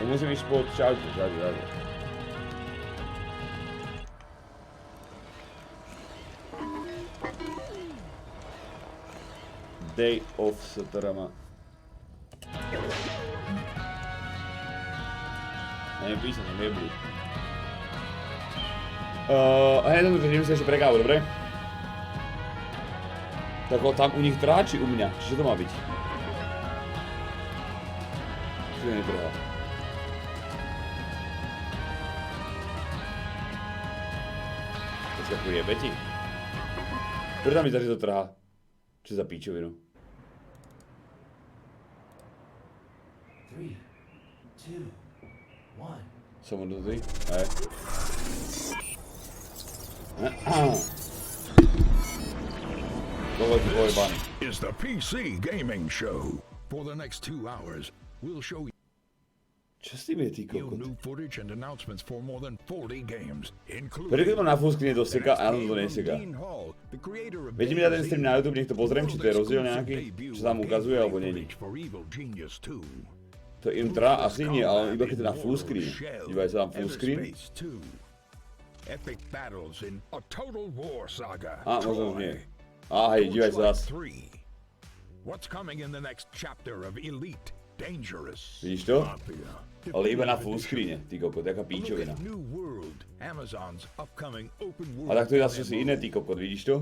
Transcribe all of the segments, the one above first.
Musím ísť pod šťavku, žade. Day off sa teda má. Neviem písať, som jebli. Hej, to ideme si ešte prekávu, dobre? Tak tam u nich trhá, či u mňa? Čiže to má byť? Či to netrhá? Počkaj, jebe ti? Prečo tam mi zdá, že to trhá? Čo za píčovinu? 3, 2, 1. Someone do 3? Hej. Is the PC gaming show. For the next 2 hours, we'll show you Čo s tým je, ty kokot? new footage and announcements for more than 40 games, Prečo including keď ma na full screene doseka a to neseka? Viete mi dať ten stream na YouTube, nech to pozriem, či to je rozdiel nejaký? Čo tam ukazuje, alebo není? To intra asi nie, ale iba keď to na full screen. Dívaj sa tam full screen. Epic battles in a total war saga. Možno už nie. Hej, dívaj sa zas. What's coming in the next chapter of Elite Dangerous? Vidíš to? Ale iba na full screene, ty kokot, jaká píčovina. A tak to je zase čosi iné, ty kokot, vidíš to?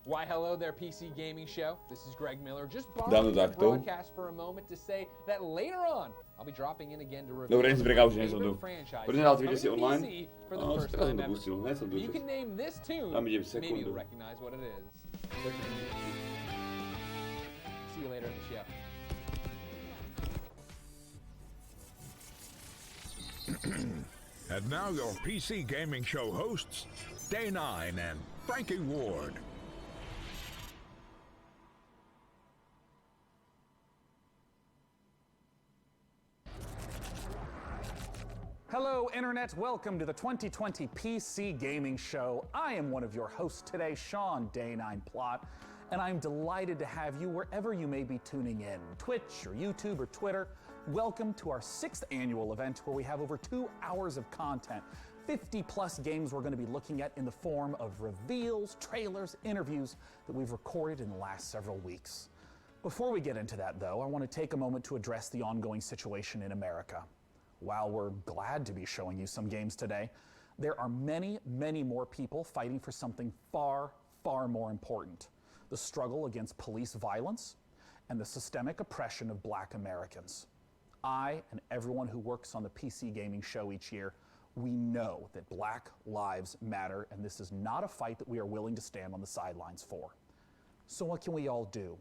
Why hello there PC gaming show. This is Greg Miller. Just Dám to borrowing this takto. broadcast for a moment to say that later on I'll be dropping in again to review Dobre, nech si prekal, že nie som tu. favorite franchise Poďme na coming si to online. PC for the Áno, first teraz som time to ever. pustil, hneď som tu. You can name this tune. Tam idem Maybe sekundu. you'll recognize what it is. See you later in the show. And now your PC gaming show hosts, Day9 and Frankie Ward. Hello, Internet. Welcome to the 2020 PC Gaming Show. I am one of your hosts today, Sean Day9 Plot, and I'm delighted to have you wherever you may be tuning in, Twitch or YouTube or Twitter. Welcome to our 6th annual event where we have over 2 hours of content, 50 plus games we're going to be looking at in the form of reveals, trailers, interviews that we've recorded in the last several weeks. Before we get into that, though, I want to take a moment to address the ongoing situation in America. While we're glad to be showing you some games today, there are many, many more people fighting for something far, far more important: the struggle against police violence and the systemic oppression of Black Americans. I and everyone who works on the PC Gaming Show each year, we know that Black lives matter, and this is not a fight that we are willing to stand on the sidelines for. So what can we all do?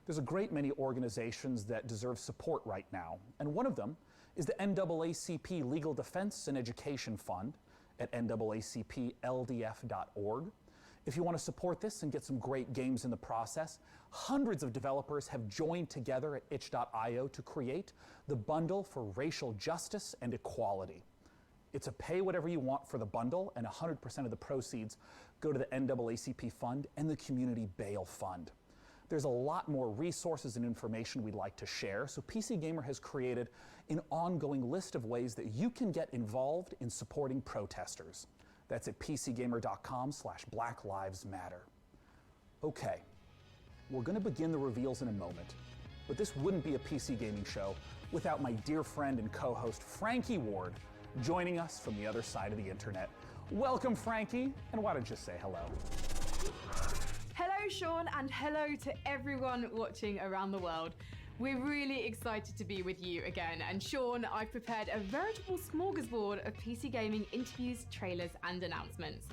There's a great many organizations that deserve support right now, and one of them is the NAACP Legal Defense and Education Fund at naacpldf.org. If you want to support this and get some great games in the process, hundreds of developers have joined together at itch.io to create the Bundle for Racial Justice and Equality. It's a pay whatever you want for the bundle, and 100% of the proceeds go to the NAACP Fund and the Community Bail Fund. There's a lot more resources and information we'd like to share, so PC Gamer has created an ongoing list of ways that you can get involved in supporting protesters. That's at pcgamer.com/Black Lives Matter. Okay, we're going to begin the reveals in a moment, but this wouldn't be a PC Gaming Show without my dear friend and co-host Frankie Ward joining us from the other side of the internet. Welcome, Frankie, and why don't you say hello? Hello, Sean, and hello to everyone watching around the world. We're really excited to be with you again, and Sean, I've prepared a veritable smorgasbord of PC gaming interviews, trailers, and announcements.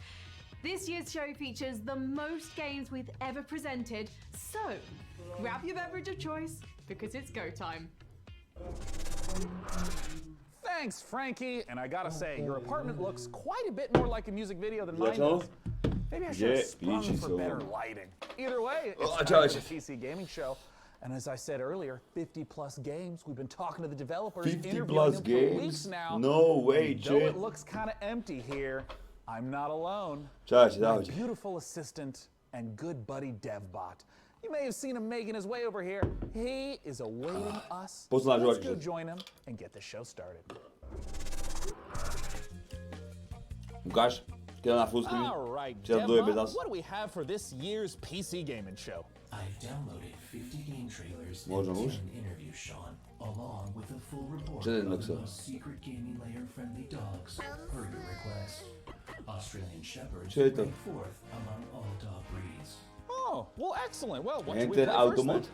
This year's show features the most games we've ever presented, so grab your beverage of choice, because it's go time. Thanks, Frankie, and I gotta say, your apartment looks quite a bit more like a music video than mine all? does. Maybe I should have Yeah, sprung beachy for so better long. lighting. Either way, Oh, it's Josh. time for the PC Gaming Show. And as I said earlier, 50 plus games. We've been talking to the developers, 50 interviewing plus them for games? weeks now. No way, Though Jay. it looks kind of empty here, I'm not alone. Čaute, My čaute. beautiful assistant and good buddy DevBot You may have seen him making his way over here. He is awaiting us. Poznáš ho, Let's go akže. join him and get the show started. Ukáž, keď na full screen. All right, Čiže to je bez Devma, nás. what do we have for this year's PC gaming show? I downloaded 50 game trailers Možno and už. 10 interviews, Sean, along with a full report Čo ten on Luxo? the most secret gaming layer friendly dogs per your request. Australian Shepherds Čo je to? rank fourth among all dog breeds. Oh, well, excellent. Well, what Jen should we ten play first automat? then?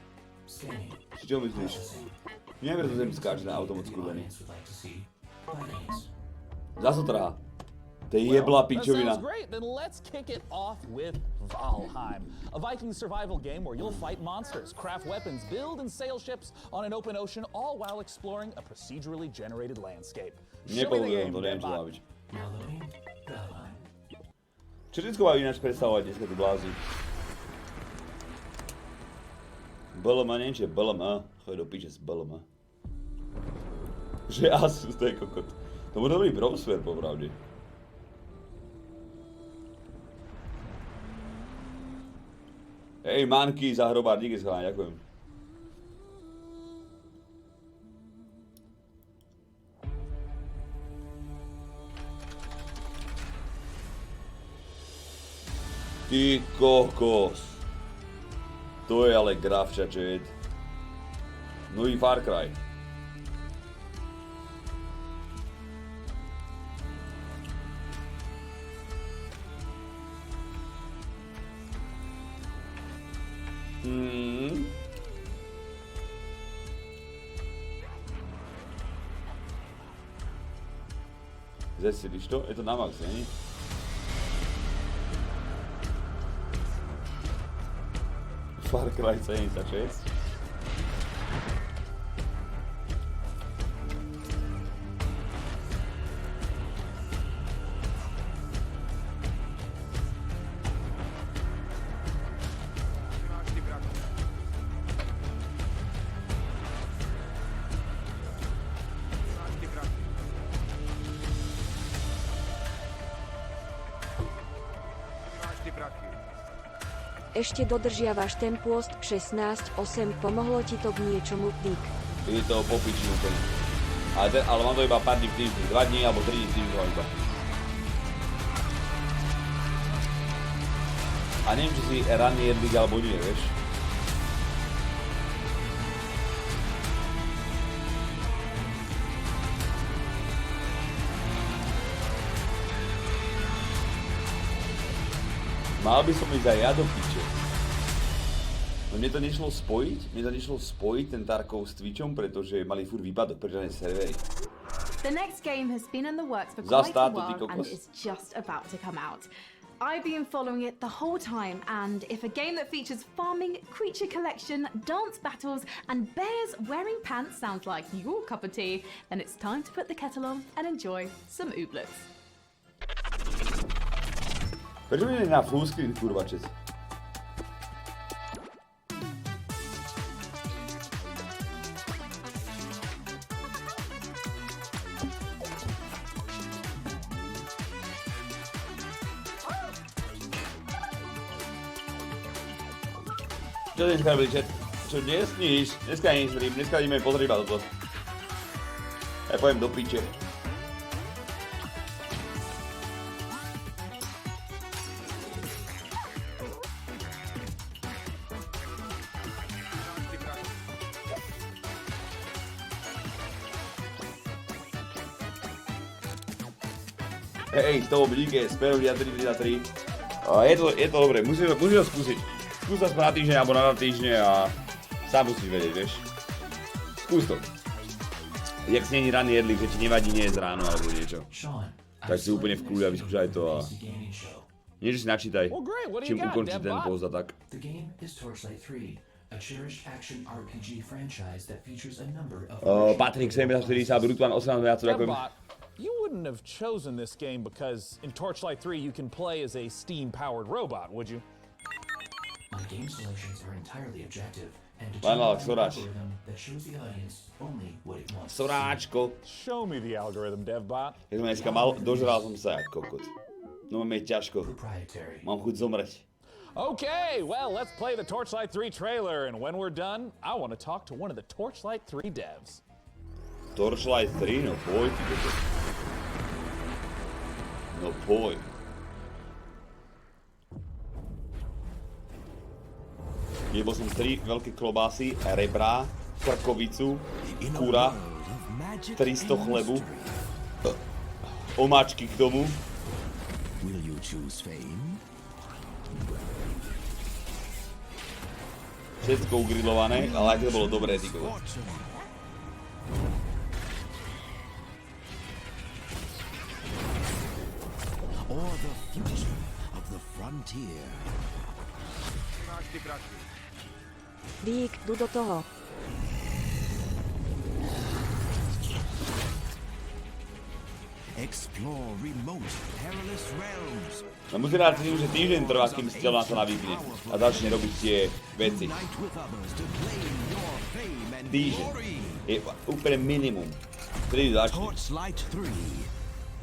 Scanning. Či čo myslíš? Neviem, prečo sem skáče ten automat The skurvený. audience would like to see Vikings. Zase trhá. To je jebla That pičovina. sounds great. Then let's kick it off with Valheim, a Viking survival game where you'll fight monsters, craft weapons, build and sail ships on an open ocean, all while exploring a procedurally generated landscape. Show me the Nepozerám game, to, neviem čo Devbot. má byť. Now loading Valheim. Čo všetko majú ináč predstavovať dneska tí blázni? BLM, neviem, či je BLM. Choď do piče s BLM. Že Asus, to je kokot. To bude dobrý browser, popravde. Hej, manky za hrobár, díky schválne, ďakujem. Ty kokos. To je ale grafča, čet. Nový Far Cry. Zesíliš to? Je to na max, není? Far Cry 76. Ešte dodržiavaš ten pôst 16-8, pomohlo ti to k niečomu, Dick? Je to popičný úplne. Ale mám to iba pár dní v týždni, 2 dní alebo 3 dní v týždni iba. A neviem, či si ranný jedlík alebo nie, vieš. Mal by som ísť aj ja do piče. No mne to nešlo spojiť, ten Tarkov s Twitchom, pretože mali furt výpadok pre žiadne servery. The next game has been in the works for Zas quite a táto, ty while and kokos. is just about to come out. I've been following it the whole time, and if a game that features farming, creature collection, dance battles, and bears wearing pants sounds like your cup of tea, then it's time to put the kettle on and enjoy some ooblets. Prečo mi nie na full screen, kurva, čes? Čo dneska robili, chat? Čo dnes? Nič. Dneska nie stream, dneska ideme pozrieť iba toto. Ja poviem do piče. Hej, z toho blíke, smerom 3. Je to dobré, musíš to skúsiť. Skús aspoň na týždeň alebo na 2 týždne a sám musíš vedieť, vieš. Skús to. Jak si není ranný jedlík, že ti nevadí nie jesť ráno alebo niečo. Tak si úplne v kľude a vyskúšaj to a... Niečo si načítaj, Well, great. What do čím you got, ukončí ten Devbot? post a tak. The game is Torchlight 3, a cherished action RPG franchise that features a number of Patrik 740, Brutman 18, viac, ďakujem. Devbot, you wouldn't have chosen this game because in Torchlight 3 you can play as a steam-powered robot, would you? My game selections are entirely objective and Alex, determined by an Sorač. algorithm that shows the audience only what it wants. Soráčko. Show me the algorithm, Devbot. Keď som dneska mal, dožral som sa jak kokot. No mám je ťažko, Proprietary. mám chuť zomrieť. Okay, well, let's play the Torchlight 3 trailer, and when we're done, I want to talk to one of the Torchlight 3 devs. Torchlight 3, no poj, ty kokos. No poj. Jedol som 3 veľké klobásy, rebrá, krkovicu, kura, 300 chlebu, omáčky k tomu. Will you choose fame? Všetko ugrilované, ale aké to bolo dobré, ty kokos. Or the future of the frontier? Vík, jdu do toho. Explore remote, perilous realms. No musím rád si, že týždeň trvá, kým si na to navykne a začne robiť tie veci. Unite with others to claim your fame and Týždeň. glory. Je úplne minimum. Kedy začne? Torchlight 3,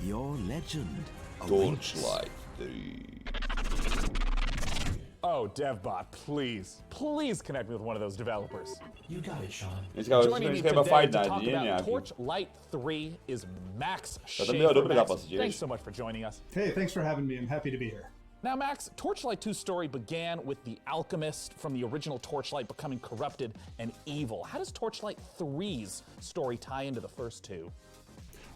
your legend awaits. Torchlight 3. Oh, DevBot, please connect me with one of those developers. You got it, Sean. Joining me Dneska iba today Fight to Night, talk nie about nejaký. Torchlight 3 is Max tam bývajú Schaefer. dobré Max, zápasy tiež. thanks so much for joining us. Hey, thanks for having me. I'm happy to be here. Now, Max, Torchlight 2's story began with the alchemist from the original Torchlight becoming corrupted and evil. How does Torchlight 3's story tie into the first two?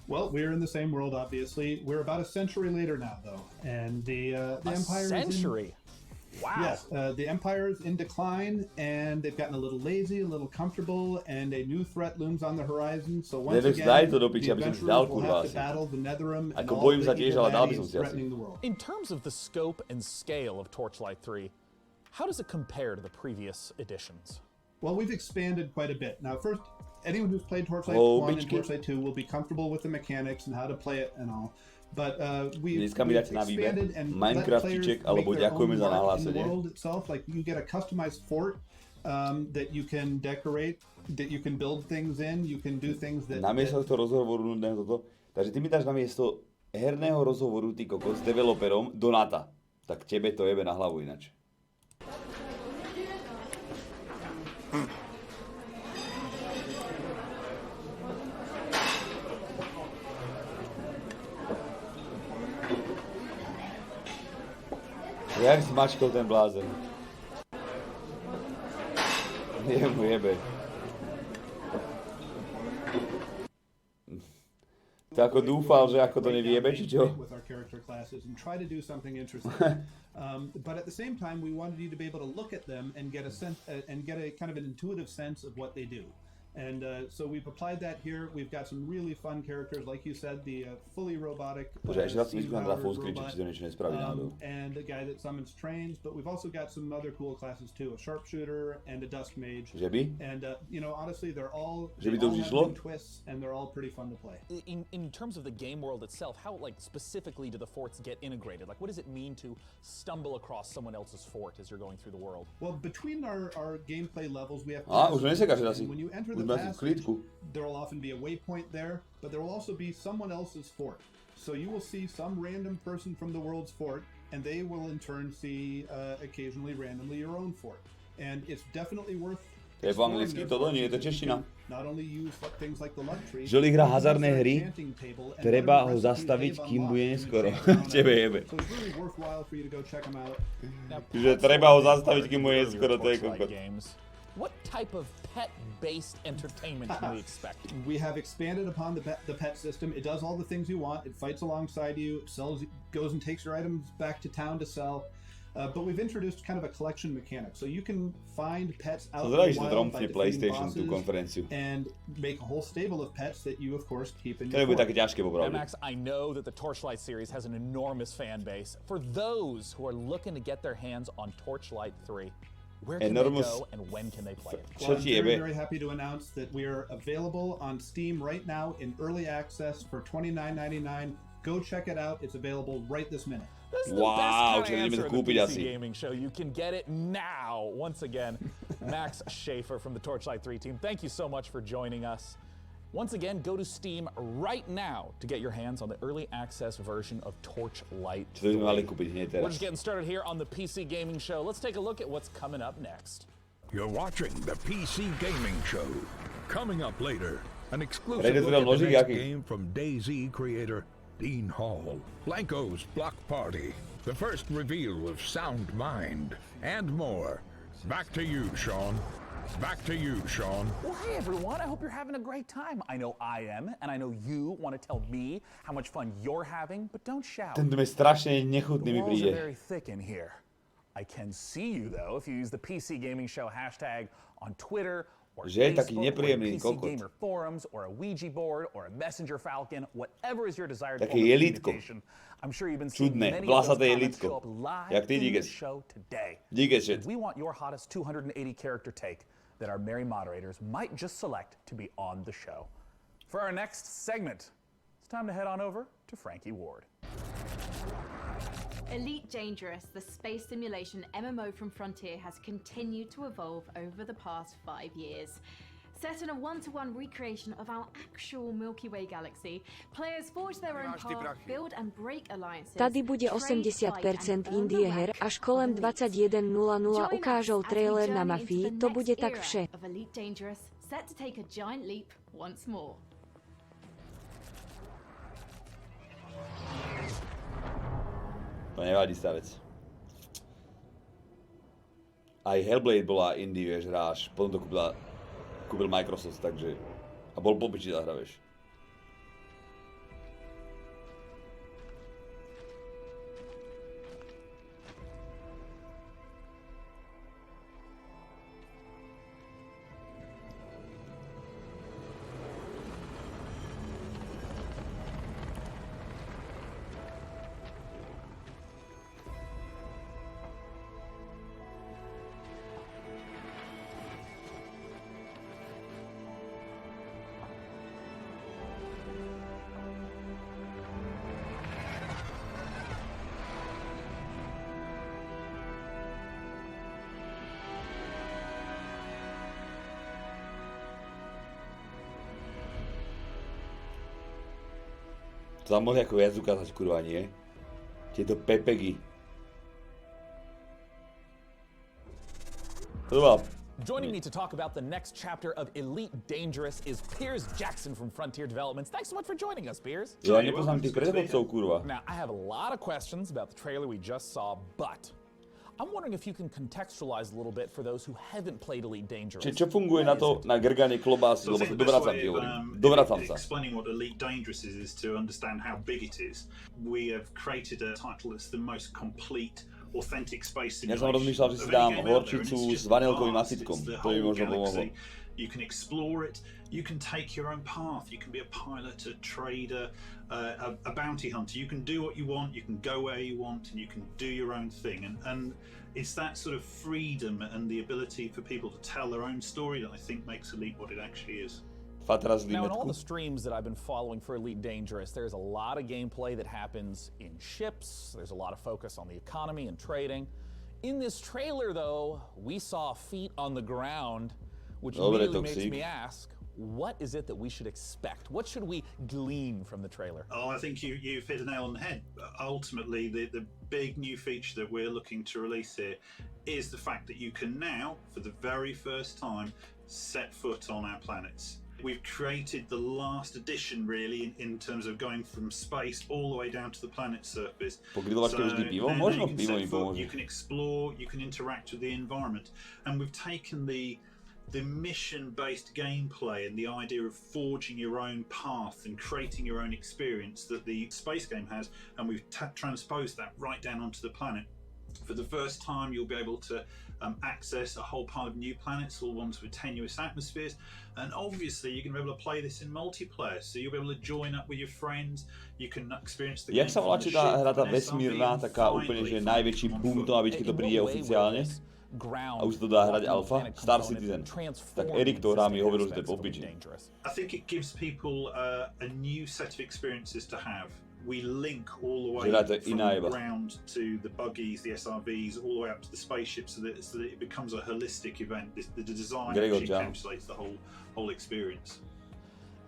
Well, we're in the same world, obviously. We're about a century later now, though, and the Empire century? Wow. Yes, the Empire is in decline, and they've gotten a little lazy, a little comfortable, and a new threat looms on the horizon. So once Neviem, again, daj to do the piči, aby som si adventurers dal, will kurva, have to asi. battle the Netherim and Ako all bojím the sa tiež, evil ale dal by som baddies si asi. threatening the world. In terms of the scope and scale of Torchlight 3, how does it compare to the previous editions? Well, we've expanded quite a bit. Now, first, anyone who's played Torchlight Oh, 1 and bitch, Torchlight 2 will be comfortable with the mechanics and how to play it and all. But we've Dneska mi dáte na výber expanded and Minecraftíček, alebo ďakujeme za in the nahlásenie. world itself. Like, you get a customized fort that you can decorate, that you can build things in, you can do things that... Namiesto toho rozhovoru nudného toto. Takže ty mi dáš namiesto herného rozhovoru, ty kokos, s developerom, Donata. Tak tebe to jebe na hlavu inač. Jak zmačkol ten blázen. Jemu jebe. To ako dúfal, že ako to neviebe, či čo? With our character classes and try to do something interesting. But at the same time, we wanted you to be able to look at them and get a sense and get a kind of an intuitive sense of what they do. And so we've applied that here. We've got some really fun characters, like you said, the fully robotic Počkaj, ešte raz si vyskúšam na steam-powered full screen, robot, či to niečo nespraví náhodou. and a guy that summons trains. But we've also got some other cool classes too: a sharpshooter and a dusk mage. Že by? And you know, honestly, they're all Že by they to all vždy have šlo? new twists, and they're all pretty fun to play. In terms of the game world itself, how like specifically do the forts get integrated? Like, what does it mean to stumble across someone else's fort as you're going through the world? Well, between our gameplay levels, we have. Už nesekáš asi. When you enter Už the máš v passage, klídku. there will often be a waypoint there, but there will also be someone else's fort. So you will see some random person from the world's fort, and they will in turn see occasionally randomly your own fort. And it's definitely worth. To je po anglicky toto, nie je to čeština. Not only use things like the luck tree. Žoli hrá hazardné hry, treba ho zastaviť, kým bude neskoro. Tebe jebe. So it's really worthwhile for you to go check them out. Že treba ho zastaviť, kým bude neskoro, to je kokot. What type of pet-based entertainment can we expect? We have expanded upon the pet system. It does all the things you want. It fights alongside you. It goes and takes your items back to town to sell. But we've introduced kind of a collection mechanic, so you can find pets out in the wild by defeating bosses and make a whole stable of pets that you, of course, keep in your To nebude fort. také ťažké, popravde. Max, I know that the Torchlight series has an enormous fan base. For those who are looking to get their hands on Torchlight 3, where can they go and when can they play it? Well, I'm very, very happy to announce that we are available on Steam right now in early access for $29.99. Go check it out. It's available right this minute. This is the best kind of answer in the PC Gaming Show. You can get it now. Once again, Max Schaefer from the Torchlight 3 team, thank you so much for joining us. Once again, go to Steam right now to get your hands on the early access version of Torchlight 3. We're just getting started here on the PC Gaming Show. Let's take a look at what's coming up next. You're watching the PC Gaming Show. Coming up later, an exclusive Ready to look at the next Logic, game from DayZ creator Dean Hall. Blanco's Block Party, the first reveal of Sound Mind, and more. Back to you, Sean. Back to you, Sean. Well, hey everyone, I hope you're having a great time. I know I am, and I know you want to tell me how much fun you're having, but don't shout. Tento mi strašne nechutný mi The walls are príde. very thick in here. I can see you though if you use the PC Gaming Show hashtag on Twitter or Že je taký Facebook, or nepríjemný PC kokot. Gamer forums, or a Ouija board, or a Messenger Falcon, whatever is your desired Také form of jelítko. communication. I'm sure you've been seeing Čudné, many of those vlasaté comments jelítko. show up live Jak ty, in the Díkes. show today. Díkes, shit. We want your hottest 280 character take that our merry moderators might just select to be on the show. For our next segment, it's time to head on over to Frankie Ward. Elite Dangerous, the space simulation MMO from Frontier, has continued to evolve over the past 5 years. Set in a one-to-one recreation of our actual Milky Way galaxy, players forge their own path, build and break alliances. Tady bude 80% Indie her, až kolem 21:00 ukážou trailer na Mafii, to bude tak vše. Of Elite Dangerous, set to take a giant leap once more. To nevadí tá vec. Aj Hellblade bola indie, vieš, hráš, potom to kúpil Microsoft, takže... A bol popiči tá hra, vieš. To tam mohli ako viac ukázať, kurva, nie? Tieto pepegy. To bola... Joining me to talk about the next chapter of Elite Dangerous is Piers Jackson from Frontier Developments. Thanks so much for joining us, Piers. Ja nepoznám tých predvodcov, kurva. Now, I have a lot of questions about the trailer we just saw, but I'm wondering if you can contextualize a little bit for those who haven't played Elite Dangerous. Čiže čo funguje na to, na grganie klobásy, lebo sa dovracam ti hovorím. Dovracam sa. Explaining what Elite Dangerous is to understand how big it is. We have created a title that's the most complete, authentic space simulation. Ja som rozmýšľal, že si dám horčicu s vanilkovým acitkom. To by možno pomohlo. You can explore it, you can take your own path, you can be a pilot, a trader, a bounty hunter. You can do what you want, you can go where you want, and you can do your own thing. And it's that sort of freedom and the ability for people to tell their own story that I think makes Elite what it actually is. Now, in all the streams that I've been following for Elite Dangerous, there's a lot of gameplay that happens in ships. There's a lot of focus on the economy and trading. In this trailer, though, we saw feet on the ground, which immediately makes me ask, what is it that we should expect? What should we glean from the trailer? Oh, I think you've hit the nail on the head. Ultimately, the big new feature that we're looking to release here is the fact that you can now, for the very first time, set foot on our planets. We've created the last edition, really, in terms of going from space all the way down to the planet's surface. So now you can set foot, you can explore, you can interact with the environment. And we've taken the mission-based gameplay and the idea of forging your own path and creating your own experience that the space game has, and we've transposed that right down onto the planet. For the first time, you'll be able to access a whole pile of new planets, all ones with tenuous atmospheres, and obviously you're going to be able to play this in multiplayer, so you'll be able to join up with your friends, you can experience the game. Jak sa volá, či tá hra tá vesmírna, taká úplne, že najväčší boom to má byť, keď to príde oficiálne? A už to dá hrať alfa? Star Citizen. Tak Erik to hrá mi hovoril, že to je popiči. I think it gives people a new set of experiences to have. We link all the way from the ground to the buggies, the SRVs, all the way up to the spaceships, so that it becomes a holistic event. The design actually encapsulates the whole experience.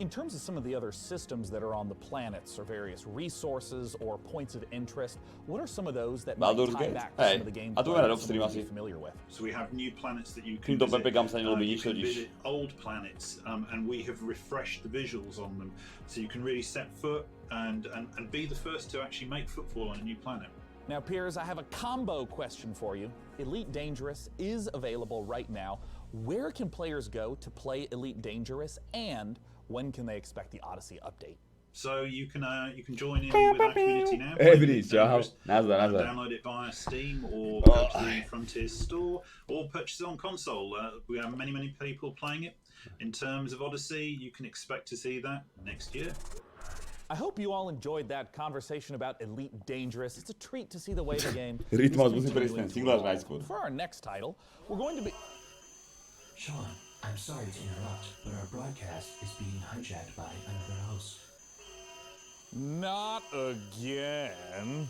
In terms of some of the other systems that are on the planets or various resources or points of interest, what are some of those that might Baldur's tie Gate? back to some of the games A to that je someone would be asi. familiar with? So we have new planets that you can Tímto visit. Pepegam sa nelobí You nič can totiž. visit old planets, and we have refreshed the visuals on them, so you can really set foot and be the first to actually make footfall on a new planet. Now, Piers, I have a combo question for you. Elite Dangerous is available right now. Where can players go to play Elite Dangerous, and when can they expect the Odyssey update? So you can join in with our community now. Download it via Steam or go to the Frontiers store or purchase it on console. We have many people playing it. In terms of Odyssey, you can expect to see that next year. I hope you all enjoyed that conversation about Elite Dangerous. It's a treat to see the way the game Rytmus is musím continuing prestať, to sigláš evolve. najskôr. For our next title, we're going to be... Sean, I'm sorry to interrupt, but our broadcast is being hijacked by another host. Not again.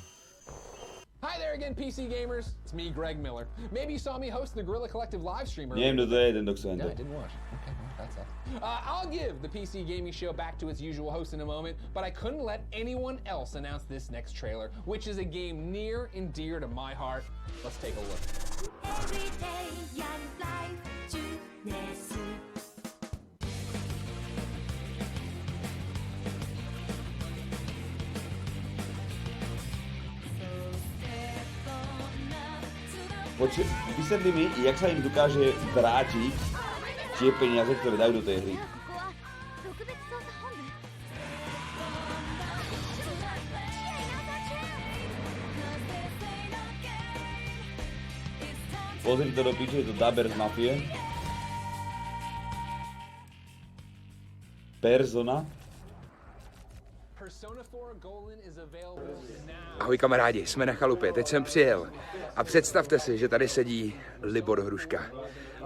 Hi there again, PC gamers. It's me, Greg Miller. Maybe you saw me host the Guerrilla Collective live stream Neviem, earlier. kto to je, ten doktor Yeah, I didn't watch. Okay, well, that's it. I'll give the PC Gaming Show back to its usual host in a moment, but I couldn't let anyone else announce this next trailer, which is a game near and dear to my heart. Let's take a look. Vysvetli mi, jak sa im dokáže vrátiť tie peniaze, ktoré dajú do tej hry. Pozri to do piče, je to Daber z Mafie. Persona. Ahoj kamarádi, jsme na chalupě, teď jsem přijel. A představte si, že tady sedí Libor Hruška.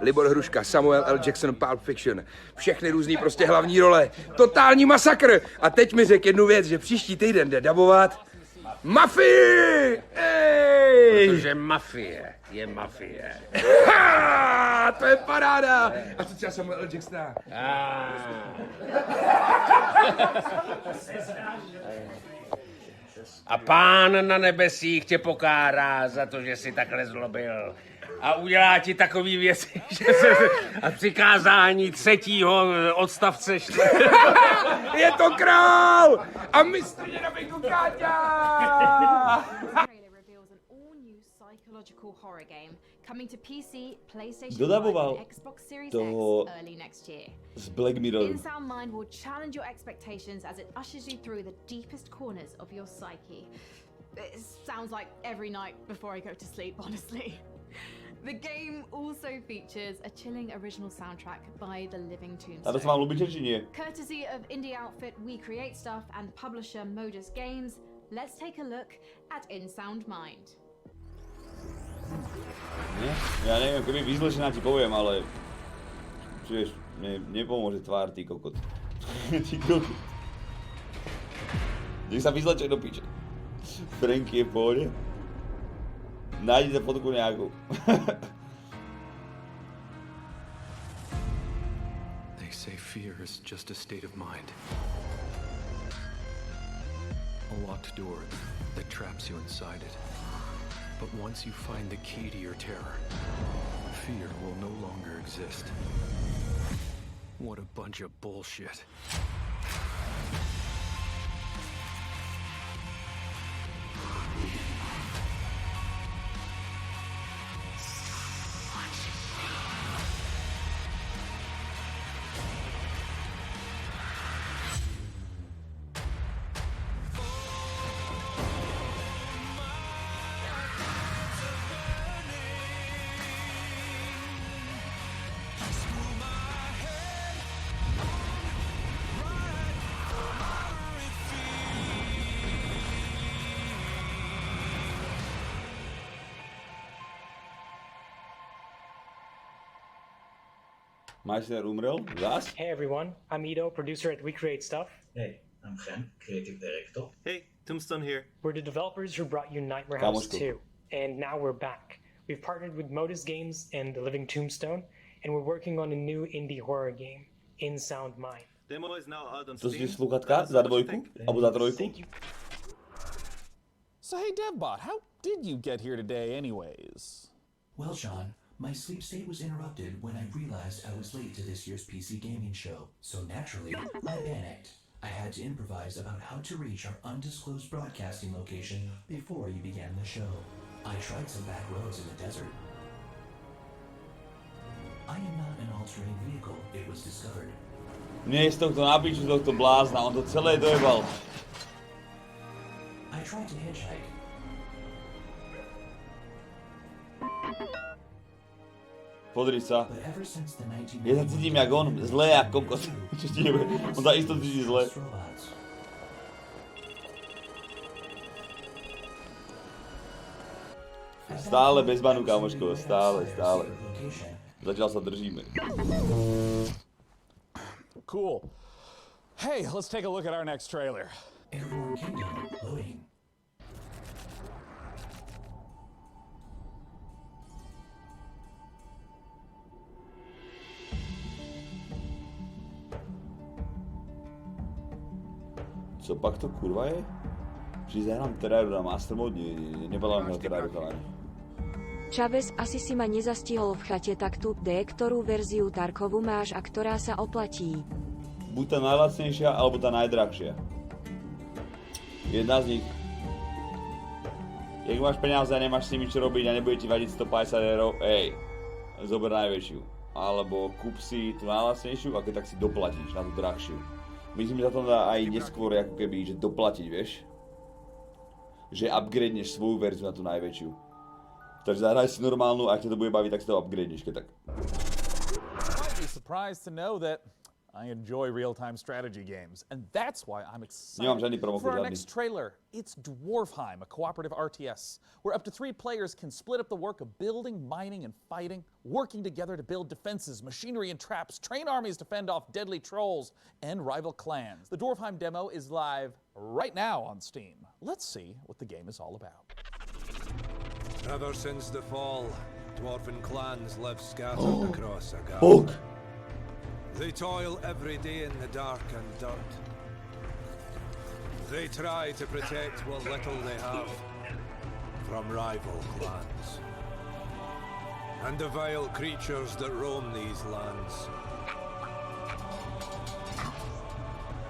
Libor Hruška, Samuel L. Jackson, Pulp Fiction. Všechny různý prostě hlavní role. Totální masakr! A teď mi řekl jednu věc, že příští týden jde dabovat Mafii! Ej! Protože mafie je mafie. Ha, to je paráda! A co třeba Samuel L. Jacksona? A Pán na nebesích tě pokárá za to, že jsi takhle zlobil. A udělá ti takový věci, že se a přikázání 3. odstavce Je to král! A mistrně na Bejku Káťa! Psychological horror game coming to PC, PlayStation Dodaboval 5 and Xbox Series toho X early next year. z Black Mirror. InSound Mind will challenge your expectations as it ushers you through the deepest corners of your psyche. It sounds like every night before I go to sleep, honestly. The game also features a chilling original soundtrack by the Living Táto sa vám Tombstone. ľúbi, či nie? Courtesy of indie outfit We Create Stuff and publisher Modus Games, let's take a look at InSound Mind. Nie? Ja neviem, keby vyzlečená ti poviem, ale... Čiže nepomôže tvár, ty kokot. Ty kokot. Nech sa vyzleče do piče. Franky je v pohode. Nájdete fotku nejakú. They say fear is just a state of mind. A locked door that traps you inside it. But once you find the key to your terror, fear will no longer exist. What a bunch of bullshit. Majster umrel? Zas? Hey everyone, I'm Ido, producer at We Create Stuff. Hey, I'm Chen, creative director. Hey, Tombstone here. We're the developers who brought you Nightmare House Kamoshko. 2, and now we're back. We've partnered with Modus Games and The Living Tombstone, and we're working on a new indie horror game, InSound Mind. To si sluchatka za dvojku? Alebo za trojku? So hey Devbot, how did you get here today anyways? Well, Sean, my sleep state was interrupted when I realized I was late to this year's PC gaming show. So naturally, I panicked. I had to improvise about how to reach our undisclosed broadcasting location before you began the show. I tried some back roads in the desert. I am not an all-terrain vehicle, it was discovered. Nie z tohto napiču, z tohto blázna, on to celé dojebal. I tried to hitchhike. Podri sa. But ever since the Ja sa cítim jak on, zle jak kokos. Čo ti jebe? On sa isto cíti zle. Stále bez banu, kamoško, stále. Zatiaľ sa držíme. Cool. Hey, let's take a look at our next trailer. Airborne Kingdom loading. Co pak to kurva je? Že zahrám Terraru na Master Mode? Nepadám na Terraru, chalani. Chavez, asi si ma nezastihol v chate, tak tu D, ktorú verziu Tarkovu máš a ktorá sa oplatí. Buď tá najlacnejšia, alebo tá najdrahšia. Jedna z nich. Jak máš peniaze a nemáš s nimi čo robiť a nebude ti vadiť 150 €, zober najväčšiu. Alebo kúp si tú najlacnejšiu a keď tak si doplatíš na tú drahšiu. Myslím, že sa to dá aj neskôr ako keby, že doplatiť, vieš? Že upgradeneš svoju verziu na tú najväčšiu. Takže zahraj si normálnu a ak ťa to bude baviť, tak si to upgradeneš, keď tak. Might be surprised to know that I enjoy real-time strategy games, and that's why I'm excited for our next trailer. It's Dwarfheim, a cooperative RTS, where up to 3 players can split up the work of building, mining, and fighting, working together to build defenses, machinery, and traps, train armies to fend off deadly trolls and rival clans. The Dwarfheim demo is live right now on Steam. Let's see what the game is all about. Ever since the fall, dwarven clans live scattered across a gap. They toil every day in the dark and dirt. They try to protect what little they have from rival clans and the vile creatures that roam these lands.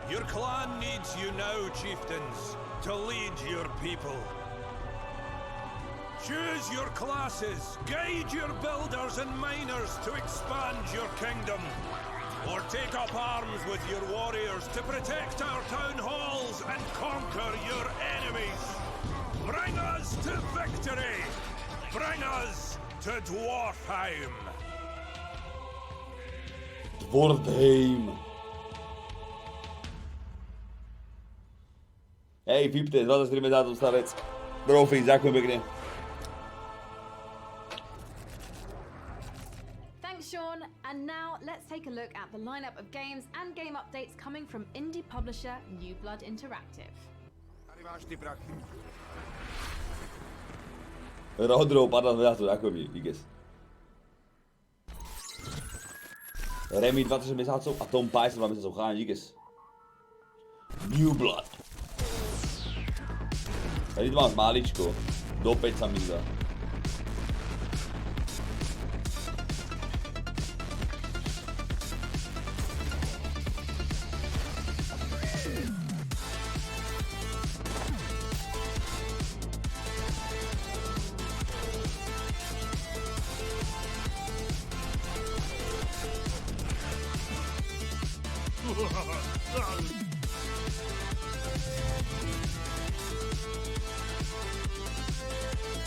Your clan needs you now, chieftains, to lead your people. Choose your classes, guide your builders and miners to expand your kingdom. Or take up arms with your warriors to protect our town halls and conquer your enemies. Bring us to victory! Bring us to Dwarfheim! Dwarfheim! Hej, Fipte, 23 mesiacov stavec. Brofix, ďakujem pekne. Sean, and now let's take a look at the lineup of games and game updates coming from indie publisher New Blood Interactive. Rodro, padla za to, ako mi, Iges. Remy 26 mesiacov a Tom Pye 2 mesiacov, cháň, Iges. New Blood. Tady to mám máličko, do 5 sa mi zdá.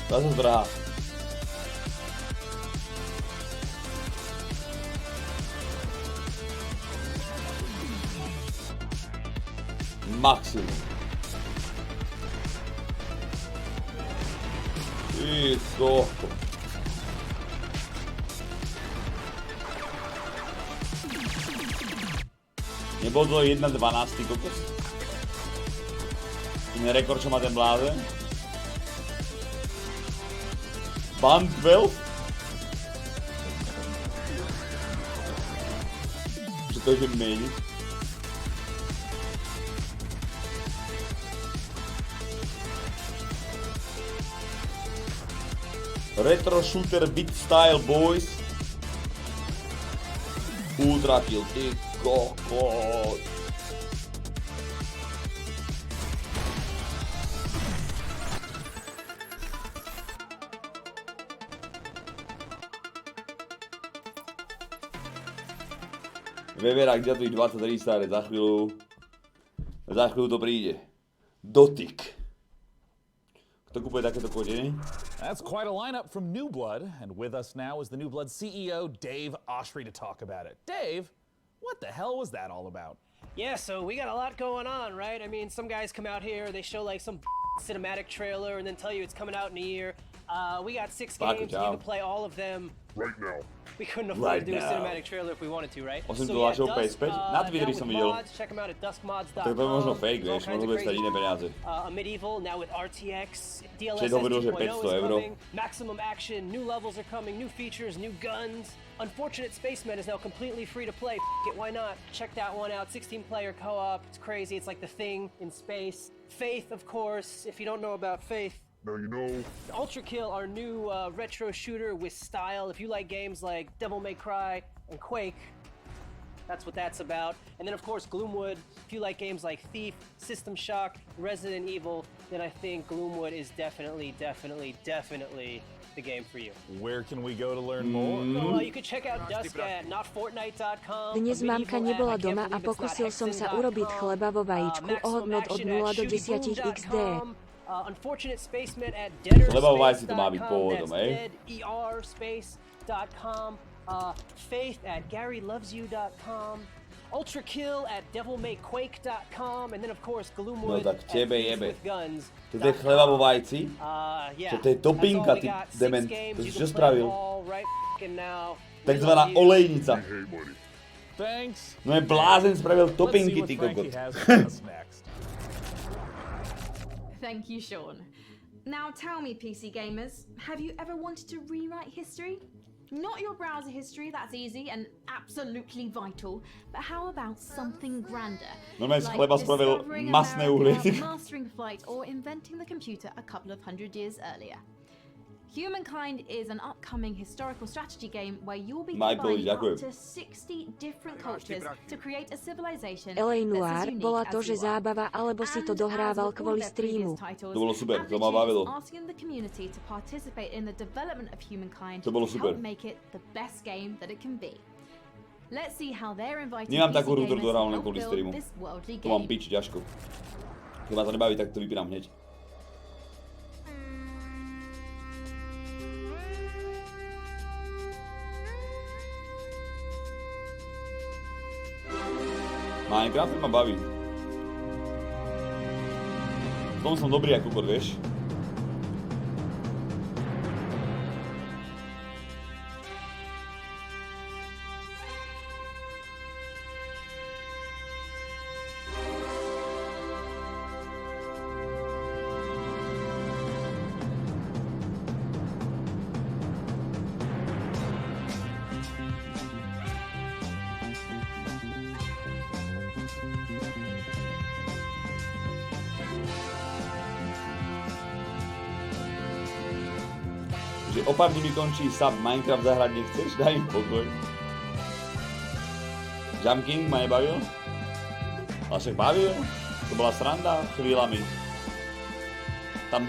Zase zdrhá. Maximum. Ty kokko. Nebol to 1.12 kokos? Ten rekord, čo má ten blázen? Band 12? Čo to je meniť? Retro shooter beat style boys. Ultra kill, ty kokos. Vevera, kde tu 23 staré, za chvíľu to príde. Dotyk. Kto kupuje takéto kodiny? That's quite a lineup from New Blood, and with us now is the New Blood CEO, Dave Oshry, to talk about it. Dave, what the hell was that all about? Yeah, so we got a lot going on, right? I mean, some guys come out here, they show like some cinematic trailer and then tell you it's coming out in a year. We got 6 games, you can play all of them. Right now. We couldn't afford to do a cinematic trailer if we wanted to, right? $8 PS5, na Twitteri som videl. Check them out at duskmods.com. Tak to je možno fake, vieš, možno bude stať iné peniaze. A Medieval, now with RTX, Čiže DLSS hovoril, že 2.0 is coming, maximum action, new levels are coming, new features, new guns. Unfortunate Spaceman is now completely free to play. It, why not? Check that one out. 16-player co-op. It's crazy. It's like The Thing in space. Faith, of course. If you don't know about Faith, now you know. Ultra Kill, our new retro shooter with style. If you like games like Devil May Cry and Quake, that's what that's about. And then, of course, Gloomwood. If you like games like Thief, System Shock, Resident Evil, then I think Gloomwood is definitely the game for you. Where can we go to learn more? Well, you can check out Dusk at notfortnite.com. Dnes mamka nebola doma a pokusil som sa urobiť chleba vo vajíčku ohodnot od 0 do 10 XD. Unfortunate Spaceman at Lebo vajci to má byť pôvodom, hej? ERspace.com, Faith at GaryLovesYou.com, Ultra Kill at DevilMayQuake.com, and then of course Gloomwood no, tak tebe at jebe. With Guns. Toto je chleba vo vajci? Yeah. To je topinka, ty dement. To si čo spravil? Right Takzvaná olejnica. Thanks. No je blázen, spravil topinky, ty kokot. Thank you, Sean. Now tell me, PC gamers, have you ever wanted to rewrite history? Not your browser history, that's easy and absolutely vital, but how about something grander? Normálne z chleba spravil masné uhlie. Mastering flight or inventing the computer a couple of 100 years earlier. Humankind is an upcoming historical strategy game where you'll be combining up to 60 different cultures to create a civilization. LA Noir bola to, že zábava, alebo si to dohrával kvôli streamu. To bolo super, to ma bavilo. Asking the community to participate in the development of Humankind to bolo super. Help make it the best game that it can be. Let's see how they're inviting Nemám takú hru, PC ktorú dohrával len gamers to kvôli help streamu. build this worldly To mám game. piči ťažko. Keď ma to nebaví, tak to vypínam hneď. Minecraft ma baví. V tom som dobrý ako kokot, vieš. Že o pár dní mi končí sub, Minecraft zahrať nechceš? Daj im pokoj. Jumping ma nebavil? Ale však bavil? To bola sranda chvíľami. Tam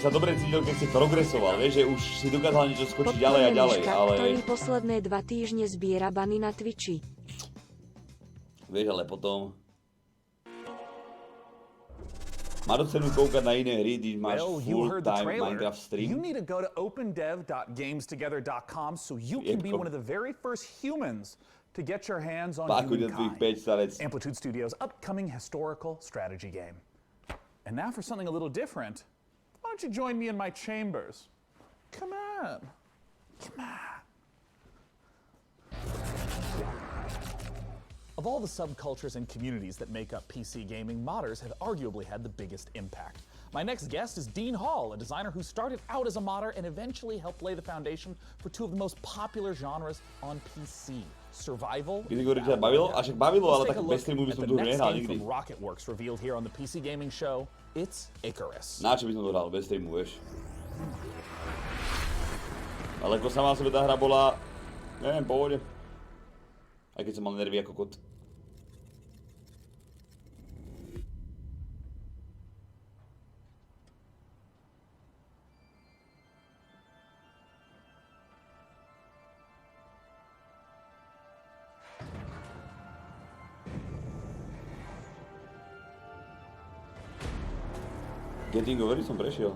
sa dobre cítil, keď si progresoval, vieš, že už si dokázal niečo skočiť ďalej a ďalej, ale... Ktorý posledné 2 týždne zbiera bany na Twitchi. Vieš, ale potom... Má to cenu koukať na iné hry, když máš full-time Minecraft stream? You need to go to opendev.gamestogether.com so you can be one of the very first humans to get your hands on Humankind, Amplitude Studios' upcoming historical strategy game. And now for something a little different, why don't you join me in my chambers? Come on. Come on. Of all the subcultures and communities that make up PC gaming, modders have arguably had the biggest impact. My next guest is Dean Hall, a designer who started out as a modder and eventually helped lay the foundation for 2 of the most popular genres on PC. Survival. Bavilo, a však bavilo, ale tak bez streamu by som tu nehral nikdy. From Rocketworks revealed here on the PC Gaming Show, it's Icarus. Na čo by som to hral bez streamu, vieš? Ale ako sama sebe tá hra bola, neviem, pohode. Aj keď som mal nervy ako kot. Getting over som prešiel.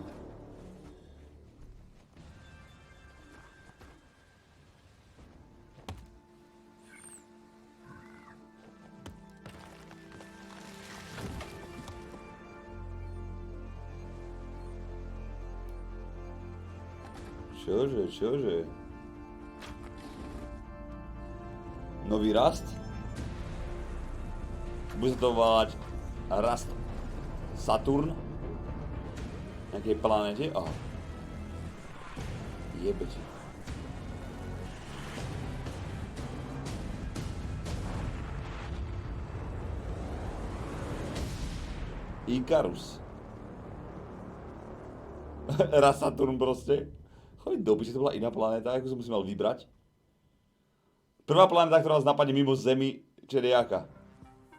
Čože? Nový rast? Bude sa to volať rast Saturn? Nejakej planete? Aha. Jebeť. Ikarus. Rast Saturn proste. Choď do piči, to bola iná planéta, ako som si mal vybrať. Prvá planéta, ktorá vás napadne mimo Zemi, čo je jaká?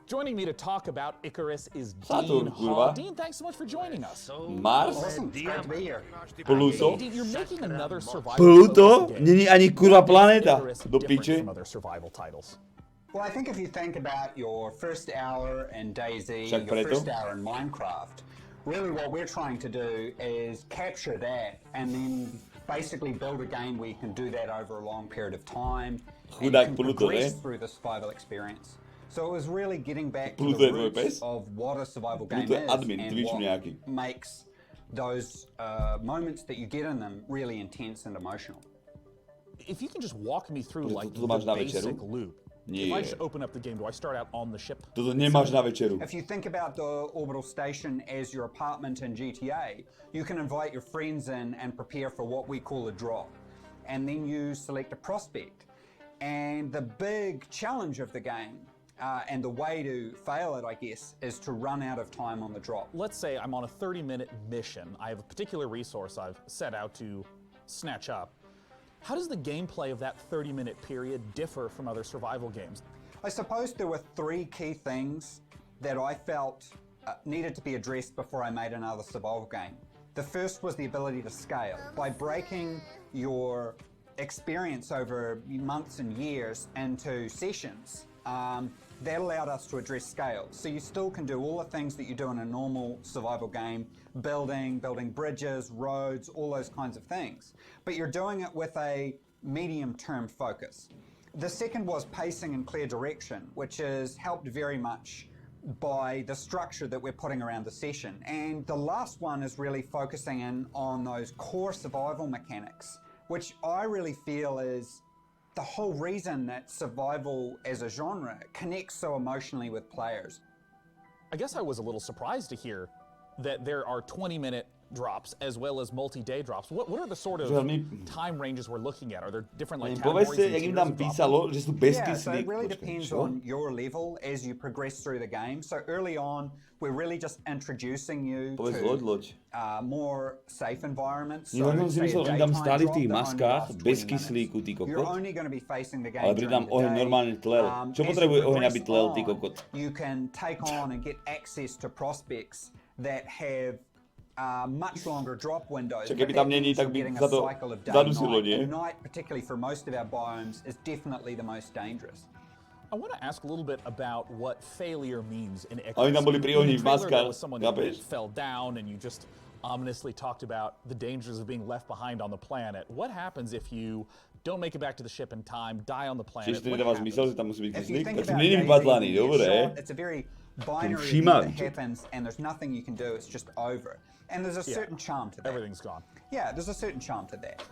Joining me to talk about Icarus is Saturn, Dean kurva. Hall. Dean, thanks so much for joining us. Mars? Awesome, it's great to be here. Pluto? Dean, you're making another survival Pluto? game. Není ani kurva planéta. Icarus Do different piče. from other survival titles. Well, I think if you think about your first hour in DayZ, Však your preto. first hour in Minecraft, really what we're trying to do is capture that and then basically build a game where you can do that over a long period of time and Chudák can Pluto, progress ne? through the survival experience. So it was really getting back to Pluto the je tvoj roots pes? of what a survival game Pluto je is admin, and Twitchu what nejaký. makes those moments that you get in them really intense and emotional. If you can just walk me through like to máš the na večeru? basic loop. Nie. If I just open up the game, do I start out on the ship? Toto nemáš na večeru. If you think about the orbital station as your apartment in GTA, you can invite your friends in and prepare for what we call a drop. And then you select a prospect. And the big challenge of the game, and the way to fail it, I guess, is to run out of time on the drop. Let's say I'm on a 30-minute mission. I have a particular resource I've set out to snatch up. How does the gameplay of that 30-minute period differ from other survival games? I suppose there were three key things that I felt needed to be addressed before I made another survival game. The first was the ability to scale. By breaking your experience over months and years into sessions, that allowed us to address scale. So you still can do all the things that you do in a normal survival game, building bridges, roads, all those kinds of things. But you're doing it with a medium-term focus. The second was pacing and clear direction, which is helped very much by the structure that we're putting around the session. And the last one is really focusing in on those core survival mechanics, which I really feel is the whole reason that survival as a genre connects so emotionally with players. I guess I was a little surprised to hear that there are 20-minute drops as well as multi-day drops. What are the sort of time ranges we're looking at? Are there different like categories? Povedzte, jak im tam písalo, že sú Yeah, bezkyslí. so it really depends on your level as you progress through the game. So early on, we're really just introducing you Povedz to loď. more safe environments. Ja som si say myslel, a oni tam daytime stáli v drop tých that only maskách, lasts bez 20 kyslíku, ty minutes. You're kokot. only going to be facing the game Ale pri tam during the oheň day. normálne tlel. Čo As potrebuje you oheň, aby progress tlel, ty on, kokot? You can take on and get access to prospects that have much longer drop windows. Čo keby but tam that není, means tak you're by getting sa a to cycle of day zadusilo, and nie? night. And night, particularly for most of our biomes, is definitely the most dangerous. I want to ask a little bit about what failure means in Icarus. Oni tam boli pri ohni v In the trailer, maskách, there was someone who chápeš? fell down and you just ominously talked about the dangers of being left behind on the planet. What happens if you don't make it back to the ship in time, die on the planet? Čiže to What nedáva happens? zmysel, že tam musí byť If you kyslík? think Tak som about není DayZ vypatlaný, being dobre? shot, it's a very binary event všímam, that že- happens and there's nothing you can do, it's just over. And there's a certain charm to that. Everything's gone. Yeah, there's a certain charm to that.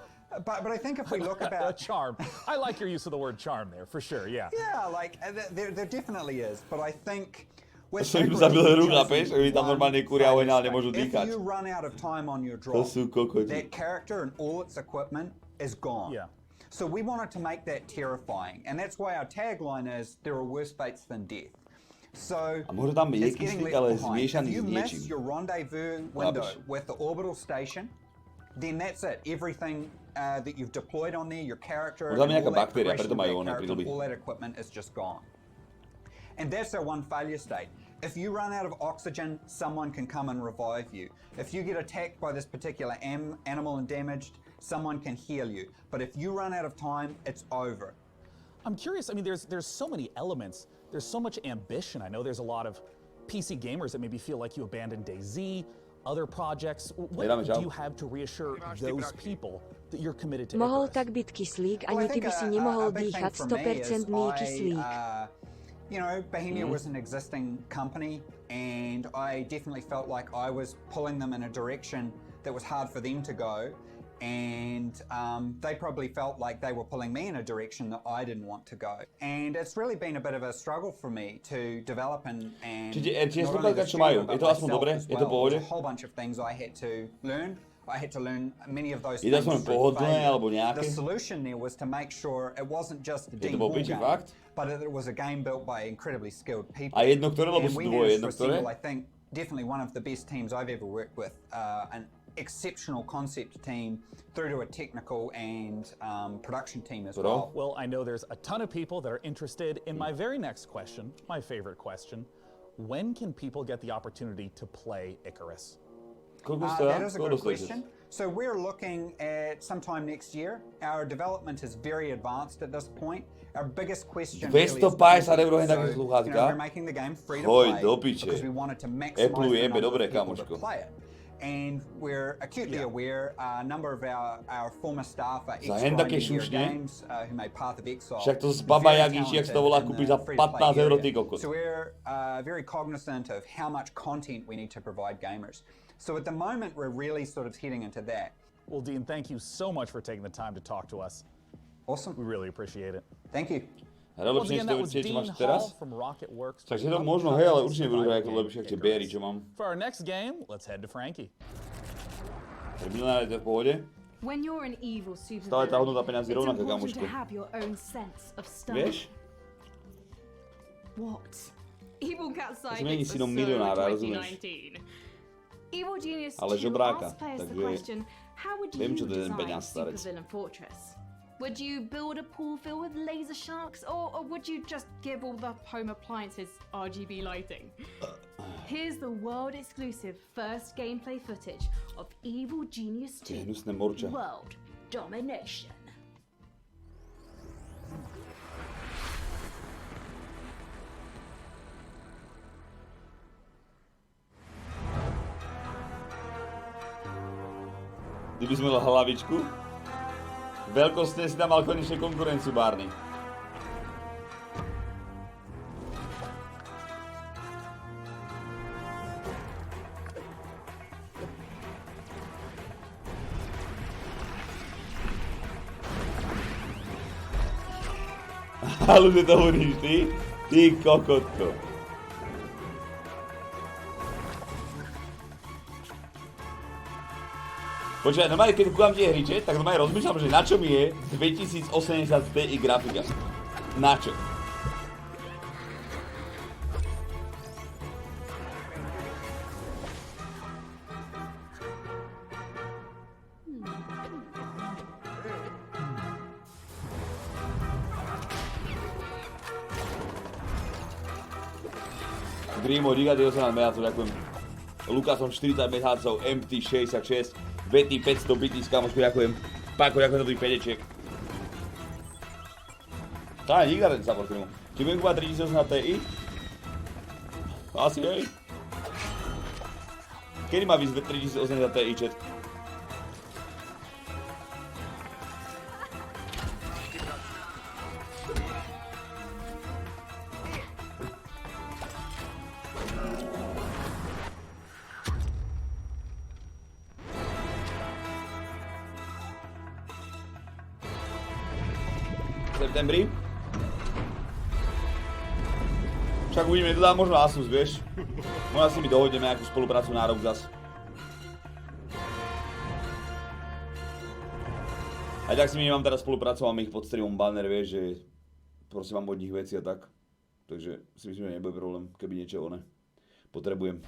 But I think if we look A about... charm. I like your use of the word charm there, for sure, yeah. Yeah, like, there definitely is, but I think... with Som im Icarus, zabil we've ruka, chosen vieš? Oni tam one normálne kúria oheň, ale focus nemôžu rate. dýchať. If you run out of time on your To drop, sú kokoti. that character and all its equipment is gone. Yeah. So we wanted to make that terrifying, and that's why our tagline is, there are worse fates than death. So A možno tam je it's getting kyslík, left ale behind. zmiešaný If you s miss niečím. your rendezvous window Chápeš? with the orbital station, then that's it. Everything that you've deployed on there, your character, Možná and nejaká all that baktéria, progression preto of majú that one character, príľuby. all that equipment is just gone. And that's our one failure state. If you run out of oxygen, someone can come and revive you. If you get attacked by this particular animal and damaged, someone can heal you. But if you run out of time, it's over. I'm curious, I mean, there's so many elements. There's so much ambition. I know there's a lot of PC gamers that maybe feel like you abandoned DayZ, other projects. What do you have to reassure those people that you're committed to Mohol Icarus? tak byť kyslík, ani ty by si nemohol dýchať 100% kyslík. You know, Bohemia was an existing company, and I definitely felt like I was pulling them in a direction that was hard for them to go, and they probably felt like they were pulling me in a direction that I didn't want to go. And it's really been a bit of a struggle for me to develop and Čiže not only the čo majú? studio, Je but to aspoň myself dobre? as Je to well. pohode? There's a whole bunch of things I had to learn. I had to learn many of those Je to things aspoň through pohodlné failure. alebo nejaké? The solution there was to make sure it wasn't just a Je to Dean bol Hall piči game, fakt? but that it was a game built by incredibly skilled people. A jedno ktoré, lebo And sú we dvoje, managed jedno to assemble, ktoré? I think, definitely one of the best teams I've ever worked with. An exceptional concept team through to a technical and production team as well. Well, I know there's a ton of people that are interested in my very next question, my favorite question. When can people get the opportunity to play Icarus? That is a good question. So we're looking at sometime next year. Our development is very advanced at this point. Our biggest question really is 250 eur hen také so, you sluchátka? know, we're making the game free to Choj play do piče. because we wanted to maximize Apple the jebe number dobre, of people kamoško. to play it. And we're acutely aware a number of our former staff are Za hen také ex-Grinding šušne? Games who made Path of Exile. Však to z Baba Very Jagi, či jak sa to volá, talented in kúpiš the za free-to-play 15 eur, area. ty kokos. So we're very cognizant of how much content we need to provide gamers. So at the moment, we're really sort of heading into that. Well, Dean, thank you so much for taking the time to talk to us. Awesome. We really appreciate it. Thank you. Najlepšie Dean, to that was určite, čo máš Dean teraz? Hall from Rocketworks. Takže to možno, hej, ale určite budú hrať lepšie ako tie Berry, čo mám. For our next game, let's head to Frankie. Milionári, to je v pohode? When you're an evil super Stále tá hodnota villain, peňazí it's rovnaká, important kamoško. to have your own sense of style. Vieš? What? Evil Cat Zmení Psychics si are do so milionára, rozumieš? 2019. Evil Genius Ale 2 žobráka, asks players the takže question, how would viem, you čo to je ten design peňaz, starec. Supervillain Fortress? Would you build a pool filled with laser sharks, or would you just give all the home appliances RGB lighting? Here's the world-exclusive first gameplay footage of Evil Genius 2 hnusné morča. World Domination. Kdyby sme mal hlavičku, veľkostne si tam mal konečne konkurenciu, Barney. Ale že to hovoríš ty? Ty kokotko. Počkaj, normálne keď kúkam tie hry, tak normálne rozmýšľam, že na čo mi je 2080 Ti grafika. Na čo? Grimo, Giga 18 MHz, ďakujem. Lukasom 40 MHz, MT 66, Betty 500 bití, kamošku, ďakujem. Páko, ďakujem za tých 5 ečiek. Tá je Giga ten support Grimo. Či budem kúpať 3008 na Ti? Asi hej. Kedy má výsť 3008 na Ti, chat? Septembri. Však uvidíme, to dá možno Asus, vieš. Možno si mi dohodneme nejakú spoluprácu na rok zas. A tak si mi nemám teraz spolupracovať, mám ich pod streamom banner, vieš, že proste mám od nich veci a tak. Takže si myslím, že nebude problém, keby niečo potrebujem.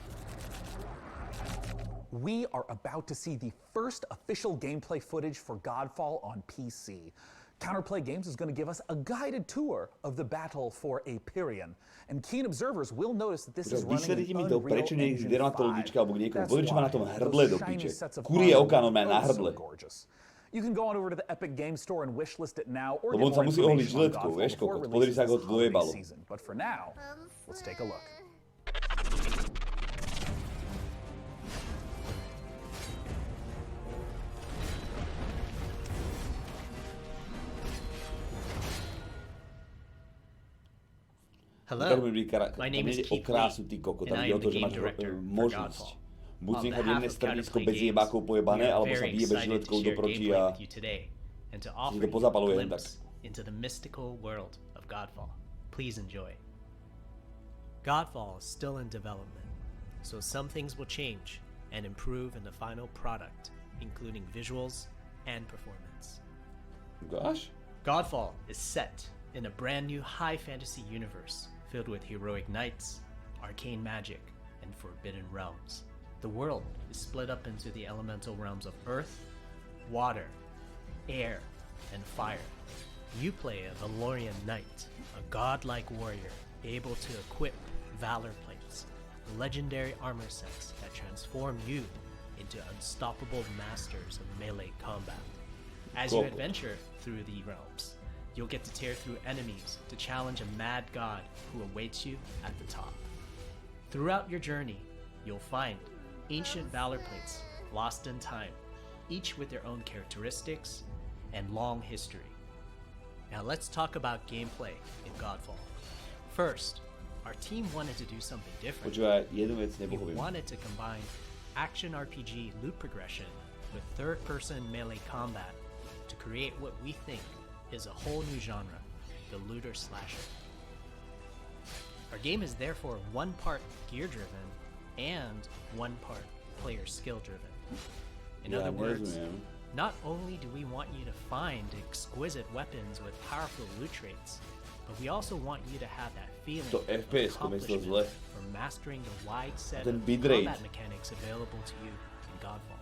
we are about to see the first official gameplay footage for Godfall on PC. Counterplay Games is going to give us a guided tour of the battle for Aperion, and keen observers will notice that this is running in Unreal Engine 5. That's why those shiny sets of armor are so gorgeous. You can go on over to the Epic Games Store and wishlist it now, or get more information on Godfall before it releases this holiday season. But for now, let's take a look. Hello, my name is Keith Lee, and I am the game director for Godfall. On behalf of Counterplay Games, we are very excited to share gameplay with you today and to offer you a glimpse into the mystical world of Godfall. Please enjoy. Godfall is still in development, so some things will change and improve in the final product, including visuals and performance. Gosh. Godfall is set in a brand new high fantasy universe filled with heroic knights, arcane magic, and forbidden realms. The world is split up into the elemental realms of earth, water, air, and fire. You play a Valorian knight, a godlike warrior able to equip valor plates, legendary armor sets that transform you into unstoppable masters of melee combat. As you adventure through the realms, you'll get to tear through enemies to challenge a mad god who awaits you at the top. Throughout your journey, you'll find ancient valor plates lost in time, each with their own characteristics and long history. Now let's talk about gameplay in Godfall. First, our team wanted to do something different. We wanted to combine action RPG loot progression with third-person melee combat to create what we think is a whole new genre, the looter slasher. Our game is therefore one part gear-driven and one part player skill-driven. In other words, not only do we want you to find exquisite weapons with powerful loot traits, but we also want you to have that feeling of accomplishment from mastering the wide set of combat mechanics available to you in Godfall.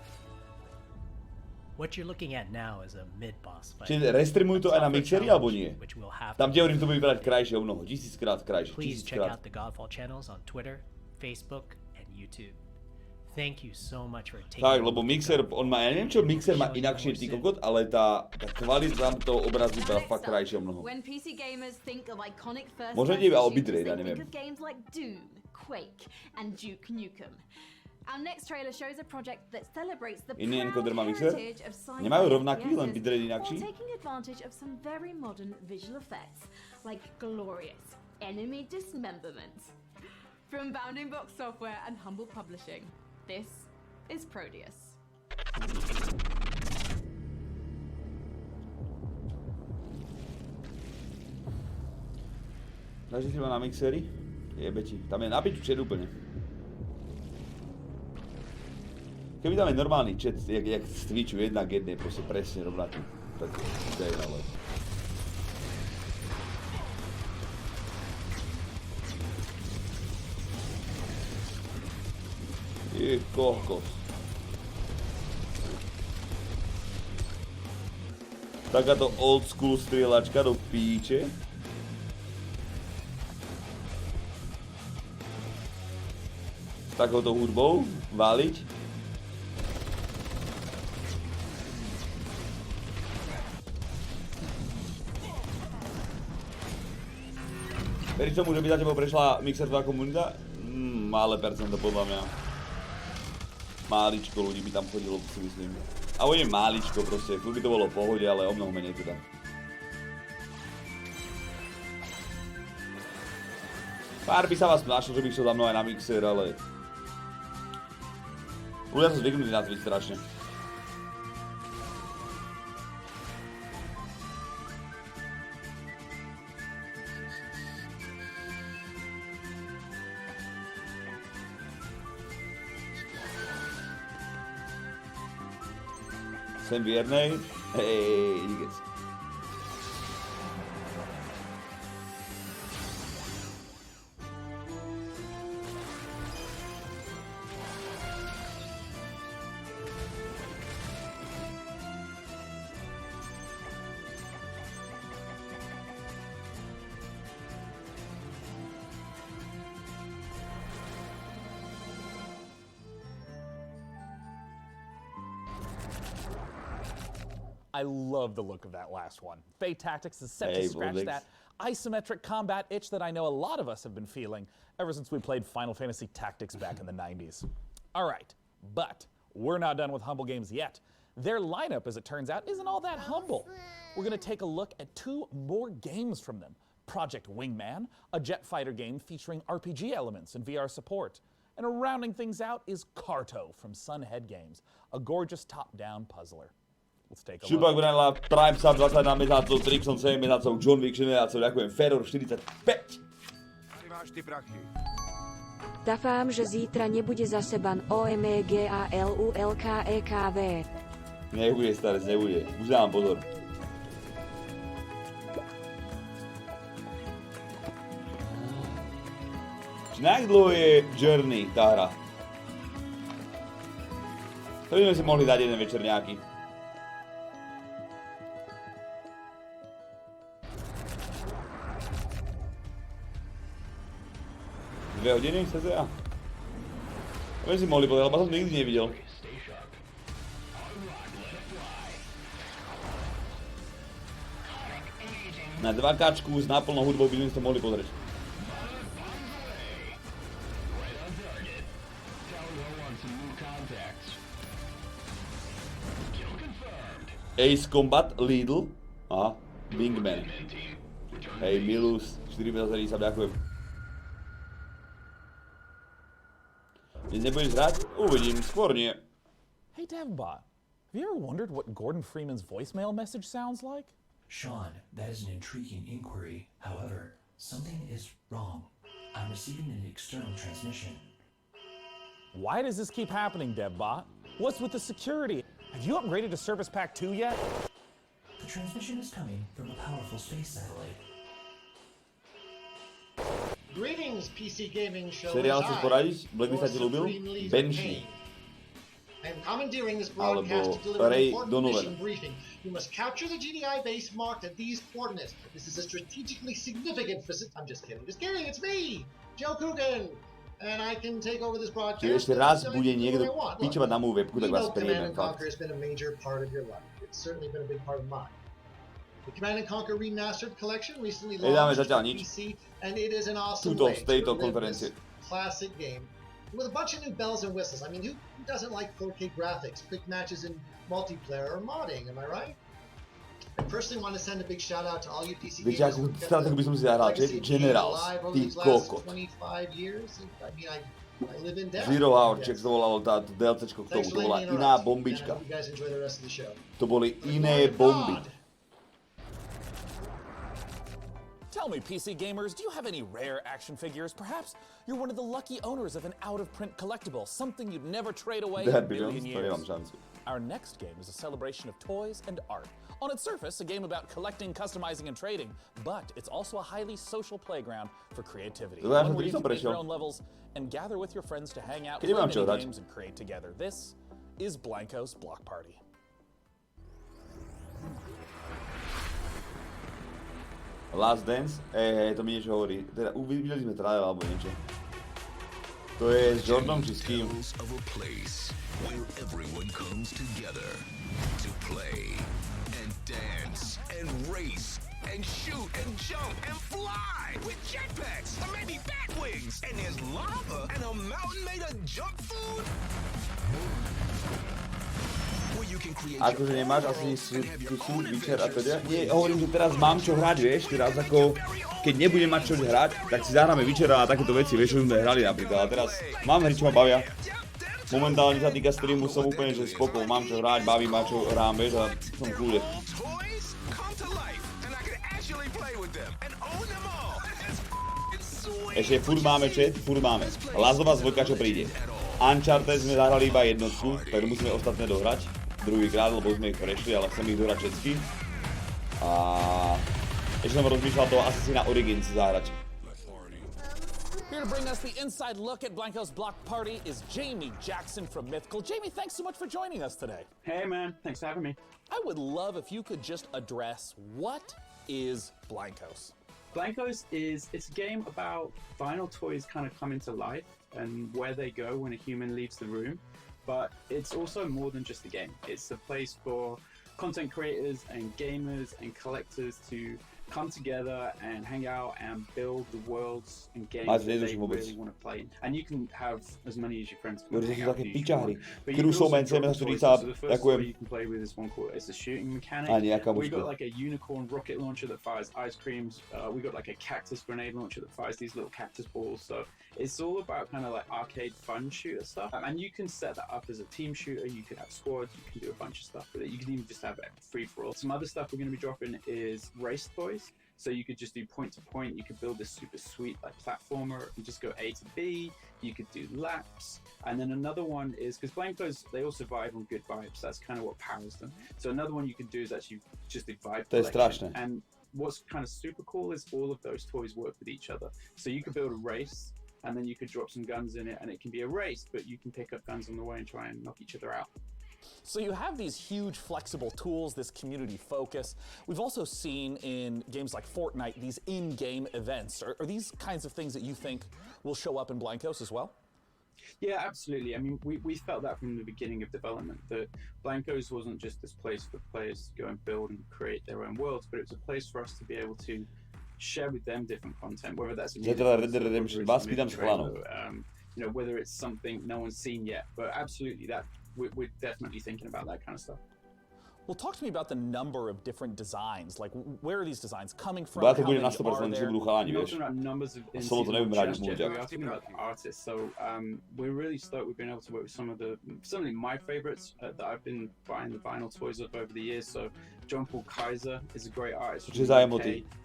What you're looking at now is a mid-boss fight. Čiže restreamujú to aj na mixeri, alebo nie? Tam ti hovorím, to bude vybrať krajšie o mnoho. 1000-krát krajšie. Please check out the Godfall channels on Twitter, Facebook, and YouTube. Thank you so much for taking Tak, lebo mixer, on má, ja neviem čo, mixer má inakšie ty kokot, ale tá kvalita tam toho obrazu vypadá fakt krajšie o mnoho. When PC gamers think of iconic first Možno nie o bitrate, ja neviem. think of games like Doom, Quake, and Duke Nukem. Our next trailer shows a project that celebrates the proud heritage of sci-fi Nemajú rovnaký, len bitrate while inakší? taking advantage of some very modern visual effects, like glorious enemy dismemberment. From Bounding Box Software and Humble Publishing, this is Proteus. Takže si ma na mixeri? Jebe ti. Tam je nabič chat úplne. Keby tam je normálny chat, jak z Twitchu 1 k 1, proste presne rovnaký. Tak to je ale. Je kokos. Takáto old school strieľačka do píče. S takouto hudbou váliť. Veríš tomu, že by za tebou prešla mixerová komunita? Malé percento podľa mňa. Máličko ľudí by tam chodilo, si myslím. A nie máličko proste, tu by to bolo v pohode, ale o mnoho menej teda. Pár by sa vás našlo, že by šiel za mnou aj na mixer, ale... Ľudia sú zvyknutí na Twitch strašne. Jsem věrnej. Hej, díky. I love the look of that last one. Fate Tactics is set to Hey, scratch Vortex. that isometric combat itch that I know a lot of us have been feeling ever since we played Final Fantasy Tactics back in the 90s. All right, but we're not done with humble games yet. Their lineup, as it turns out, isn't all that humble. We're going to take a look at 2 more games from them. Project Wingman, a jet fighter game featuring RPG elements and VR support. And rounding things out is Carto from Sunhead Games, a gorgeous top-down puzzler. Let's take a Šupak look. Brunella, Prime Sub 21 mesácov, Trixon 7 mesácov, John Wick 6 mesácov, ďakujem, Fedor 45. Dafám, že zítra nebude zase ban OMEGALULKEKV. Nebude, starec, nebude. Už dám pozor. Na jak dlouho je Journey, tá hra? To by sme si mohli dať jeden večer nejaký. Dve hodiny, cca? To by si mohli povedať, lebo som to nikdy nevidel. Na 2Kčku s naplnou hudbou by sme si to mohli pozrieť. Ace Combat, Lidl. Aha, Wingman. Hej, Milus, 4 sa ďakujem. Dnes nebudeš hrať? Uvidím, skôr nie. Hey, Devbot, have you ever wondered what Gordon Freeman's voicemail message sounds like? Sean, that is an intriguing inquiry. However, something is wrong. I'm receiving an external transmission. Why does this keep happening, Devbot? What's with the security? Have you upgraded to Service Pack 2 yet? The transmission is coming from a powerful space satellite. Greetings, PC Gaming Show. Seriál chceš poradiť? Blacklist sa ti ľúbil? Banshee. I am commandeering this broadcast to deliver an important mission briefing. You must capture the GDI base marked at these coordinates. This is a strategically significant I'm just kidding, it's me, Joe Coogan. And I can take over this broadcast. Čiže ešte raz bude niekto pičovať na moju webku, tak vás Command príjemem, & fakt. Conquer has been a major part of your life. It's certainly been a big part of mine. The Command & Conquer Remastered Collection recently launched on PC, and it is an awesome way to relive this classic game with a bunch of new bells and whistles. I mean, who doesn't like 4K graphics, quick matches in multiplayer, or modding, am I right? I personally want to send a big shout out to all you PC Viete, gamers akú stratégiu by som si zahral, že? Generals, ty kokot. 25 years. I mean, I live in Denver. Zero Hour Check to volalo tá DLCčko k tomu, to bola iná bombička. You guys enjoy the rest of the show. To boli iné bomby. Tell me, PC gamers, do you have any rare action figures? Perhaps you're one of the lucky owners of an out-of-print collectible, something you'd never trade away in a million years. Our next game is a celebration of toys and art. On its surface, a game about collecting, customizing, and trading, but it's also a highly social playground for creativity. One where you can make your own levels and gather with your friends to hang out, play mini games, and create together. This is Blanco's Block Party. Last Dance? To mi niečo hovorí. Teda videli sme trailer alebo niečo. To je s Jordanom či s kým? Of a place where everyone comes together to play and dance and race and shoot and jump and fly with jetpacks or maybe bat wings. And there's lava and a mountain made of junk food. Akože nemáš asi tú súd večer a teda? Nie, hovorím, že teraz mám čo hrať, vieš, teraz ako keď nebudem mať čo hrať, tak si zahráme večera a takéto veci, vieš, čo sme hrali napríklad. A teraz mám hry, čo ma bavia. Momentálne sa týka streamu, som úplne že spokoj, mám čo hrať, baví ma čo hrám, vieš, a som v kľude. Ešte furt máme chat, furt máme. Lazová zvojka, čo príde. Uncharted sme zahrali iba jednotku, tak musíme ostatné dohrať. Druhýkrát, lebo sme ich prešli, ale chcem ich dohrať všetky. A ešte som rozmýšľal toho Assassina Origins zahrať. Here to bring us the inside look at Blanco's Block Party is Jamie Jackson from Mythical. Jamie, thanks so much for joining us today. Hey man, thanks for having me. I would love if you could just address what is Blancos? Blancos it's a game about vinyl toys kind of coming to life and where they go when a human leaves the room. But it's also more than just a game. It's a place for content creators and gamers and collectors to come together and hang out and build the worlds and games that they really want to play in. And you can have as many as your friends can hang out with you. But you can also drop the toys. So the first toy you can play with is one called, it's a shooting mechanic. We got like a unicorn rocket launcher that fires ice creams. We got like a cactus grenade launcher that fires these little cactus balls. So it's all about kind of like arcade fun shooter stuff. And you can set that up as a team shooter. You could have squads. You can do a bunch of stuff with it. You can even just have it free for all. Some other stuff we're going to be dropping is race toys. So you could just do point to point. You could build this super sweet like platformer and just go A to B. You could do laps. And then another one is, because Blancos, they all survive on good vibes. That's kind of what powers them. So another one you can do is actually just a vibe collection. And what's kind of super cool is all of those toys work with each other. So you could build a race, and then you could drop some guns in it, and it can be a race, but you can pick up guns on the way and try and knock each other out. So you have these huge flexible tools, this community focus. We've also seen in games like Fortnite, these in-game events. Are these kinds of things that you think will show up in Blancos as well? Yeah, absolutely. I mean, we felt that from the beginning of development, that Blancos wasn't just this place for players to go and build and create their own worlds, but it was a place for us to be able to share with them different content, whether that's whether it's something no one's seen yet. But absolutely, that we're definitely thinking about that kind of stuff. Well, talk to me about the number of different designs. Like, where are these designs coming from? How many are there? We're not talking about numbers of individual just yet, we are talking about the artists. So we're really stoked. We've been able to work with some of my favorites that I've been buying the vinyl toys of over the years. So John Paul Kaiser is a great artist.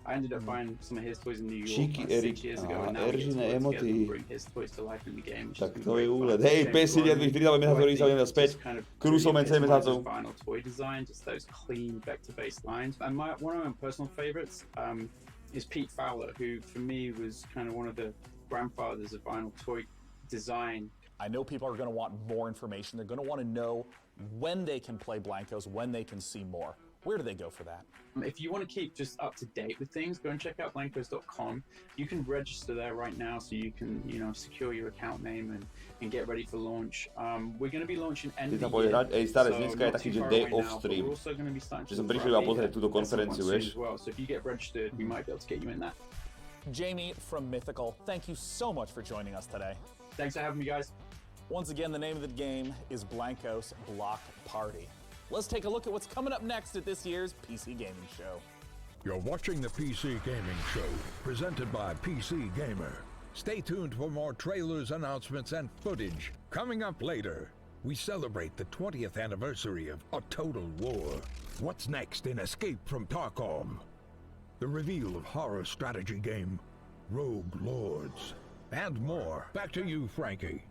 I ended up buying some of his toys in New York 6 years ago, and now we get to work together and bring his toys to life in the game. Tak to je úlet. Hej, 539 mesačov, sa ideme späť. Krúsom 7 mesačov. Vinyl toy design, just those clean back-to-base lines. And one of my personal favorites is Pete Fowler, who for me was kind of one of the grandfathers of vinyl toy design. I know people are going to want more information. They're going to want to know when they can play Blancos, when they can see more. Where do they go for that? If you want to keep just up to date with things, go and check out blancos.com. You can register there right now, so you can, secure your account name and get ready for launch. We're going to be launching end of the year. Staré dneska je taký, že day off stream. Že som prišiel a pozrieť túto konferenciu, vieš. So if you get registered, we might be able to get you in that. Jamie from Mythical, thank you so much for joining us today. Thanks for having me, guys. Once again, the name of the game is Blancos Block Party. Let's take a look at what's coming up next at this year's PC Gaming Show. You're watching the PC Gaming Show, presented by PC Gamer. Stay tuned for more trailers, announcements, and footage. Coming up later, we celebrate the 20th anniversary of A Total War. What's next in Escape from Tarkov? The reveal of horror strategy game Rogue Lords. And more. Back to you, Frankie.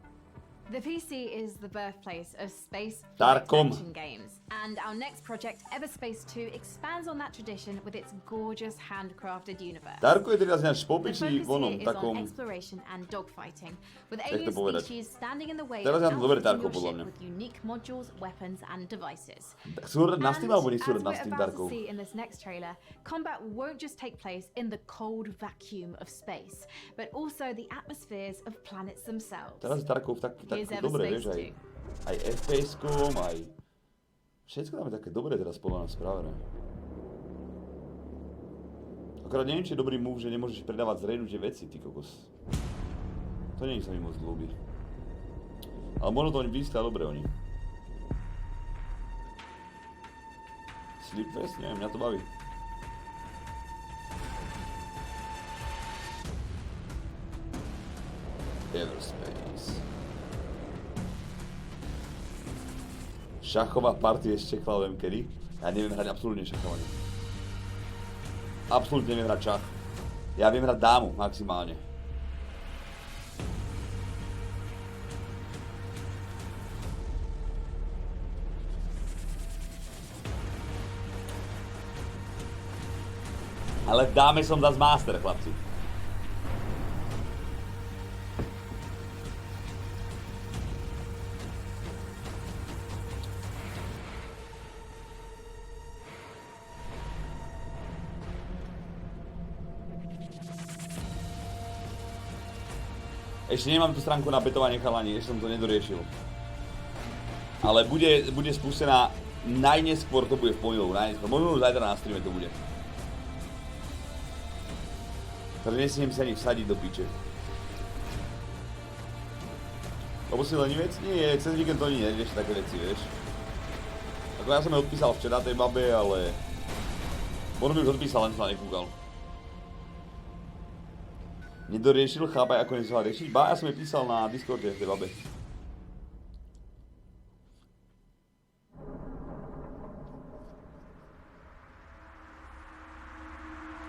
The PC is the birthplace of space Tarkom. action games, and our next project, Everspace 2, expands on that tradition with its gorgeous handcrafted universe. Tarko je teda ináč popičí The vonom focus here is on takom. exploration and dogfighting, with Jak to alien povedať? species standing in the way Teraz of je to dobre outfitting Tarko, your podľa ship mňa. with unique modules, weapons, and devices. Chcú hrať na Steam, alebo nechcú hrať na As Steam, we're about Tarko? to see in this next trailer, combat won't just take place in the cold vacuum of space, but also the atmospheres of planets themselves. Teraz je Tarkov tak Here's dobre, Everspace vieš, aj FPS-kom, aj... Všetko tam je také dobre teraz podľa nás spravené. Akorát neviem, či je dobrý move, že nemôžeš predávať zrejnutie veci, ty kokos. To nie sa mi moc ľúbi. Ale možno to oni vyská dobre, oni. Slipfest? Neviem, mňa to baví. Everspace. Šachová party ešte čekala, neviem kedy. Ja neviem hrať absolútne šachovanie. Absolútne neviem hrať šach. Ja viem hrať dámu maximálne. Ale v dáme som zas master, chlapci. Ešte nemám tú stránku na betovanie chalani, ešte som to nedoriešil. Ale bude spustená najneskôr to bude v pondelok, najneskôr. Možno už zajtra na streame to bude. Takže nesmiem sa ani vsadiť do piče. Lebo si lenivec? Nie, cez víkend to ani nerieš také veci, vieš. Ako ja som jej odpísal včera tej babe, ale... Možno by už odpísal, len som sa nekúkal. Nedoriešil, chápaj, ako nesla riešiť. Ba, ja som jej písal na Discorde tej babe.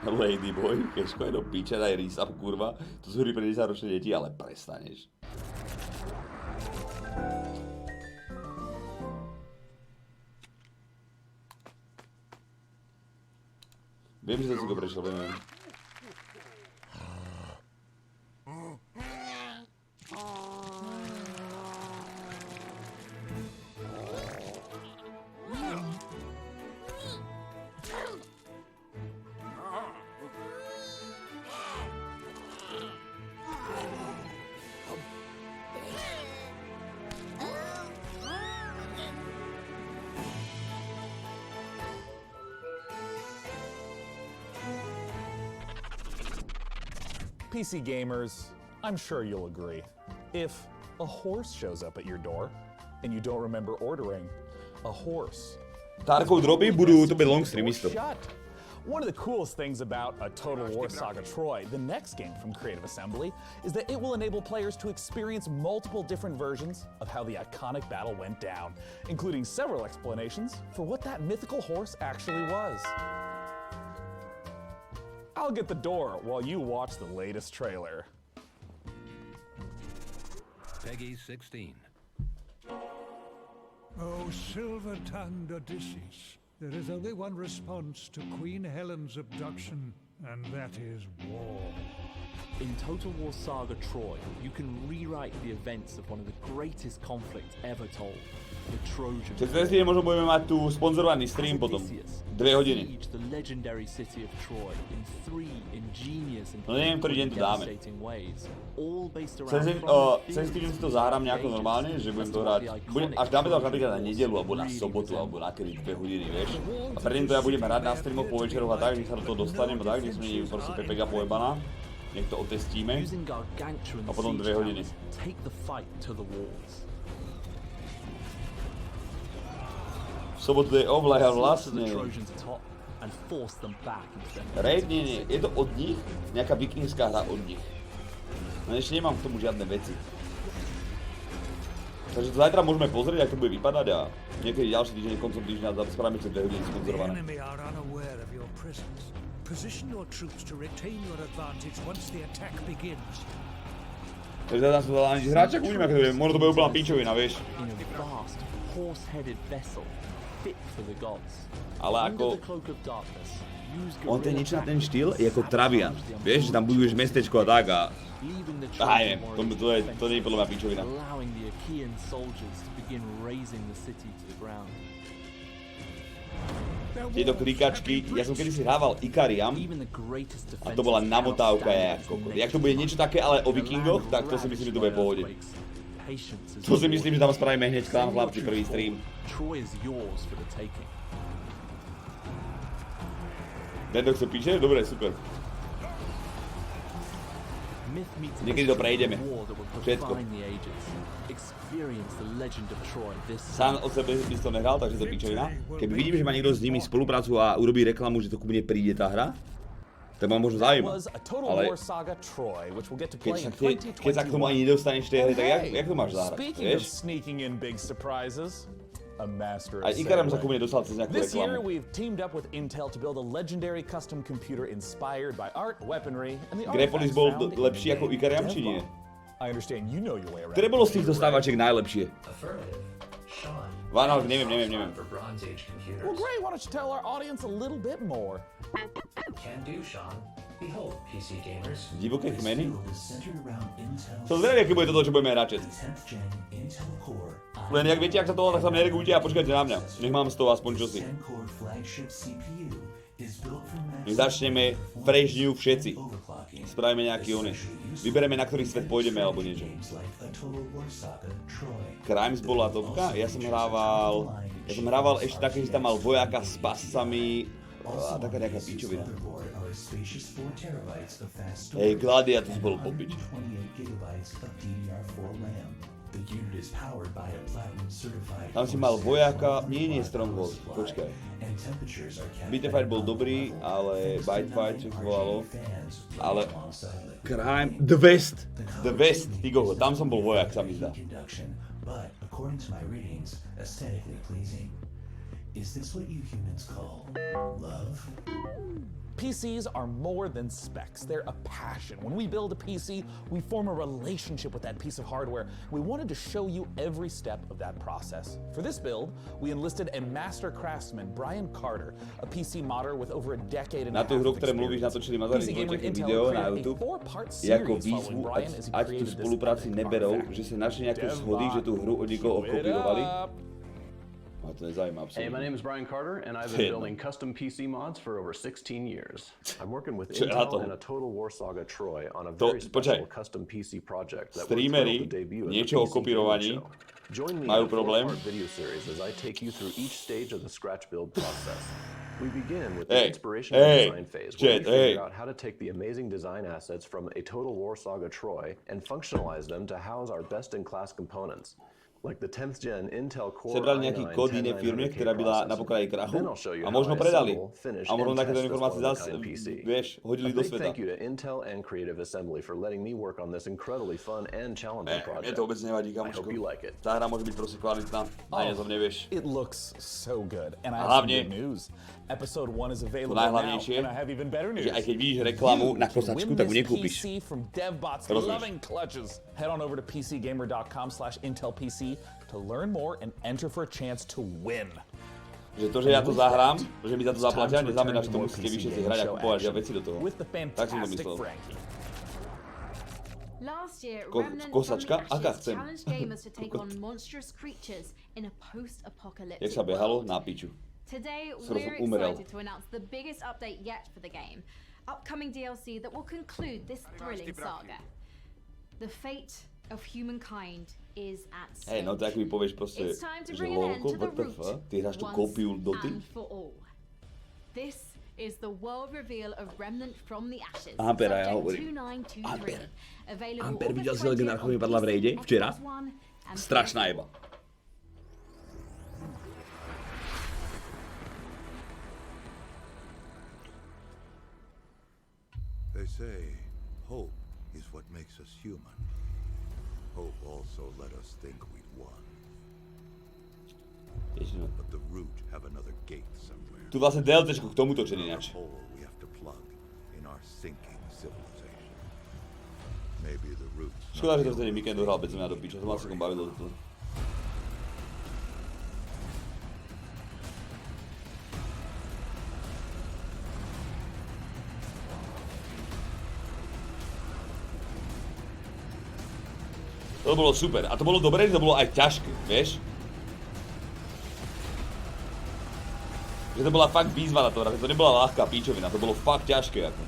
Ladyboy, keško je do piče, daj rýsam, kurva. To sú hry pre 10-ročné deti, ale prestaneš. Viem, že som si to prešiel, viem. PC gamers, I'm sure you'll agree. If a horse shows up at your door and you don't remember ordering a horse, Tarkov droby budú to byť long streamisto. One of the coolest things about a Total War Saga Troy, the next game from Creative Assembly, is that it will enable players to experience multiple different versions of how the iconic battle went down, including several explanations for what that mythical horse actually was. I'll get the door while you watch the latest trailer. Peggy 16. Oh, silver-tongued Odysseus, there is only one response to Queen Helen's abduction, and that is war. In Total War Saga Troy, you can rewrite the events of one of the greatest conflicts ever told, the Trojan War. Cez týždeň možno budeme mať tu sponzorovaný stream potom. 2 hodiny. The legendary city of Troy in 3 ingenious and No neviem, ktorý deň to dáme. ways, all based around Cez týždeň si to zahrám nejako normálne, že budem to hrať. Až dáme to napríklad na nedeľu, alebo na sobotu, alebo na kedy 2 hodiny, vieš. A predtým to ja budem hrať na streamoch po večeroch a tak, nech sa do toho dostanem a tak, nech sme nie proste pepega pojebaná. Nech to otestíme. A potom 2 hodiny. V sobotu je ovlája vlastne. Raid nie, je to od nich, nejaká vikingská hra od nich. No ešte nemám k tomu žiadne veci. Takže to zajtra môžeme pozrieť, ako to bude vypadať a niekedy ďalší týždeň, koncom týždňa spravíme tie 2 hodiny sponzorované. Position your troops to retain your advantage once the attack begins. Takže tam som dal ani hráča, uvidíme, ako to bude. Možno to bude úplná píčovina, vieš. Ale ako... On ten nič na ten štýl je ako Travian. Vieš, že tam buduješ mestečko a tak a... neviem, to nie je podľa mňa píčovina. Tieto klikačky, ja som kedysi hrával Ikariam a to bola namotávka jak kokot. Jak to bude niečo také, ale o vikingoch, tak to si myslím, že to bude v pohode. To si myslím, že tam spravíme hneď klam chlapci prvý stream. Tento chce píče? Dobre, super. Niekedy to prejdeme. Všetko. Sám od sebe by si to nehral, takže to je pičovina. Keby vidím, že má niekto s nimi spoluprácu a urobí reklamu, že to ku mne príde tá hra, tak ma možno zaujíma. Ale keď sa k tomu ani nedostaneš tej hry, tak jak to máš zahrať, vieš? A Ikaram sa ku mne dostal cez nejakú reklamu. This year we've teamed up with Intel to build a legendary custom computer inspired by art, weaponry, and the Grepolis bol lepší ako Ikariam, či nie? I understand you know your way around. Ktoré bolo z týchto stávačiek najlepšie? Váno, neviem. Well, great. Why don't you tell our audience a little bit more? Can do, Sean. Behold, PC gamers. Divoké kmeny? Som zvedavý, aký bude toto, čo budeme hrať. Len jak viete, ak sa toho, tak sa neregujte a počkajte na mňa. Nech mám z toho aspoň čosi. Nech začneme fresh new všetci. Spravíme nejaký oný. Vybereme, na ktorý svet pôjdeme, alebo niečo. Crimes bola topka? Ja som hrával Ja som hrával ešte také, že tam mal vojaka s pascami a taká nejaká píčovina. Hej, Gladiatus bol popič. Tam si mal vojaka, nie Stronghold, počkaj. Beat the Fight bol dobrý, ale Bite Fight, čo to volalo. Ale Crime, The West, ty gogo, tam som bol vojak, sa mi zdá. But according to my readings, aesthetically pleasing. Is this what you humans call love? PCs are more than specs, they're a passion. When we build a PC, we form a relationship with that piece of hardware. We wanted to show you every step of that process. For this build, we enlisted a master craftsman, Brian Carter, a PC modder with over a decade and a half of experience. Natočili Mazari zvolte video na YouTube jako výzvu, ať tú spolupráci neberou, že sa našli nejaké schody, že tú hru od nikoho okopírovali. Hey, my name is Brian Carter, and I've been building custom PC mods for over 16 years. I'm working with Intel and a Total War Saga Troy on a very special custom PC project that we're thrilled to debut at the PC Gaming Show. Join me in a 4-part video series as I take you through each stage of the scratch build process. We begin with the inspiration and design phase, where we figure out how to take the amazing design assets from a Total War Saga Troy and functionalize them to house our best-in-class components. Like the 10th gen Intel Core Sebrali nejaký kód inej firmy, ktorá byla na pokraji krachu a možno predali. A možno takéto informácie zase, vieš, hodili do sveta. Thank you to Intel and Creative Assembly for letting me work on this incredibly fun and challenging project. Mne to vôbec nevadí, kamoško. Tá hra môže byť proste kvalitná, ani o tom nevieš. It looks so good, and I have some good news. Episode 1 is available now, and I have even better news. Že aj keď vidíš reklamu na kosačku, tak ju nekúpiš. Head on over to pcgamer.com/intelpc to learn more and enter for a chance to win. Že to, že ja to zahrám, že mi za to zaplatia, neznamená, že to musíte vy všetci hrať a kupovať veci do toho. Tak som to myslel. Last year, Kosačka? Aká chcem? Jak sa behalo? Na piču. Today, we're excited to announce the biggest update yet for the game. Upcoming DLC that will conclude this thrilling saga. The fate of humankind is at stake. Hej, no tak mi povieš proste, že lolko, WTF, ty hráš tú kópiu Doty? This is the world reveal of Remnant from the Ashes. Amper, ja hovorím. Amper, videl si legendárku, mi padla v rejde včera? Strašná jeba. They say hope is what makes us human. Hope also let us think we'd won. But the root have another gate somewhere. Tu vlastne DLCčko k tomuto čeli ináč. We have to plug in our sinking civilization. Maybe the roots. Škoda, že to vtedy víkend dohral bez mňa do piča, som sa kom bavil do toho. To bolo super. A to bolo dobré, že to bolo aj ťažké, vieš? Že to bola fakt výzva na to, že to nebola ľahká píčovina, to bolo fakt ťažké. Ako.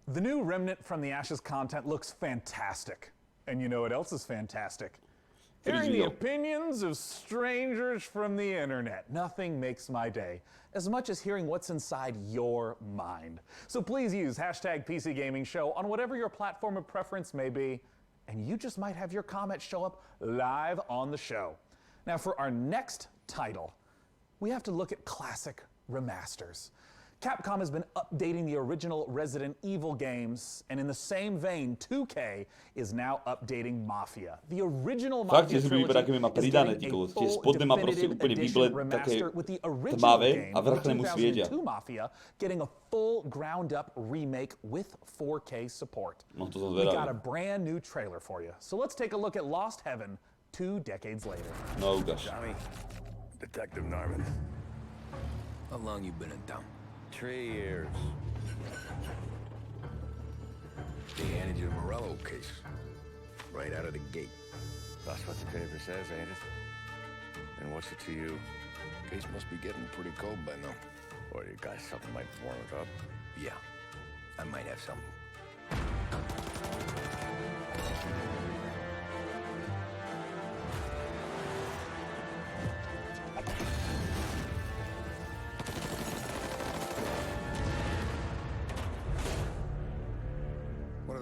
The new Remnant from the Ashes content looks fantastic. And you know what else is fantastic? Hearing the opinions of strangers from the internet. Nothing makes my day as much as hearing what's inside your mind. So please use #PCGamingShow on whatever your platform of preference may be, and you just might have your comments show up live on the show. Now for our next title, we have to look at classic remasters. Capcom has been updating the original Resident Evil games, and in the same vein, 2K is now updating Mafia. The original Mafia trilogy is getting a full definitive edition remaster with the original game of the 2002 Mafia getting a full ground-up remake with 4K support. We got a brand new trailer for you, so let's take a look at Lost Heaven 2 decades later. No, gosh. Johnny, Detective Norman. How long you been in town? 3 years. They handed you the Morello case. Right out of the gate. That's what the paper says, ain't it? And what's it to you? Case must be getting pretty cold by now. Or you got something might warm it up? Yeah, I might have something.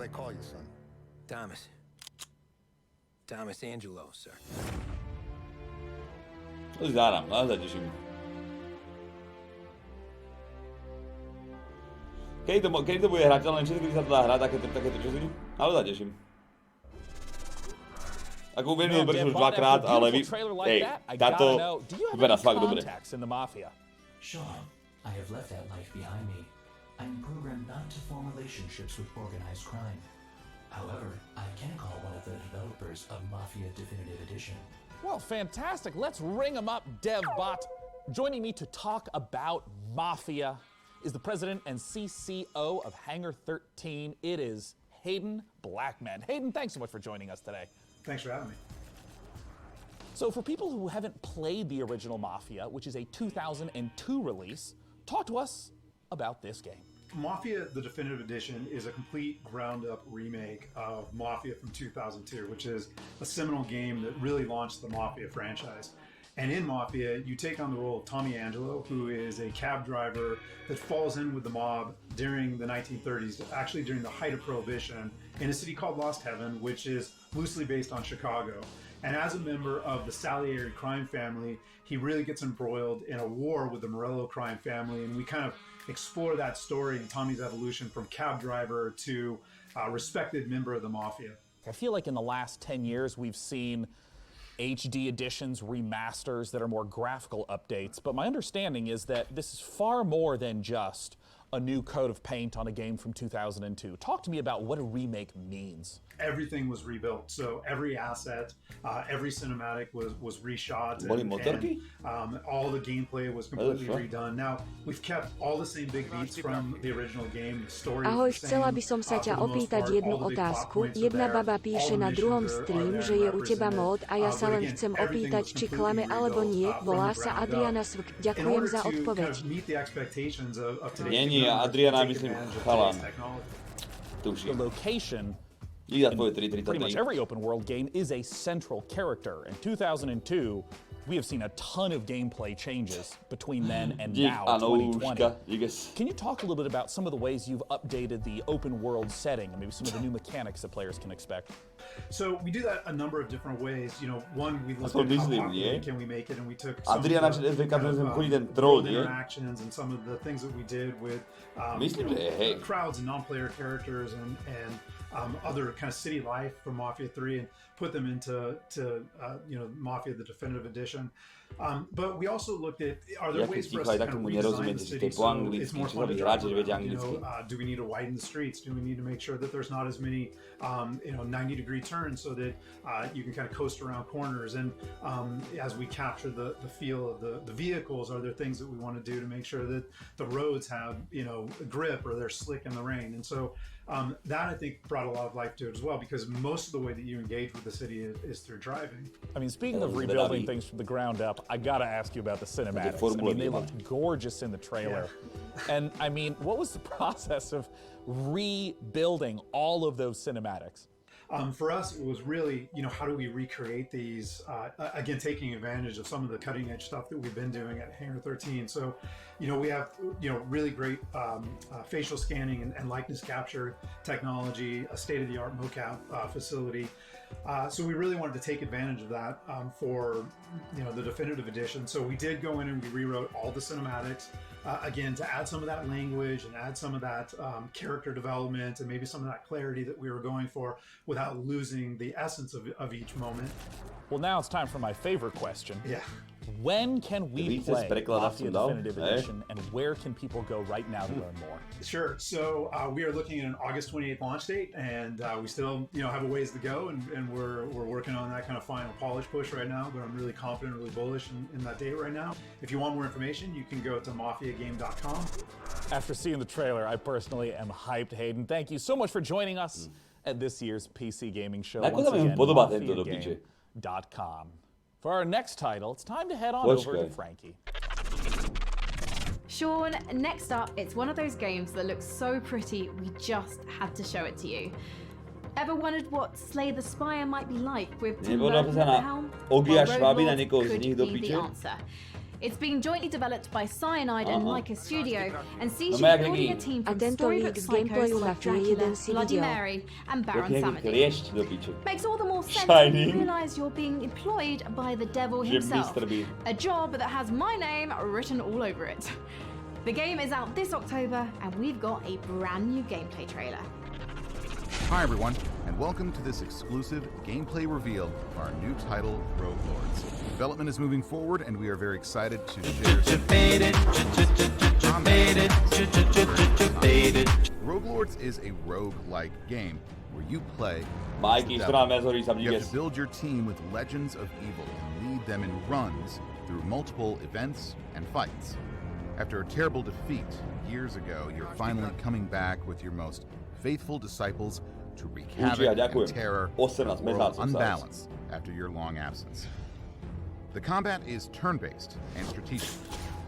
I call you, son? Thomas. Thomas Angelo, sir. To si zahrám, ale zatěším. Keď to bude hratelné, keď sa to dá hrať, také to časy, ale zatěším. Ako uvědomil brž už dvakrát, ale vy... Hej, táto vypadá fakt dobre. Sean, I have left that life behind me. I'm programmed not to form relationships with organized crime. However, I can call one of the developers of Mafia Definitive Edition. Well, fantastic. Let's ring him up, DevBot. Joining me to talk about Mafia is the president and CCO of Hangar 13. It is Hayden Blackman. Hayden, thanks so much for joining us today. Thanks for having me. So for people who haven't played the original Mafia, which is a 2002 release, talk to us about this game. Mafia, the Definitive Edition, is a complete ground-up remake of Mafia from 2002, which is a seminal game that really launched the Mafia franchise. And in Mafia, you take on the role of Tommy Angelo, who is a cab driver that falls in with the mob during the 1930s, actually during the height of Prohibition, in a city called Lost Heaven, which is loosely based on Chicago. And as a member of the Salieri crime family, he really gets embroiled in a war with the Morello crime family, and we kind of explore that story and Tommy's evolution from cab driver to respected member of the Mafia. I feel like in the last 10 years, we've seen HD editions, remasters that are more graphical updates, but my understanding is that this is far more than just a new coat of paint on a game from 2002. Talk to me about what a remake means. Everything was rebuilt, so every asset, every cinematic was reshot, and all the gameplay was completely redone. Now, we've kept all the same big beats from the original game. The story Ahoj, chcela by som sa ťa opýtať jednu otázku. Jedna baba píše na druhom stream, že je u teba mód a ja sa len chcem opýtať, či klame alebo nie. Volá sa Adriana Svk. Ďakujem za odpoveď. Nie, Adriana, myslím, chalan. The location pretty much every open world game is a central character. In 2002, we have seen a ton of gameplay changes between then and now, 2020. Can you talk a little bit about some of the ways you've updated the open world setting and maybe some of the new mechanics that players can expect? So we do that a number of different ways. You know, one, we looked at how popular can we make it, and we took some of the interactions and some of the things that we did with crowds and non-player characters and other kind of city life from Mafia 3 and put them into Mafia the Definitive Edition. But we also looked at, are there ways for us to kind of redesign the city so it's more fun to drive around? Do we need to widen the streets? Do we need to make sure that there's not as many 90-degree turns so that you can kind of coast around corners? And as we capture the feel of the vehicles, are there things that we want to do to make sure that the roads have grip or they're slick in the rain? And so that I think brought a lot of life to it as well, because most of the way that you engage with the city is through driving. I mean, speaking of rebuilding things from the ground up, I gotta ask you about the cinematics. I mean, they looked gorgeous in the trailer. Yeah. And I mean, what was the process of rebuilding all of those cinematics? For us, it was really, how do we recreate these, again, taking advantage of some of the cutting edge stuff that we've been doing at Hangar 13. So, we have, really great facial scanning and likeness capture technology, a state-of-the-art mocap facility. So we really wanted to take advantage of that for, the Definitive Edition. So we did go in and we rewrote all the cinematics, again, to add some of that language and add some of that character development and maybe some of that clarity that we were going for without losing the essence of each moment. Well, now it's time for my favorite question. Yeah. When can we play Mafia Definitive Edition, and where can people go right now to learn more? Sure. So we are looking at an August 28th launch date, and we still, have a ways to go, and we're working on that kind of final polish push right now. But I'm really confident, really bullish in that date right now. If you want more information, you can go to mafiagame.com. After seeing the trailer, I personally am hyped, Hayden. Thank you so much for joining us at this year's PC Gaming Show. Once again, mafiagame.com. For our next title, it's time to head on over to Frankie. Sean, next up, it's one of those games that looks so pretty, we just had to show it to you. Ever wondered what Slay the Spire might be like with Tim Burton at the helm? Well, Road Lords could be the answer. It's being jointly developed by Cyanide and Micah Studio and sees you building a team from storybook psychos like Dracula, Bloody Mary, and Baron Samedi. Makes all the more sense when you realise you're being employed by the devil himself, a job that has my name written all over it. The game is out this October, and we've got a brand new gameplay trailer. Hi everyone, and welcome to this exclusive gameplay reveal of our new title, Rogue Lords. Development is moving forward, and we are very excited to share. Rogue Lords is a rogue-like game where you play. You have to build your team with legends of evil and lead them in runs through multiple events and fights. After a terrible defeat years ago, you're finally coming back with your most faithful disciples to wreak havoc and terror in a world unbalanced after your long absence. The combat is turn-based and strategic.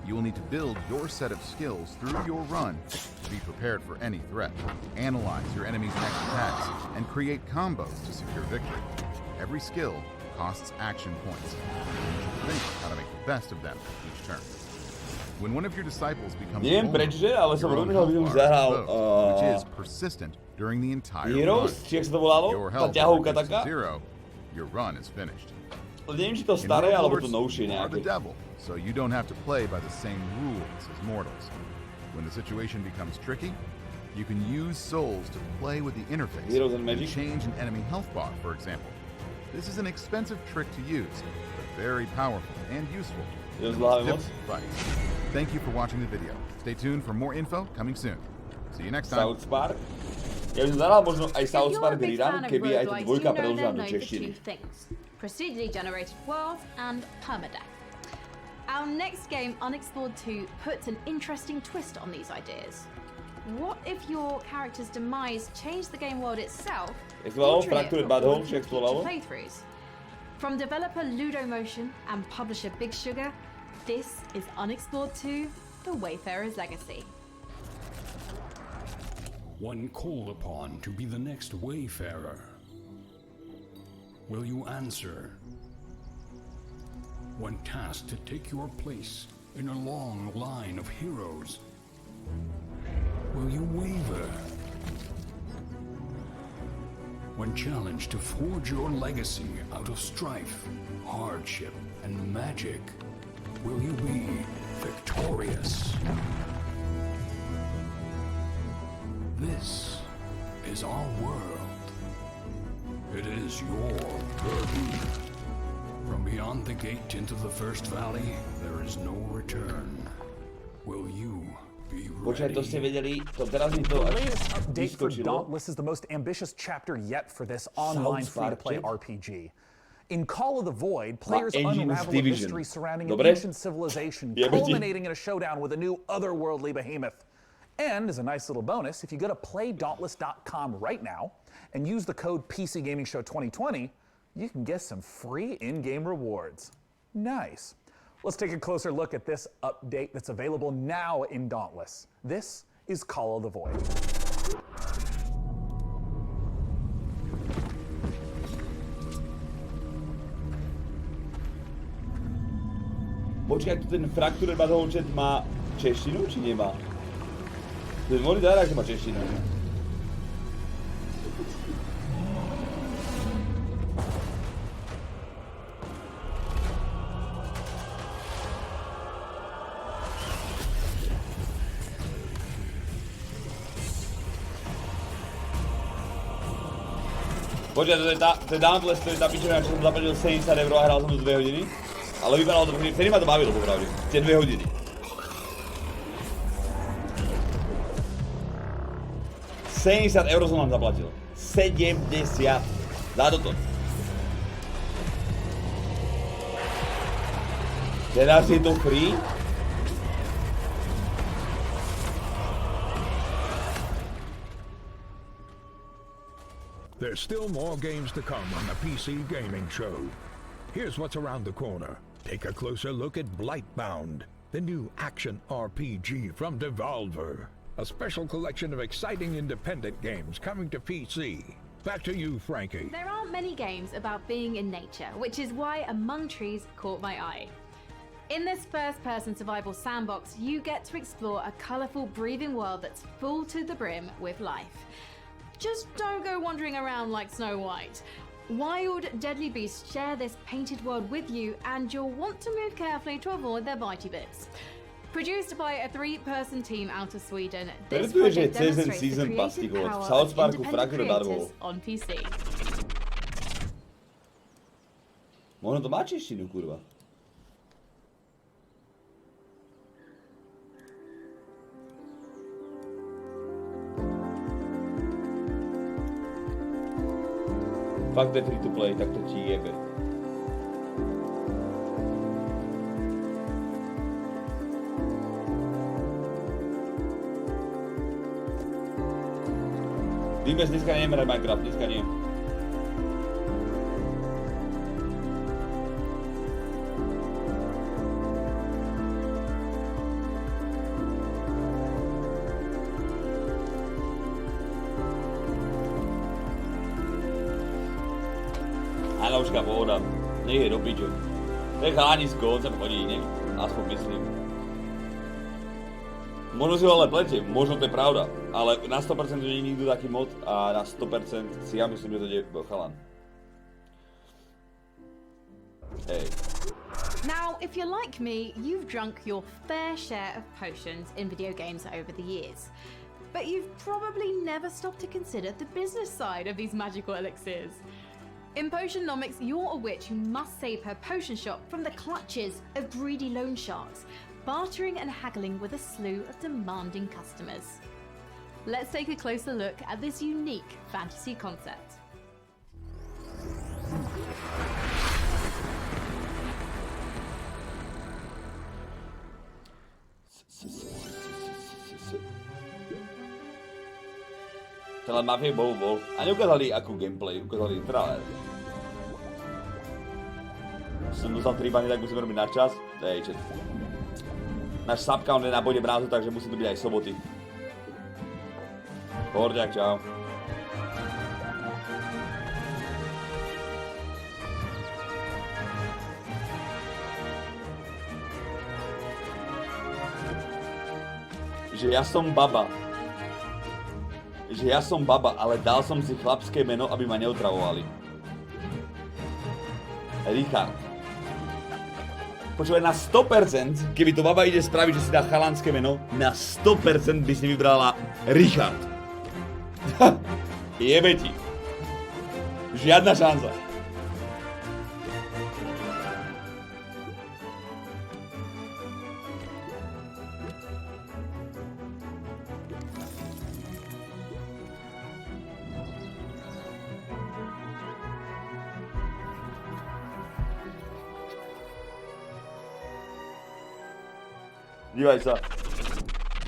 You will need to build your set of skills through your run to be prepared for any threat, analyze your enemy's next attacks, and create combos to secure victory. Every skill costs action points. You should think how to make the best of them each turn. When one of your disciples becomes which is persistent during the entire run. Your health reaches zero, your run is finished. In Rogue Lords, you are the devil, so you don't have to play by the same rules as mortals. When the situation becomes tricky, you can use souls to play with the interface and change an enemy health bar, for example. This is an expensive trick to use, but very powerful and useful. Thank you for watching the video. Stay tuned for more info coming soon. See you next time. South Park. Ja by som zahrál možno aj South Park Rerun, keby aj tá dvojka preložila do češtiny. Procedurally generated worlds and permadeath. Our next game, Unexplored 2, puts an interesting twist on these ideas. What if your character's demise changed the game world itself, altering it for all future playthroughs? From developer Ludomotion and publisher Big Sugar, this is Unexplored 2, The Wayfarer's Legacy. When called upon to be the next Wayfarer, will you answer? When tasked to take your place in a long line of heroes, will you waver? When challenged to forge your legacy out of strife, hardship, and magic, will you be victorious? This is our world. It is your burden. From beyond the gate into the First Valley, there is no return. Will you be ready? The latest update for Dauntless is the most ambitious chapter yet for this online free-to-play RPG. In Call of the Void, players unravel a mystery surrounding an ancient civilization, culminating in a showdown with a new otherworldly behemoth. And as a nice little bonus, if you go to playdauntless.com right now and use the code PCGamingShow2020, you can get some free in-game rewards. Nice. Let's take a closer look at this update that's available now in Dauntless. This is Call of the Void. Počkaj, ten Fractured Battle Chat má češtinu, či nemá? To by mohli dať, že má češtinu. Počkaj, to je Dauntless, to je tá pičovina, čo som zaplatil 70 € a hral som to 2 hodiny. Ale vypadalo to, vtedy ma to bavilo, popravde. Tie 2 hodiny. €70 som vám zaplatil. 70. Dá toto. Teraz je to free? There's still more games to come on the PC Gaming Show. Here's what's around the corner. Take a closer look at Blightbound, the new action RPG from Devolver. A special collection of exciting independent games coming to PC. Back to you, Frankie. There aren't many games about being in nature, which is why Among Trees caught my eye. In this first-person survival sandbox, you get to explore a colourful, breathing world that's full to the brim with life. Just don't go wandering around like Snow White. Wild, deadly beasts share this painted world with you, and you'll want to move carefully to avoid their bitey bits. Produced by a 3-person team out of Sweden, this project demonstrates the creative power of independent creators on PC. Možno to má češtinu, kurva. Fakt je free to play, tak to ti jebe. Dimes, dneska neviem hrať Minecraft, dneska nie. Už pohoda, nech je do piču. Ten chalanisko, on sem chodí, ne? Aspoň myslím. Možno si ho ale pletie, možno to je pravda, ale na 100% to nie je nikto taký mod a na 100% si ja myslím, že to je chalan. Hej. Now, if you're like me, you've drunk your fair share of potions in video games over the years. But you've probably never stopped to consider the business side of these magical elixirs. In Potionnomics, you're a witch who must save her potion shop from the clutches of greedy loan sharks, bartering and haggling with a slew of demanding customers. Let's take a closer look at this unique fantasy concept. Tenhle mafie bol. A neukázali akú gameplay, ukázali trailer. Som dostal 3 bany, tak musím robiť na čas. Hej, čet. Náš subcount je na bode mrázu, takže musí to byť aj soboty. Pohorďak, čau. Že ja som baba, ale dal som si chlapské meno, aby ma neotravovali. Richard. Počúvaj, na 100%, keby to baba ide spraviť, že si dá chalanské meno, na 100% by si vybrala Richard. Jebe ti. Žiadna šanca. Dívaj sa,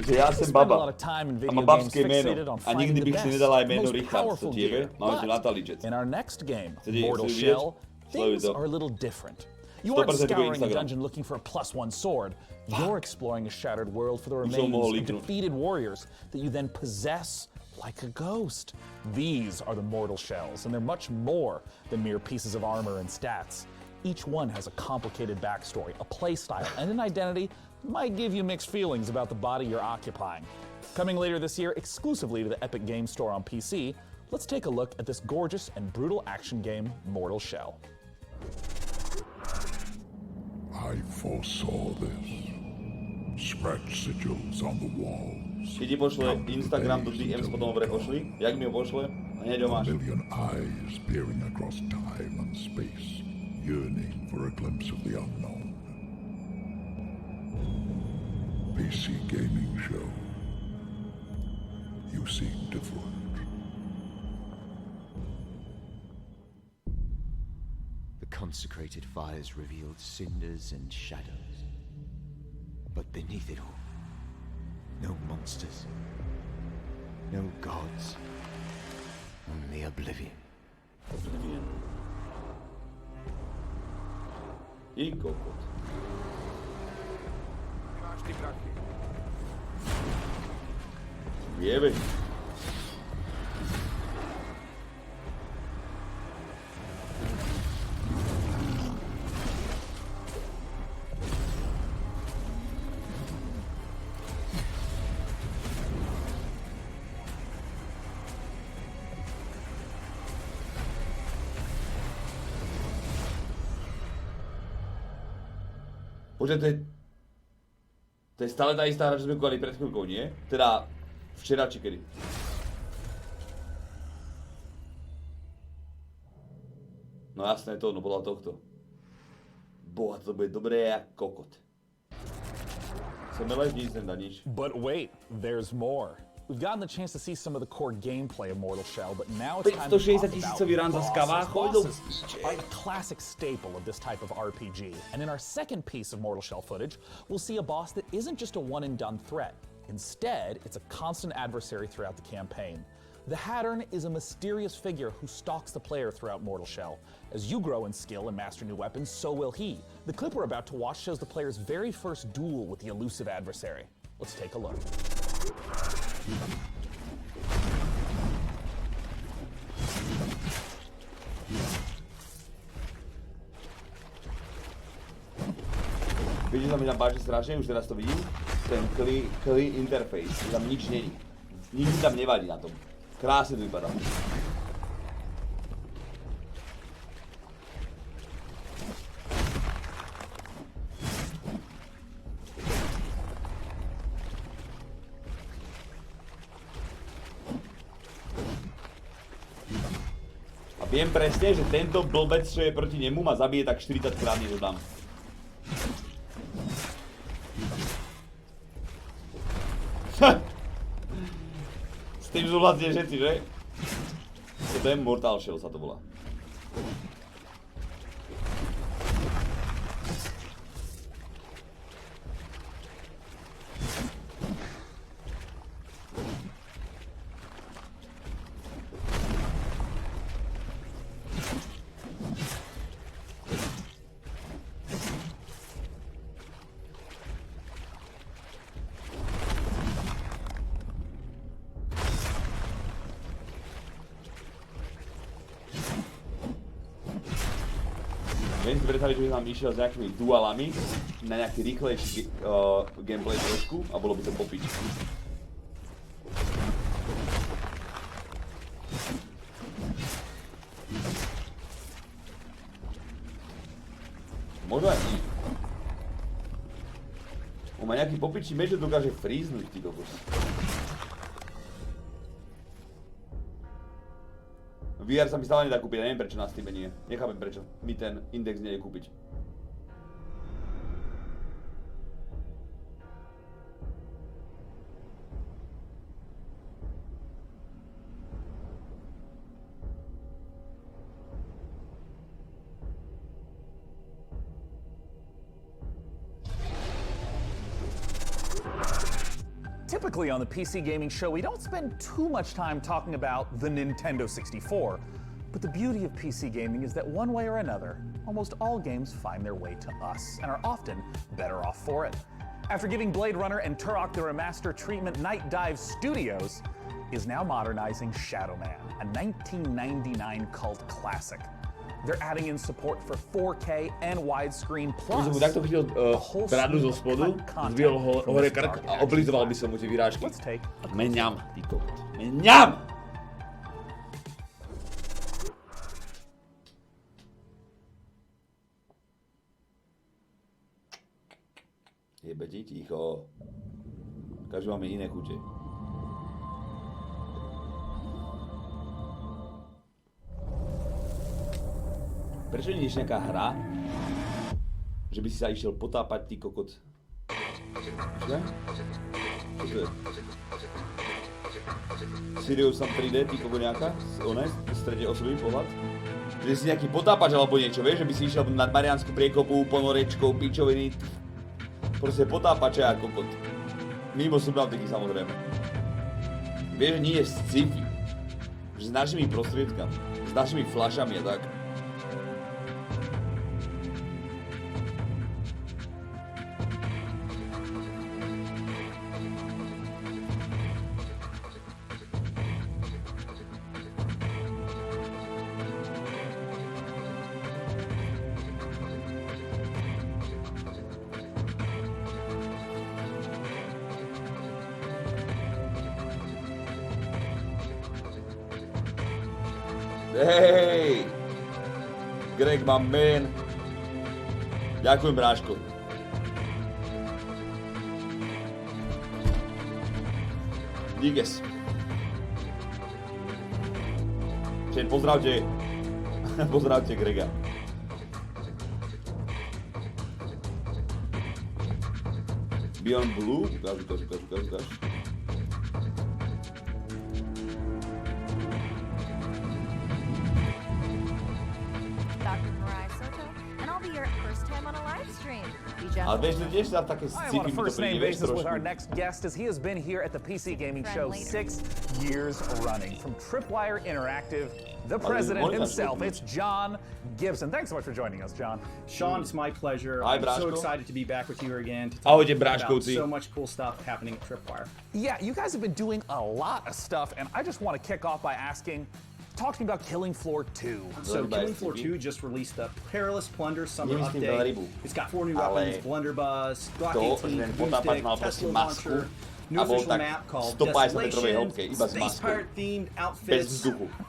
že ja som baba a mám babské meno a nikdy bych si nedala aj meno Richard, to ti jebe? Máme tu Natalie Jets. In our next game, Mortal Shell, things are a little different. You aren't scouring a dungeon looking for a +1 sword. You're exploring a shattered world for the remains of defeated warriors that you then possess like a ghost. These are the Mortal Shells, and they're much more than mere pieces of armor and stats. Each one has a complicated backstory, a playstyle, and an identity might give you mixed feelings about the body you're occupying. Coming later this year exclusively to the Epic Games Store on PC, let's take a look at this gorgeous and brutal action game, Mortal Shell. I foresaw this. Scratch sigils on the walls. Keď ti pošle Instagram do DMs potom dobre pošli, jak mi ho pošle, hneď ho máš. A million eyes peering across time and space, yearning for a glimpse of the unknown. PC gaming show. You seem different. The consecrated fires revealed cinders and shadows. But beneath it all, no monsters, no gods, only oblivion. Oblivion. I kokot. Jebe. Počkaj, to je stále tá istá hra, čo sme kúkali pred chvíľkou, nie? Teda včera či kedy. No jasné to, no podľa tohto. Boha, to bude dobré jak kokot. Chceme leť, nic nedá nič. But wait, there's more. We've gotten the chance to see some of the core gameplay of Mortal Shell, but now it's time to talk about bosses. Bosses are a classic staple of this type of RPG. And in our second piece of Mortal Shell footage, we'll see a boss that isn't just a one-and-done threat. Instead, it's a constant adversary throughout the campaign. The Hattern is a mysterious figure who stalks the player throughout Mortal Shell. As you grow in skill and master new weapons, so will he. The clip we're about to watch shows the player's very first duel with the elusive adversary. Let's take a look. Viete, že sa mi tam páči strašne, už teraz to vidím, ten clean interface, že tam nič není. Nič tam nevadí na tom. Krásne to vypadá. A viem presne, že tento blbec, čo je proti nemu, ma zabije tak 40 krát, než ho dám. S tým súhlasíte všetci, že? Toto je Mortal Shell, sa to volá. Viem si predstaviť, že by som išiel s nejakými dualami na nejaký rýchlejší gameplay trošku a bolo by to popič. Možno aj nie. On má nejaký popičí meč, že dokáže fríznúť, ty kokos. VR sa mi stále nedá kúpiť, ja neviem prečo na Steam nie. Nechápem prečo mi ten index nie je kúpiť. Typically on the PC Gaming Show, we don't spend too much time talking about the Nintendo 64. But the beauty of PC gaming is that one way or another, almost all games find their way to us and are often better off for it. After giving Blade Runner and Turok the Remaster treatment, Night Dive Studios is now modernizing Shadow Man, a 1999 cult classic. They're adding in support for 4K and widescreen plus. Som mu takto chytil bradu zo spodu, zbíjal hore krk a oblizoval by som mu tie vyrážky. Meňam, ty kokot. Meňam! Jebe ti ticho. Každý máme iné chute. Prečo nie je nejaká hra, že by si sa išiel potápať, ty kokot? Čo? Čo to je? Sirius Sam 3D, ty kokot nejaká? V strede osobný pohľad? Že si nejaký potápač alebo niečo, vieš? Že by si išiel nad Mariánsku priekopu, ponorečkou, pičoviny. Proste potápače a kokot. Mimo subnautiky samozrejme. Vieš, že nie je sci-fi. Že s našimi prostriedkami, s našimi fľašami a tak. Hej! Greg, mám man. Ďakujem, bráško. Díkes. Čet, pozdravte. Pozdravte Grega. Beyond Blue? Ukáž. I am on a first-name basis with our next guest, as he has been here at the PC Gaming Show 6 years running. From Tripwire Interactive, the president himself, it's John Gibson. Thanks so much for joining us, John. Sean, it's my pleasure. Hi, I'm Braško. so excited to be back with you again to talk about so much cool stuff happening at Tripwire. Yeah, you guys have been doing a lot of stuff, and I just want to kick off by asking, talk to me about Killing Floor 2. So Killing Floor 2 just released the Perilous Plunder Summer Update. It's got 4 new weapons, Blunderbuss, Glock 18, Boomstick, Tesla Launcher, new official map called Desolation, Space Pirate themed outfits.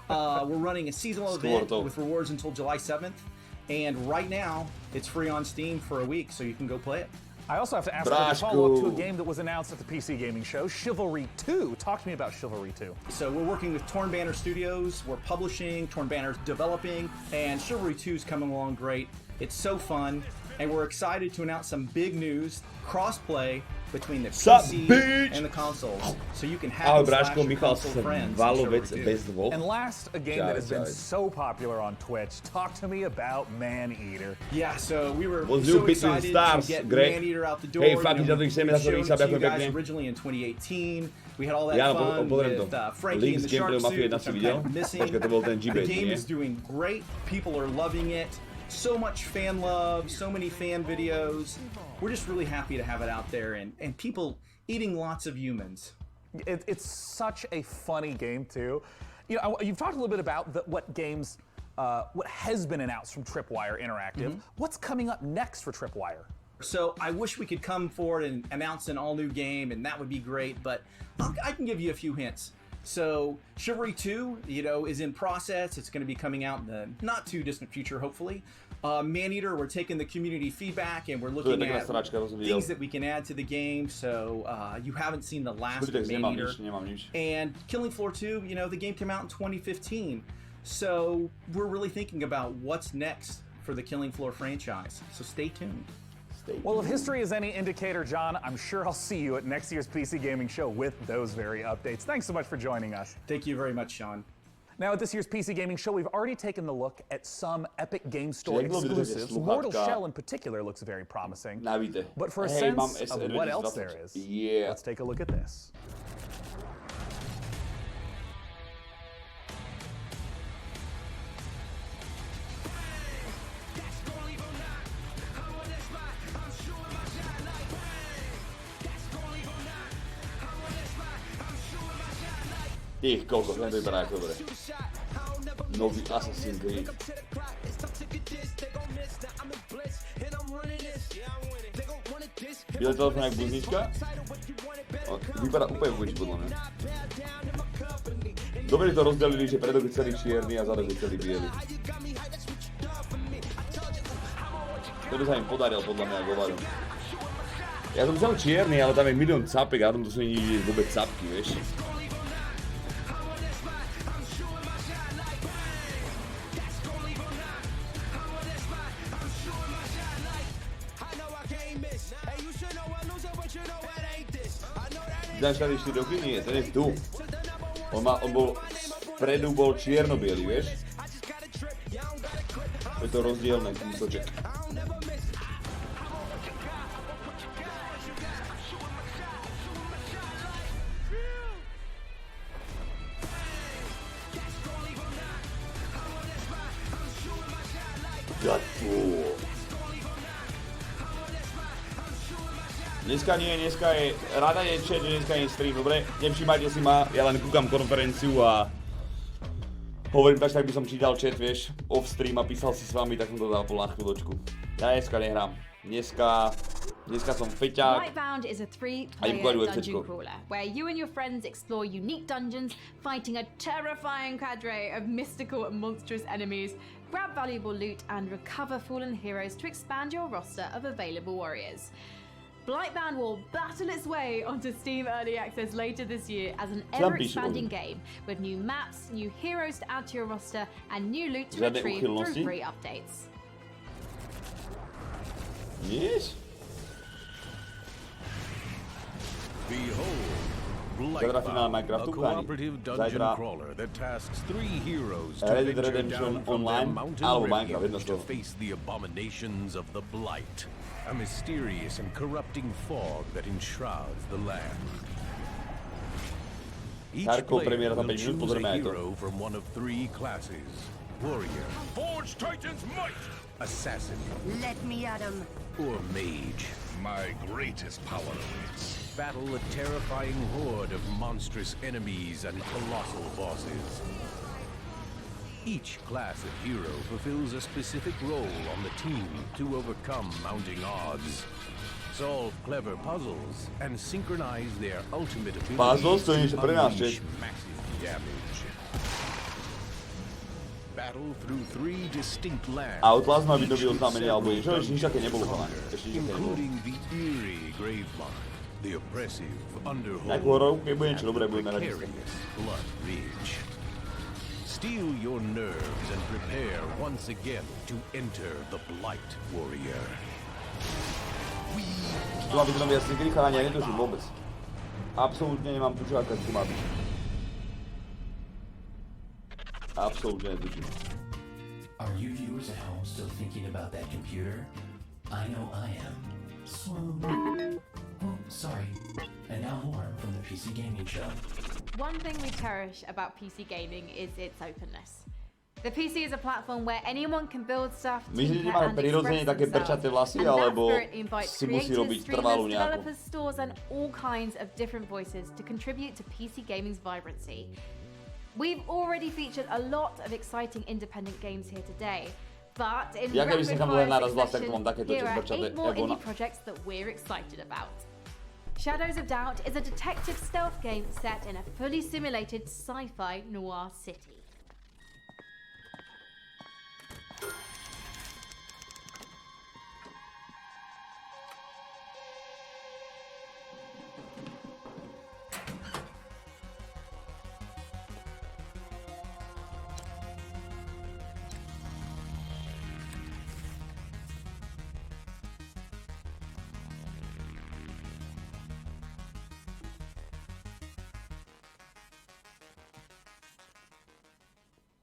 We're running a seasonal event with rewards until July 7th. And right now, it's free on Steam for a week, so you can go play it. I also have to ask for a follow-up to a game that was announced at the PC Gaming Show, Chivalry 2. Talk to me about Chivalry 2. So we're working with Torn Banner Studios. We're publishing, Torn Banner's developing, and Chivalry 2 is coming along great. It's so fun, and we're excited to announce some big news, cross-play between the PC and the consoles, so you can have console friends. And last, a game that has been so popular on Twitch. Talk to me about Maneater. Yeah, so we were so excited to get Maneater out the door. We showed it to you guys originally in 2018. We had all that fun with Frankie in the shark suit, which I'm kind of missing. The game is doing great. People are loving it. So much fan love, so many fan videos. We're just really happy to have it out there and people eating lots of humans. It's such a funny game too. You know, you've talked a little bit about what games, what has been announced from Tripwire Interactive. What's coming up next for Tripwire? So I wish we could come forward and announce an all-new game, and that would be great, but I can give you a few hints. So Chivalry 2, is in process. It's going to be coming out in the not too distant future, hopefully. Maneater, we're taking the community feedback and we're looking at things that we can add to the game. So you haven't seen the last of Maneater. And Killing Floor 2, the game came out in 2015. So we're really thinking about what's next for the Killing Floor franchise. So stay tuned. Well, if history is any indicator, John, I'm sure I'll see you at next year's PC Gaming Show with those very updates. Thanks so much for joining us. Thank you very much, Sean. Now, at this year's PC Gaming Show, we've already taken a look at some Epic Game Store exclusives. Mortal Shell in particular looks very promising. But for a sense of what else there is, let's take a look at this. Ty kokos, ten to vypadá jako dobré. Nový Assassin's Creed. Bílý telefon jak bluznička? Vypadá úplně vůči podle mě. Dobre to rozdělili, že predok je celý čierny a zadok je celý biely. To by sa im podaril podľa mňa govarom. Ja som myslel čierny, ale tam je milión capek a tam to sú nič vôbec capky, vieš. Dáš tady 4 roky? Nie, ten je tu. On bol, vpredu bol čierno-bielý, vieš? Je to rozdielne, kúsoček. Dneska je rada je chat, že dneska je stream, dobre? Nevšímajte si ma, ja len kúkam konferenciu a hovorím tak by som čítal chat, vieš, off stream a písal si s vami, tak som to dal na chvíľočku. Ja dneska nehrám. Dneska som feťák. Lightbound is a 3-player dungeon crawler where you and your friends explore unique dungeons, fighting a terrifying cadre of mystical and monstrous enemies, grab valuable loot and recover fallen heroes to expand your roster of available warriors. Blightbound will battle its way onto Steam Early Access later this year as an ever-expanding game with new maps, new heroes to add to your roster, and new loot to retrieve through free updates. Yes. Behold, Blightbound, a cooperative dungeon crawler that tasks 3 heroes to venture down from their mountain refuge to face the abominations of the Blight, a mysterious and corrupting fog that enshrouds the land. Each player will choose a hero from one of 3 classes: warrior, Forge Titan's might, assassin, let me at him, or mage. My greatest power awaits. Battle a terrifying horde of monstrous enemies and colossal bosses. Each class of hero fulfills a specific role on the team to overcome mounting odds, solve clever puzzles, and synchronize their ultimate abilities to unleash massive damage. Battle through 3 distinct lands, Outlast má byť nový oznámenie alebo niečo, nič také nebolo. including the eerie Gravemine, the oppressive Underhold, and precarious Blood Ridge. Steel your nerves and prepare once again to enter the Blight Warrior. Tu má byť nový jasný kricha, ani ja netuším vôbec. Absolútne nemám tu čo, aká tu má byť. Absolutely. Are you viewers at home still thinking about that computer? I know I am. Swoon. Oh, sorry. And now more from the PC Gaming Show. One thing we cherish about PC gaming is its openness. The PC is a platform where anyone can build stuff, tinker and express themselves. And that's where it invites creators, streamers, developers, stores and all kinds of different voices to contribute to PC gaming's vibrancy. We've already featured a lot of exciting independent games here today, but in rapid fire succession, here are 8 more indie projects that we're excited about. Shadows of Doubt is a detective stealth game set in a fully simulated sci-fi noir city.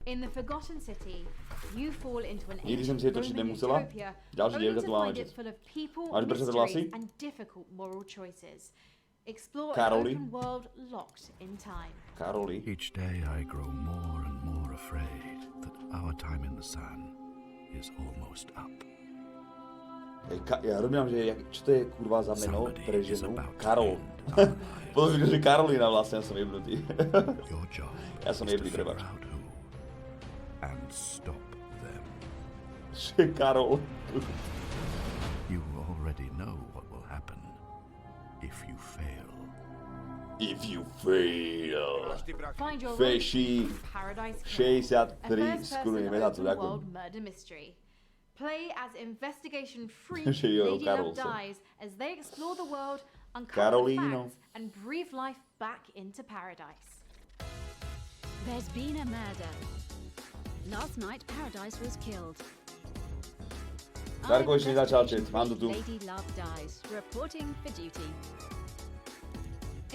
In the Forgotten City, you fall into an ancient Roman utopia, only to find it full of people, mysteries, and difficult moral choices. Explore an open world locked in time. Each day I grow more and more afraid that our time in the sun is almost up. Ja rozumiem, že čo to je kurva za meno pre ženu? Karol. Potom že Karolina vlastne, ja som jebnutý. Ja som jebnutý, prepáč. And stop them. Karol. You already know what will happen if you fail. If you fail. Find your Feši 63 skurvený metátu, ďakujem. Murder mystery. Play as investigation freak Lady Love Dies as they explore the world, uncover the facts, and breathe life back into paradise. There's been a murder. Last night, Paradise was killed. Darko ešte nezačal čet, mám to tu. Lady Love Dies, reporting for duty.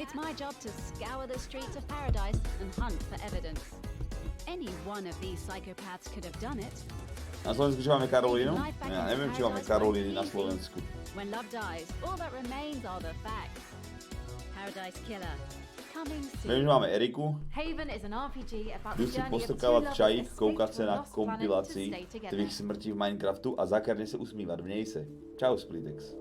It's my job to scour the streets of Paradise and hunt for evidence. Any one of these psychopaths could have done it. Na Slovensku či máme Karolínu? Ja neviem, či máme Karolíny na Slovensku. When love dies, all that remains are the facts. Paradise Killer. Viem, že máme Eriku. Budú si postrkávať čajík, koukať sa na kompilácii tvých smrtí v Minecraftu a zákerne sa usmívať. Vnej se. Čau, Splitex.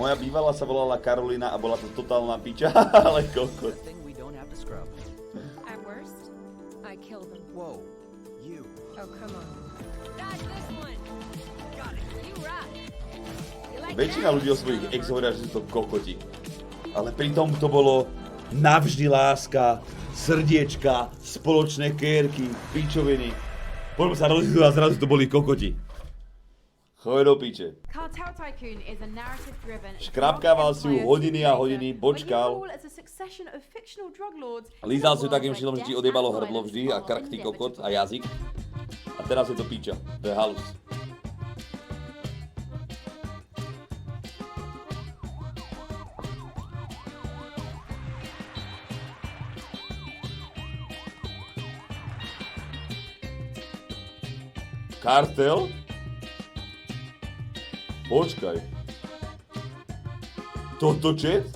Moja bývalá sa volala Karolina a bola to totálna piča, ale kokot. At worst, I kill them. Whoa, you. Oh, come on. Dodge this one. Got it. You rock. Väčšina ľudí o svojich ex hovoria, že sú to kokoti. Ale pritom to bolo navždy láska, srdiečka, spoločné kérky, pičoviny. Potom sa rozhýdu a zrazu to boli kokoti. Choj do piče. Škrapkával si ju hodiny a hodiny, bočkal. Lízal si ju takým štýlom, že ti odjebalo hrdlo vždy a krk ty kokot a jazyk. A teraz je to piča. To je halus. Kartel? Počkaj. Toto chat?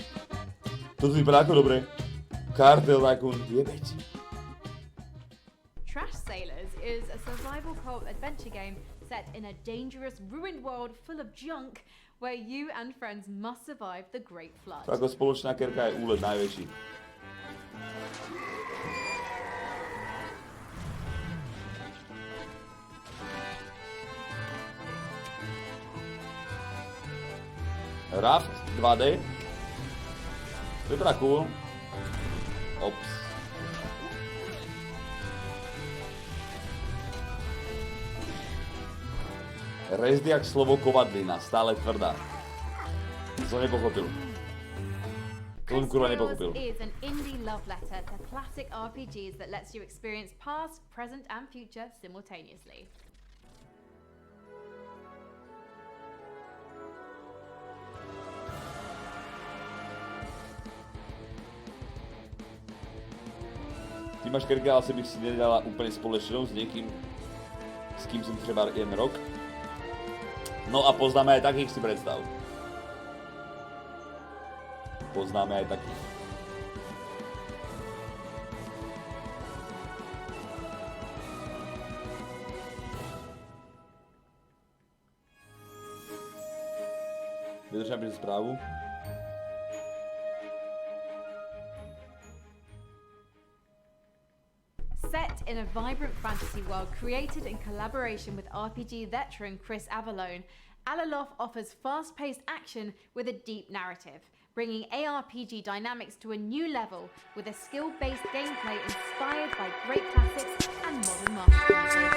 Toto vypadá ako dobre. Kartel Tycoon, jebeci. Trash Sailors is a survival co-op adventure game set in a dangerous, ruined world full of junk where you and friends must survive the Great Flood. Ako spoločná kerka je úlet najväčší. Raft 2D. To je teda cool. Ops. Restt jak slovo kovadlina, stále tvrdá. To nepochopil. To som kurva nepochopil. Is an indie love letter to classic RPGs that lets you experience past, present and future simultaneously. Ty máš kerka, asi bych si nedala úplne společnou s niekým, s kým som třeba jen rok. No a poznáme aj takých, si predstav. Poznáme aj takých. Vydržám pri správu. Set in a vibrant fantasy world created in collaboration with RPG veteran Chris Avallone, Alaloth offers fast-paced action with a deep narrative, bringing ARPG dynamics to a new level with a skill-based gameplay inspired by great classics and modern masterpieces.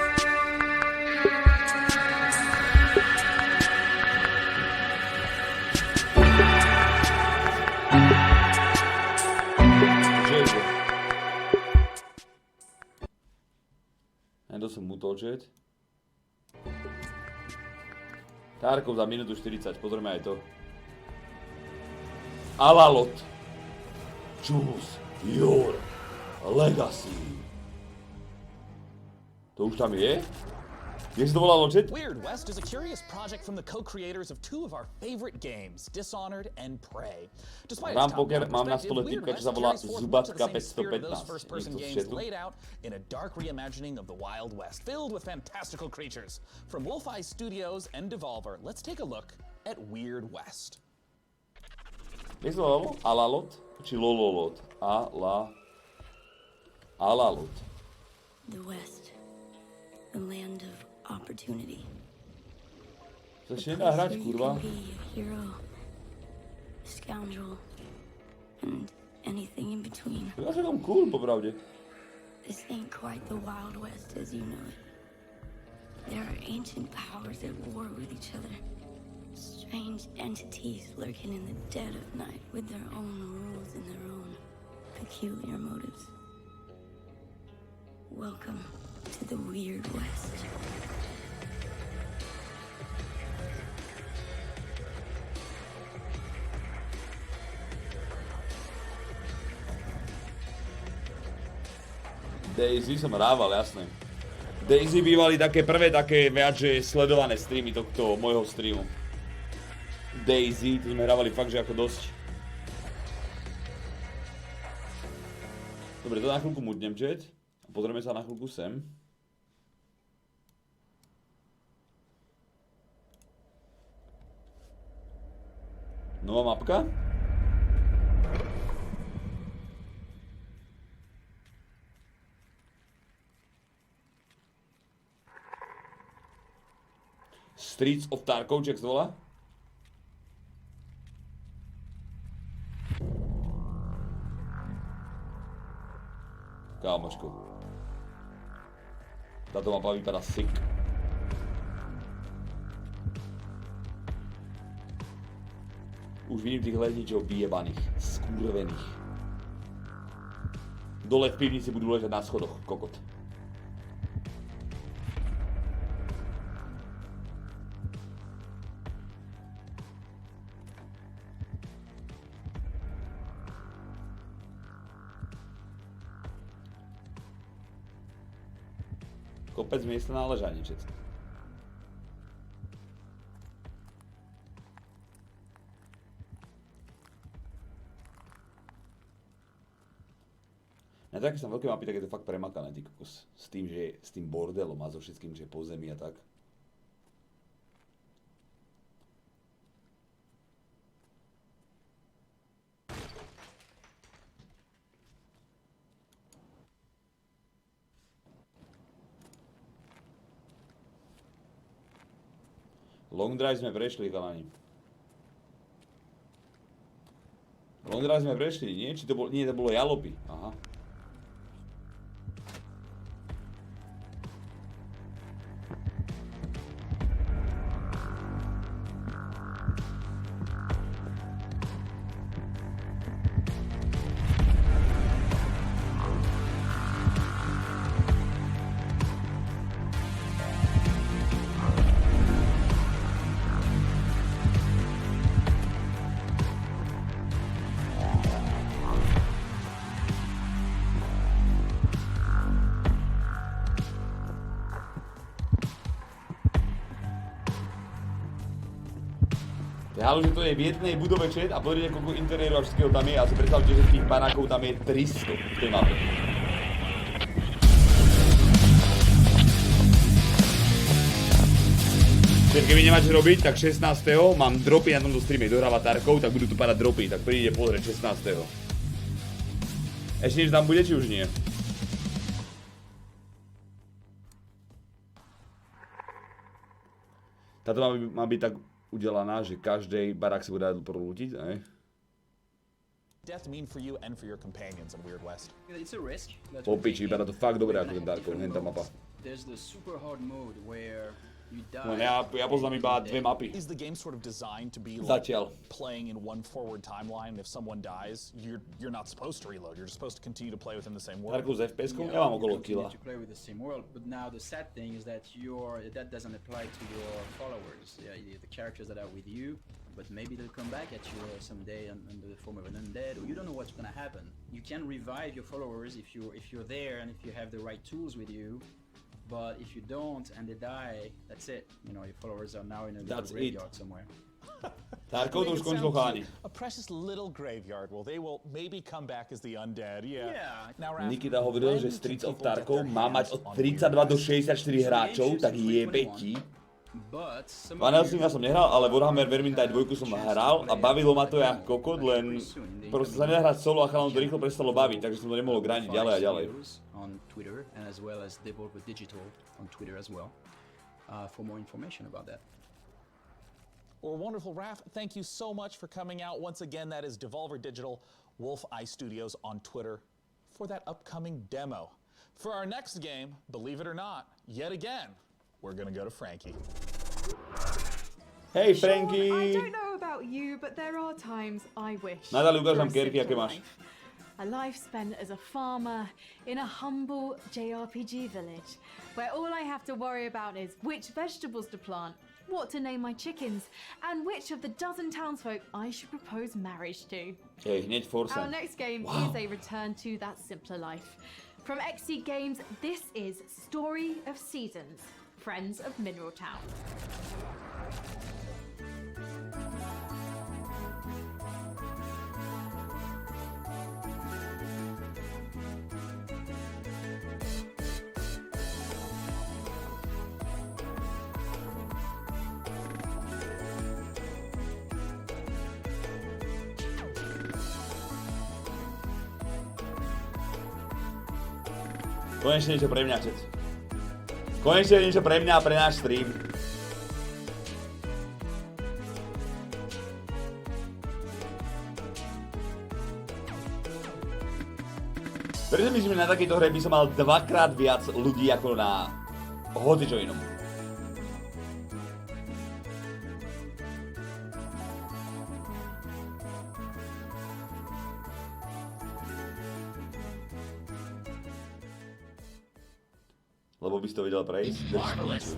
To som útočet. Tarkov za minútu 40, pozrieme aj to. Alaloth. Choose your legacy. To už tam je? Jak sa to volalo, chat? Weird West is a curious project from the co-creators of two of our favorite games, Dishonored and Prey. Despite its top-down perspective, Weird West carries forth much of the same spirit of those first-person games laid out in a dark reimagining of the Wild West, filled with fantastical creatures. From Wolf-Eye Studios and Devolver, let's take a look at Weird West. Jak sa to volalo? Alaloth? Či Lololoth? Alaloth. The West. The land of opportunity. To ešte nedá hrať, kurva. Hero, scoundrel, and anything in between. To je tam cool, popravde. This ain't quite the Wild West as you know it. There are ancient powers at war with each other. Strange entities lurking in the dead of night with their own rules and their own peculiar motives. Welcome to the Weird West. Daisy som hrával, jasné. Daisy bývali také prvé, také viac, sledované streamy tohto môjho streamu. Daisy, tu sme hrávali fakt, že ako dosť. Dobre, to na chvíľku mutnem, chat. Pozrieme sa na chvíľku sem. Nová mapka. Streets of Tarkov, jak sa volá? Kámoško. Táto mapa vypadá sick. Už vidím tých ledničov vyjebaných, skurvených. Dole v pivnici budú ležať na schodoch, kokot. Kopec miesta na ležanie, všetko. Na také som veľké mapy, tak je to fakt premakané, ty kokos. S tým, že s tým bordelom a so všetkým, že po zemi a tak. Long drive sme prešli, chalani. Long drive sme prešli, nie? Či to bolo, nie, to bolo jalopy. Aha. Halu, že to je v jednej budove chat a pozrite, koľko interiéru a všetkého tam je a si predstavte, že tých panákov tam je 300 v tej mape. Keby nemáte robiť, tak 16. mám dropy na tomto streame, dohráva Tarkov, tak budú tu padať dropy, tak príde pozrieť 16. Ešte niečo tam bude, či už nie? Táto má byť tak udelaná, že každej barák si bude dať prolútiť, ne? Death mean for you and for your companions in Weird West. It's a risk. Po piči, vypadá to fakt dobre ako ten Darkov, tá mapa. There's the super hard mode where No, ja poznám iba dve mapy. Is the game sort of designed to be like Zatiaľ. playing in one forward timeline? If someone dies, you're not supposed to reload. You're just supposed to continue to play within the same world. Darkov s FPS-kom? Ja mám okolo kila. To play with the same world, but now the sad thing is that that doesn't apply to your followers. The characters that are with you, but maybe they'll come back at you someday under the form of an undead, or you don't know what's gonna happen. You can revive your followers if you're there and if you have the right tools with you. But if you don't and they die, that's it. You know, your followers are now in a little graveyard somewhere. Tarkov to už skončilo, chalani. A precious little graveyard. Well, they will maybe come back as the undead. Yeah. Nikita hovoril, že Streets of Tarkov má mať od 32 do 64 hráčov, tak jebe ti. Van Helsinga som nehral, ale Warhammer Vermintide 2 som hral a bavilo ma to jak kokot, len proste sa nedá hrať solo a chalom to rýchlo prestalo baviť, takže som to nemohol grániť ďalej a ďalej. On Twitter and as well as Devolver Digital on Twitter as well for more information about that. Well, wonderful, Raph. Thank you so much for coming out. Once again, that is Devolver Digital, Wolf Eye Studios on Twitter for that upcoming demo. For our next game, believe it or not, yet again, we're gonna go to Frankie. Hey, Frankie! Sean, I don't know about you, but there are times I wish Nadal ukážem kerky, aké máš. A life spent as a farmer in a humble JRPG village, where all I have to worry about is which vegetables to plant, what to name my chickens, and which of the dozen townsfolk I should propose marriage to. Hey, hneď forsa. Our next game is a return to that simpler life. From XC Games, this is Story of Seasons, Friends of Mineral Town. Konečne niečo pre mňa, chat. Konečne niečo pre mňa a pre náš stream. Preto myslím, že na takejto hre by som mal dvakrát viac ľudí ako na hocičo inom. Lebo by si to vedel prejsť?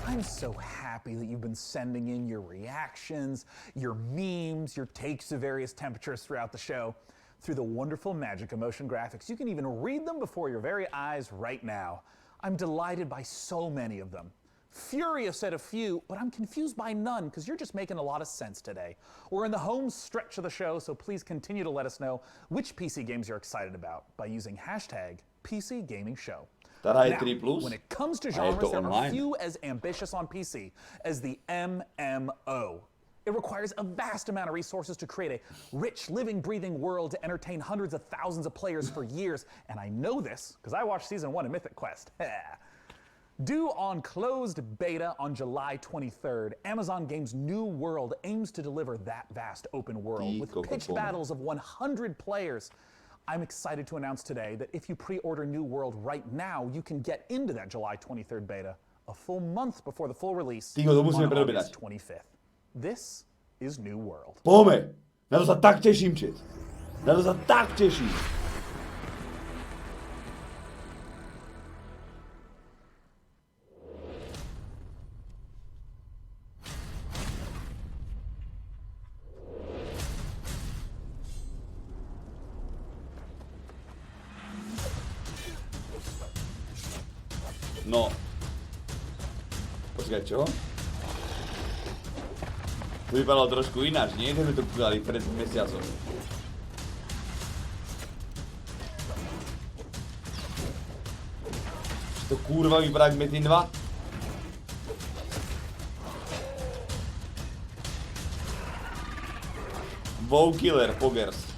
I'm so happy that you've been sending in your reactions, your memes, your takes to various temperatures throughout the show. Through the wonderful magic of motion graphics, you can even read them before your very eyes right now. I'm delighted by so many of them. Furious at a few, but I'm confused by none because you're just making a lot of sense today. We're in the home stretch of the show, so please continue to let us know which PC games you're excited about by using hashtag PC Gaming Show. Now, when it comes to genres, there are few as ambitious on PC as the MMO. It requires a vast amount of resources to create a rich, living, breathing world to entertain hundreds of thousands of players for years, and I know this because I watched Season 1 of Mythic Quest. Due on closed beta on July 23rd, Amazon Games' New World aims to deliver that vast open world with pitched battles of 100 players. I'm excited to announce today that if you pre-order New World right now, you can get into that July 23rd beta a full month before the full release on August 25th. This is New World. Pome, na to sa tak teším, čet. Na to sa tak teším. No. Počkaj, čo? To vypadalo trošku ináč, nie? Keď sme to kúkali pred mesiacom. Či to kurva vypadá jak Metin 2? Wow Killer, Poggers.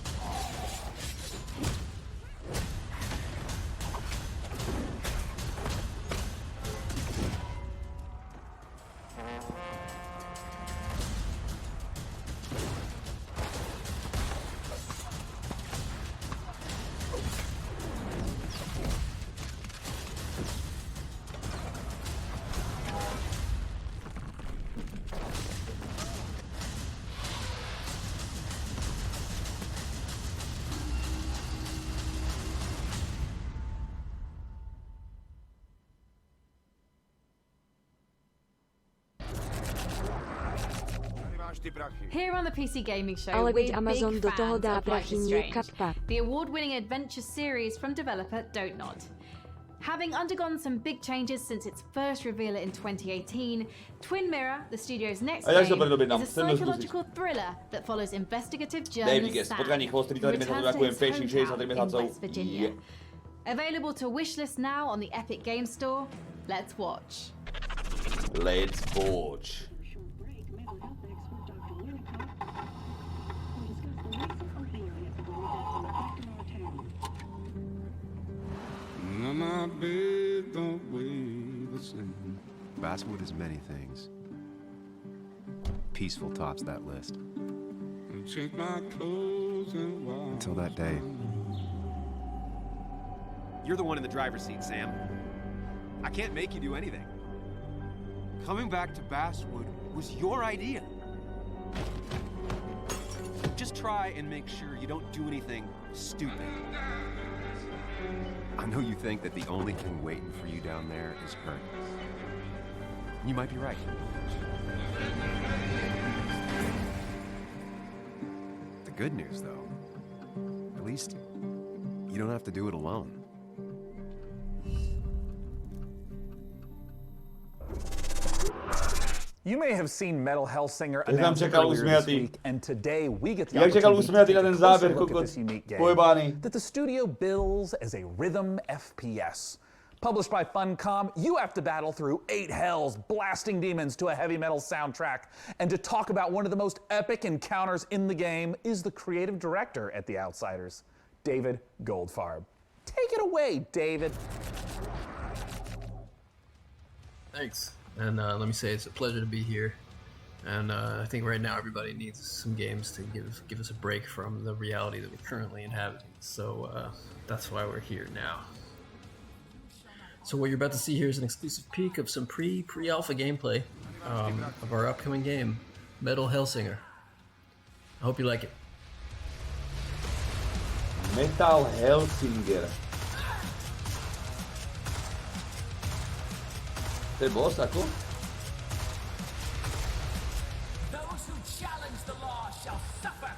Here on the PC Gaming Show, Ale we're veď Amazon big do toho fans dá of Life prachy, is nie Strange, kappa. the award-winning adventure series from developer Dontnod. Having undergone some big changes since its first reveal in 2018, Twin Mirror, the studio's next game, is a psychological thriller that follows investigative journalist Sam, who returns to his hometown in West Virginia. Available to wishlist now on the Epic Games Store. Let's watch. Let's watch. My bed don't weigh the same. Basswood is many things. Peaceful tops that list. Until that day. You're the one in the driver's seat, Sam. I can't make you do anything. Coming back to Basswood was your idea. Just try and make sure you don't do anything stupid. I know you think that the only thing waiting for you down there is hurt. You might be right. The good news, though, at least you don't have to do it alone. You may have seen Metal Hellsinger announce earlier this week, and today we get the opportunity to take a closer look at this unique game that the studio bills as a rhythm FPS. Published by Funcom, you have to battle through 8 hells, blasting demons to a heavy metal soundtrack. And to talk about one of the most epic encounters in the game is the creative director at The Outsiders, David Goldfarb. Take it away, David. Thanks. And let me say it's a pleasure to be here. And I think right now everybody needs some games to give us a break from the reality that we're currently inhabiting. So that's why we're here now. So what you're about to see here is an exclusive peek of some pre-alpha gameplay of our upcoming game, Metal Hellsinger. I hope you like it. Metal Hellsinger. To je boss, ako? Those who challenge the law shall suffer.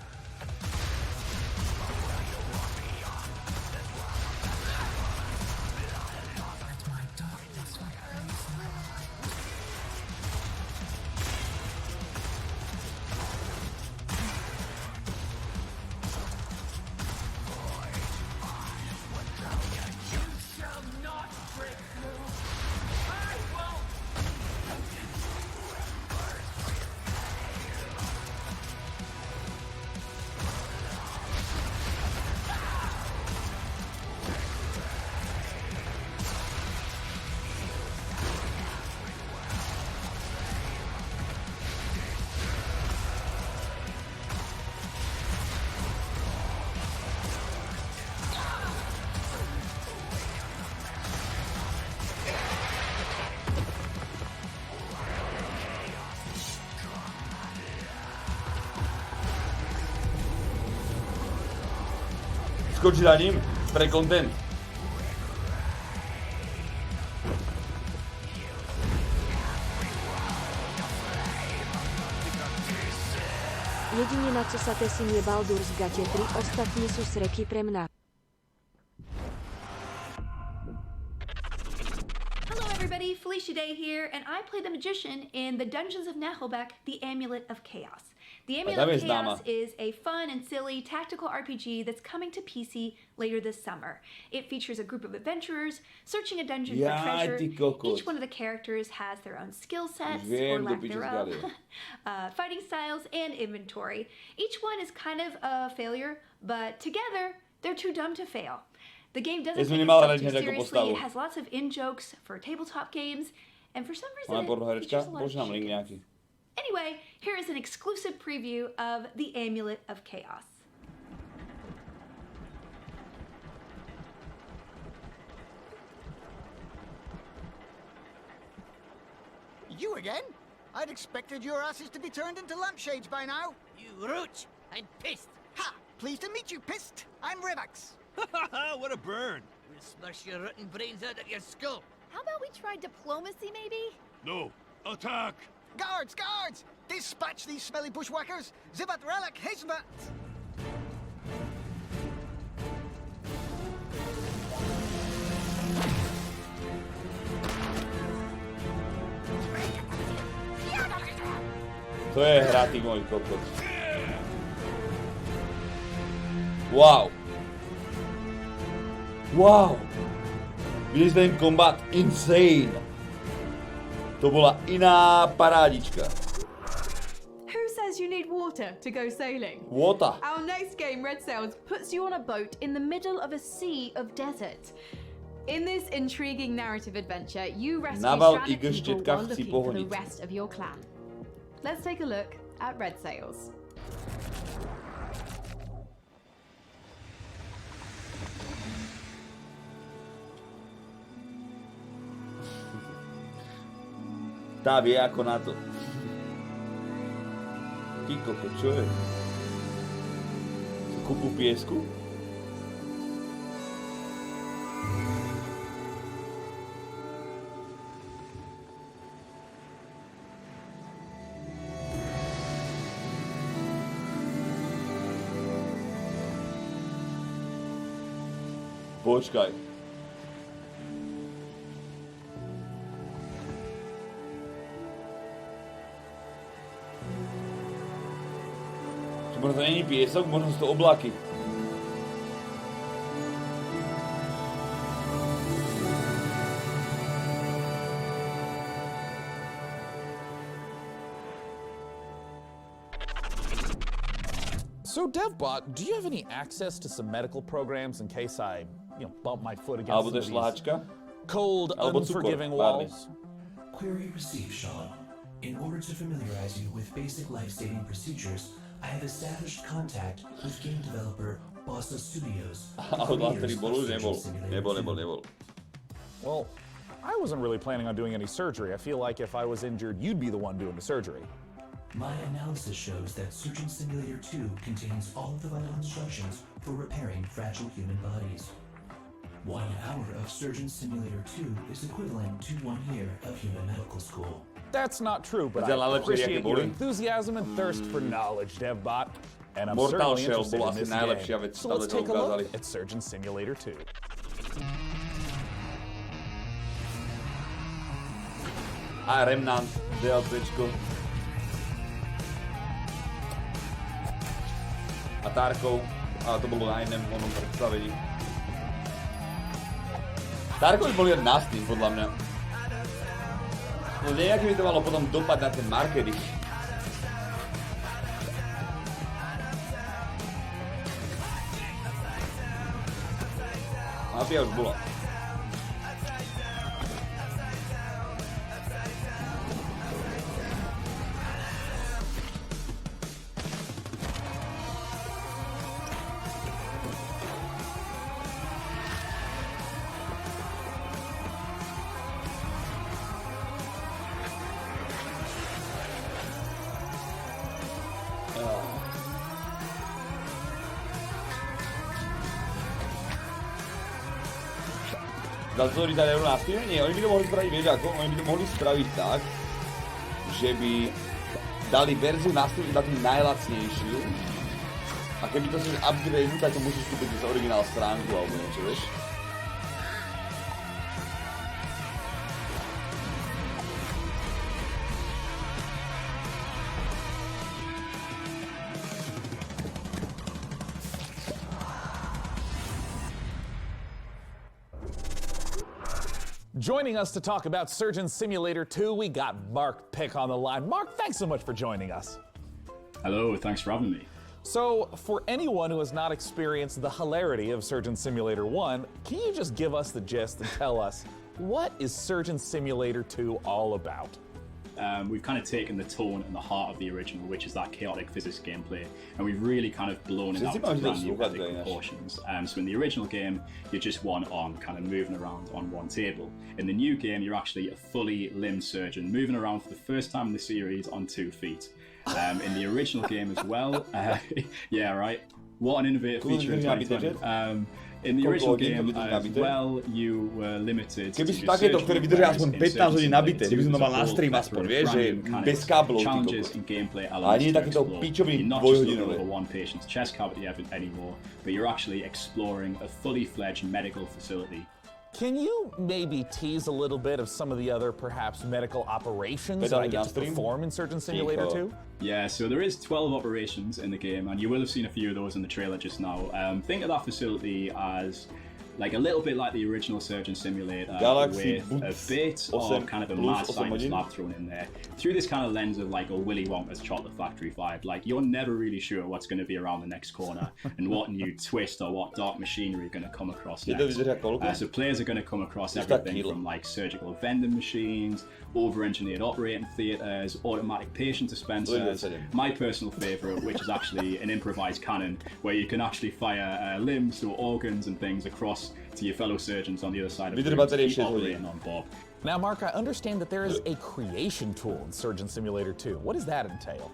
Skočí za ním, pre content. Jedine na co sa tesím je Baldur's Gate 3, ostatní sú sreky pre mňa. Hello everybody, Felicia Day here, and I play the Magician in the Dungeons of Nahelbeck, the Amulet of Chaos. The Amulet of Chaos is a fun and silly tactical RPG that's coming to PC later this summer. It features a group of adventurers searching a dungeon for treasure. Each one of the characters has their own skill sets, or lack thereof, fighting styles, and inventory. Each one is kind of a failure, but together, they're too dumb to fail. The game doesn't take itself too seriously. It has lots of in-jokes for tabletop games, and for some reason, it features a lot of chickens. Anyway, here is an exclusive preview of the Amulet of Chaos. You again? I'd expected your asses to be turned into lampshades by now. You roach! I'm pissed! Ha! Pleased to meet you, Pissed. I'm Revax. What a burn! We'll smash your rotten brains out of your skull. How about we try diplomacy, maybe? No. Attack! Guards, guards! Dispatch these smelly bushwhackers! Zibat relic, Hazebat! To je hra, ty môj kokot. Wow. Wow. Videli sme im kombat insane. To bola iná parádička. Who says you need water to go sailing? Water. Our next game, Red Sails, puts you on a boat in the middle of a sea of desert. In this intriguing narrative adventure, you rescue stranded people while looking for the rest of your clan. Let's take a look at Red Sails. Tá vie ako na to. Ty koko, čo je? Kupu piesku? Počkaj. Možno to není piesok, možno sú to oblaky. So DevBot, do you have any access to some medical programs in case I, bump my foot against some of these cold, unforgiving walls? Query received, Sean. In order to familiarize you with basic life-saving procedures, I have established contact with game developer Bossa Studios. Nebol. Well, I wasn't really planning on doing any surgery. I feel like if I was injured, you'd be the one doing the surgery. My analysis shows that Surgeon Simulator 2 contains all of the vital instructions for repairing fragile human bodies. 1 hour of Surgeon Simulator 2 is equivalent to 1 year of human medical school. That's not true, but I appreciate your enthusiasm and thirst for knowledge, DevBot. And I'm Mortal certainly Shell interested bola in asi this najlepšia game. vec, So ale let's to take a look ukázali. at Surgeon Simulator 2. A Remnant DLCčko. A Tarkov, ale to bolo na iném onom predstavení. Tarkov by boli na Steam, podľa mňa. No nejaký by to malo potom dopad na ten marketing. Mafia už bola. Dá to dať rovno na Steam? Nie, oni by to mohli spraviť, vieš ako? Oni by to mohli spraviť tak, že by dali verziu na Steam iba tú najlacnejšiu a keby to chceš upgrade, tak to musíš kúpiť z originál stránku alebo niečo, vieš? Joining us to talk about Surgeon Simulator 2, we got Mark Pick on the line. Mark, thanks so much for joining us. Hello, thanks for having me. So, for anyone who has not experienced the hilarity of Surgeon Simulator 1, can you just give us the gist and tell us, what is Surgeon Simulator 2 all about? We've kind of taken the tone and the heart of the original, which is that chaotic physics gameplay, and we've really kind of blown it out to brand new epic proportions. So in the original game, you're just one arm kind of moving around on one table. In the new game, you're actually a fully limbed surgeon moving around for the first time in the series on 2 feet. In the original game as well, yeah, right. What an innovative feature in 2020. In the original game as well, you were limited to Keby sú takéto, ktoré vydržia aspoň 15 hodín nabité, keby som to mal na stream aspoň, vieš, že bez káblov ty kokos. A nie takéto pičový dvojhodinové. One patient's chest cavity anymore, but you're actually exploring a fully fledged medical facility. Can you maybe tease a little bit of some of the other, perhaps, medical operations that I get to perform in Surgeon Simulator 2? Yeah, so there is 12 operations in the game, and you will have seen a few of those in the trailer just now. Think of that facility as like a little bit like the original Surgeon Simulator, with a bit of kind of a mad science lab thrown in there, through this kind of lens of like a Willy Wonka's chocolate factory vibe. Like, you're never really sure what's going to be around the next corner and what new twist or what dark machinery are going to come across next. So players are going to come across everything from like surgical vending machines, over-engineered operating theatres, automatic patient dispensers. My personal favourite, which is actually an improvised cannon, where you can actually fire limbs or organs and things across to your fellow surgeons on the other side of the room to keep operating on Bob. Now, Mark, I understand that there is a creation tool in Surgeon Simulator 2. What does that entail?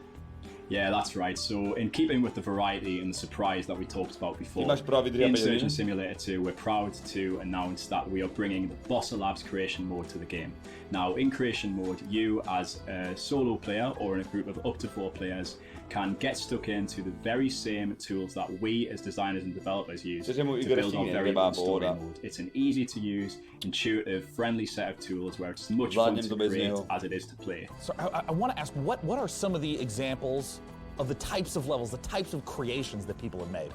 Yeah, that's right. So, in keeping with the variety and the surprise that we talked about before, in Surgeon Simulator 2, we're proud to announce that we are bringing the Bossa Labs creation mode to the game. Now, in creation mode, you as a solo player or in a group of up to 4 players can get stuck into the very same tools that we as designers and developers use to build our very own story mode. It's an easy to use, intuitive, friendly set of tools where it's as much fun to create as it is to play. So I want to ask, what are some of the examples of the types of levels, the types of creations that people have made?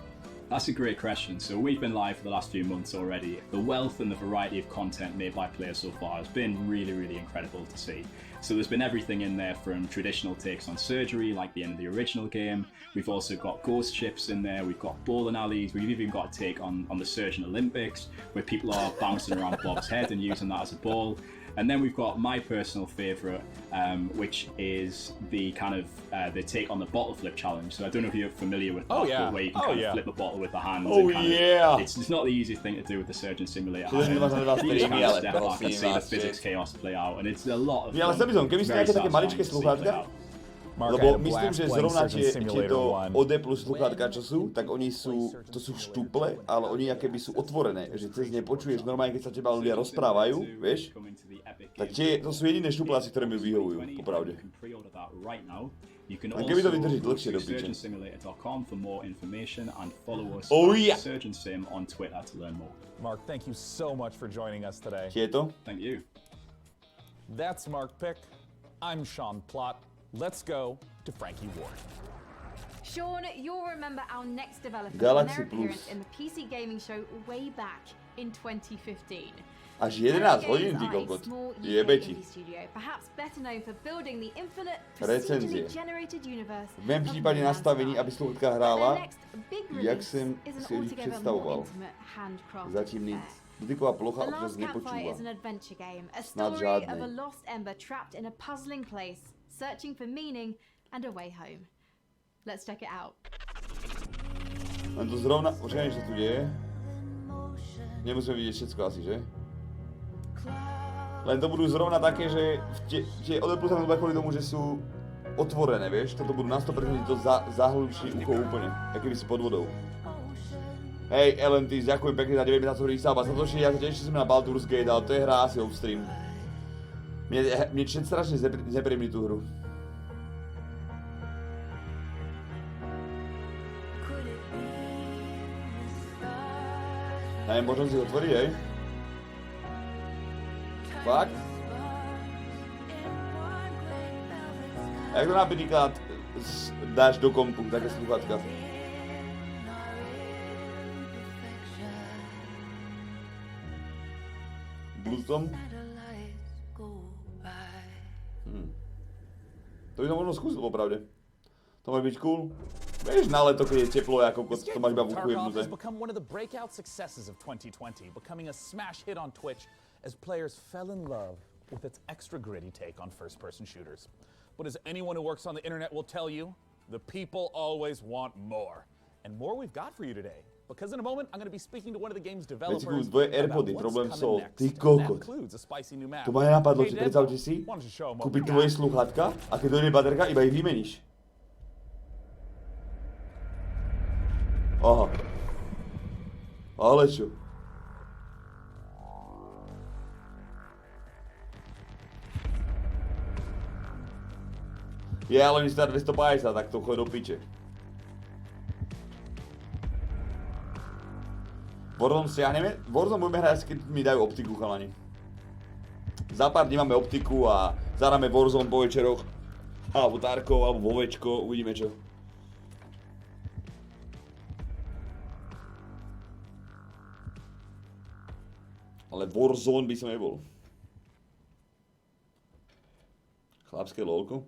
That's a great question. So we've been live for the last few months already. The wealth and the variety of content made by players so far has been really, really incredible to see. So there's been everything in there from traditional takes on surgery, like the end of the original game. We've also got ghost ships in there. We've got bowling alleys. We've even got a take on the Surgeon Olympics, where people are bouncing around Bob's head and using that as a ball. And then we've got my personal favourite, which is the kind of the take on the bottle flip challenge. So I don't know if you're familiar with that, but where you can kind of flip a bottle with the hands. Oh, and yeah! It's not the easiest thing to do with the Surgeon Simulator. You just kind of step back and see the physics chaos play out, and it's a lot of fun. Ale Sebizon, keby ste nejaké také maličké sluchátka, lebo myslím, že zrovna tieto OD plus sluchátka, čo sú, tak oni sú, to sú štuple, ale oni akéby sú otvorené, že cez ne počuješ normálne, keď sa teba ľudia rozprávajú, vieš? Tak to sú jediné štuple asi, ktoré mi vyhovujú, popravde. A keby to vydrží dlhšie do piče. Oh yeah! Mark, thank you so much for joining us today. Tieto? Thank you. That's Mark Pick. I'm Sean Plott. Let's go to Frankie Ward. Sean, you'll remember our next developer Galaxy and their appearance Plus. in the PC gaming show way back in 2015. Až 11 hodín, ty kokot. Jebe ti. Perhaps better known for building the infinite Recenzie. procedurally generated universe. V mém případě nastavení, aby sluchátka hrála, jak jsem si ji představoval. Zatím nic. Dotyková plocha občas nepočúva. Snad žádnej. Searching for meaning and a way home. Let's check it out. Len to zrovna, počkaj, čo sa tu deje. Nemusíme vidieť všetko asi, že? Len to budú zrovna také, že tie odeplusané zubá kvôli tomu, že sú otvorené, vieš? Toto budú na 100% to zahlúči ucho úplne, aký by si pod vodou. Hej, LNT, ďakujem pekne za 9 minútový resub a za to, že ja sa teším som na Baldur's Gate, ale to je hra asi off-stream. Mne strašne znepríjemní tú hru. Neviem, možno si ho otvoriť, hej? Fakt? Jak to napríklad dáš do kompu, také sluchátka? Bluetoothom? To by som možno skúsil popravde. To môže byť cool. Vieš, na leto, keď je teplo, ako to máš iba v uchu jebnuté. Has become one of the breakout successes of 2020, becoming a smash hit on Twitch as players fell in love with its extra gritty take on first-person shooters. But as anyone who works on the internet will tell you, the people always want more. And more we've got for you today. Because in a moment, I'm going to be speaking to one of the game's developers dvoje Airpody, problém sol. Ty kokot. To ma nenapadlo, či predstavte si, kúpiť tvoje sluchátka a keď dojde baterka, iba ich vymeníš. Aha. Ale čo? Je, ale oni stojí 250, tak to chodí do piče. Warzone stiahneme? Warzone budeme hrať, keď mi dajú optiku, chalani. Za pár dní máme optiku a zahráme Warzone po večeroch. Alebo Tarkov, alebo Vovečko, uvidíme čo. Ale Warzone by som nebol. Chlapské lolko?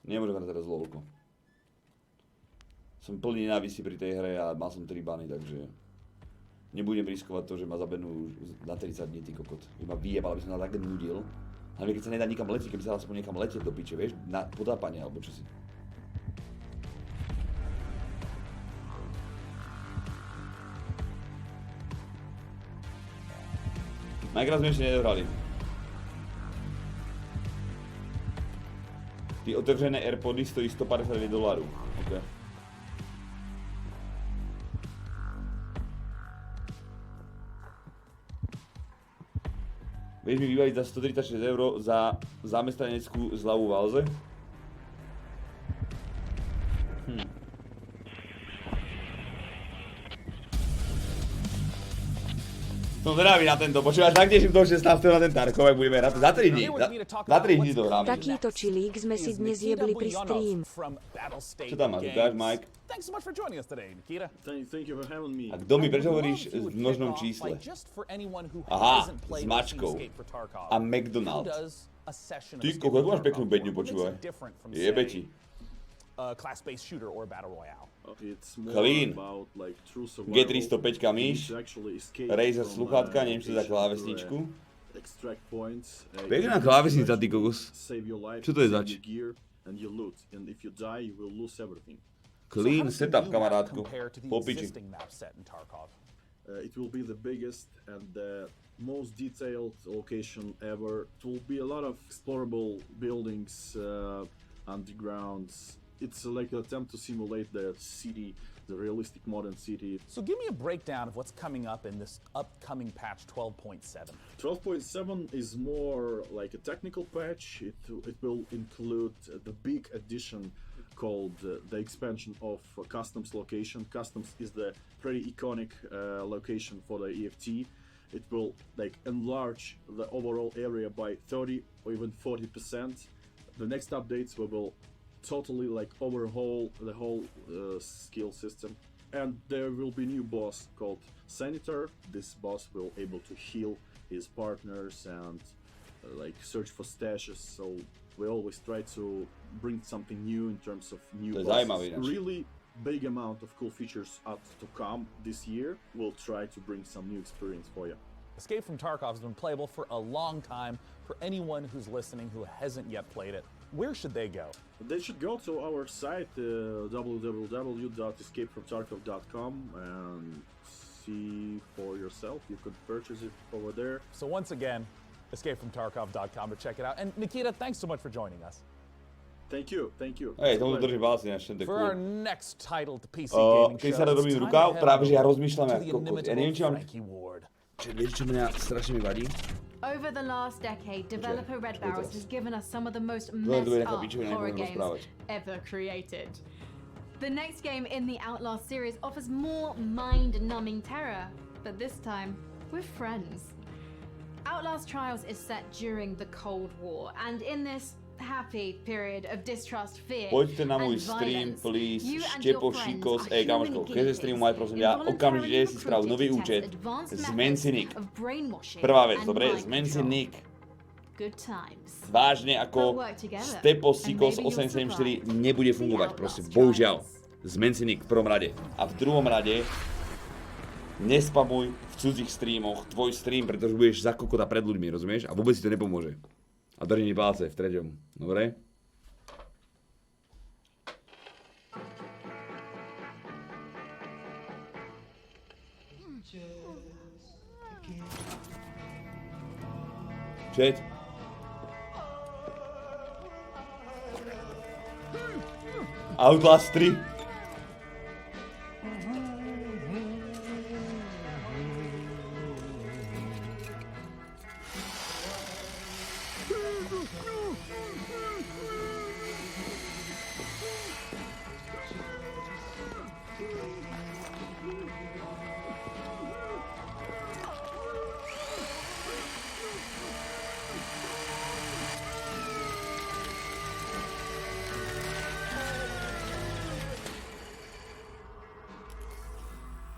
Nemôžem hrať teraz lolko. Som plný nenávisti pri tej hre a mal som 3 bany, takže nebudem riskovať to, že ma zabenú na 30 dní, ty kokot. Že ma vyjebal, aby som na tak nudil. Hlavne keď sa nedá nikam letieť, keby sa dal aspoň niekam letieť do piče, vieš, na potápanie alebo čosi. Minecraft sme ešte nedohrali. Ty otevřené Airpody stojí $159. Okay. Vieš mi vybaviť za 136 € za zamestnaneckú zľavu v Alze? Som zvedavý na tento, počúvaš, tak teším toho 16. na ten Tarkov, ak budeme hrať. Za 3 dní, za 3 dní to hráme. Takýto čilík sme si dnes jebli pri stream. Čo tam máš, ukáž, Mike? A kto mi, prečo hovoríš v množnom čísle? Aha, s mačkou. A McDonald's. Ty, koľko máš peknú bedňu, počúvaj. Jebe ti. Class-based shooter or battle royale. Clean. G305 myš, Razer sluchátka, neviem čo za klávesničku. extract points. Pekná klávesnica, ty kokos. Save your life, Čo to je save zač? your gear, and you loot. And if you die, you will lose everything. Clean setup, kamarátku. Po piči. It will be the biggest and the most detailed location ever. It will be a lot of explorable buildings, undergrounds. It's like an attempt to simulate the city, the realistic modern city. So give me a breakdown of what's coming up in this upcoming patch 12.7. 12.7 is more like a technical patch. It will include the big addition called the expansion of customs location. Customs is the pretty iconic location for the EFT. It will like enlarge the overall area by 30 or even 40%. The next updates will totally like overhaul the whole skill system, and there will be new boss called Senator. This boss will able to heal his partners and like search for stashes. So we always try to bring something new in terms of new bosses. Really big amount of cool features up to come this year. We'll try to bring some new experience for you. Escape from Tarkov has been playable for a long time. For anyone who's listening who hasn't yet played it, where should they go? They should go to our site, www.escapefromtarkov.com, and see for yourself. You could purchase it over there. So once again, escapefromtarkov.com to check it out. And Nikita, thanks so much for joining us. Thank you, thank you. Hej, tomu drží palci, For our next title to PC gaming show, keď sa robím rukav, práve že ja rozmýšľam to ako the kokos. Ja neviem, či mám... Frankie Ward. Vieš, čo mňa strašne mi vadí? Over the last decade, developer Red Barrels has given us some of the most Dobre, messed nechá up piču, horror nebudem games rozprávať. ever created. The next game in the Outlast series offers more mind-numbing terror, but this time with friends. Outlast Trials is set during the Cold War, and in this happy period of distrust, fear, Poďte na môj and stream, violence, please. you and Štepo, your friends Šikos, are kamoško, keď ze streamu maj, prosím ťa, okamžite si sprav nový účet. Zmen si nick. Prvá vec, dobre? Zmen si nick. Good times. Vážne, ako Stepo Sikos 874 nebude fungovať, proste, bohužiaľ. Zmen si nick v prvom rade. A v druhom rade nespamuj v cudzích streamoch tvoj stream, pretože budeš za kokota pred ľuďmi, rozumieš? A vôbec si to nepomôže. A drží mi palce v treťom, dobre? Chat. Outlast 3.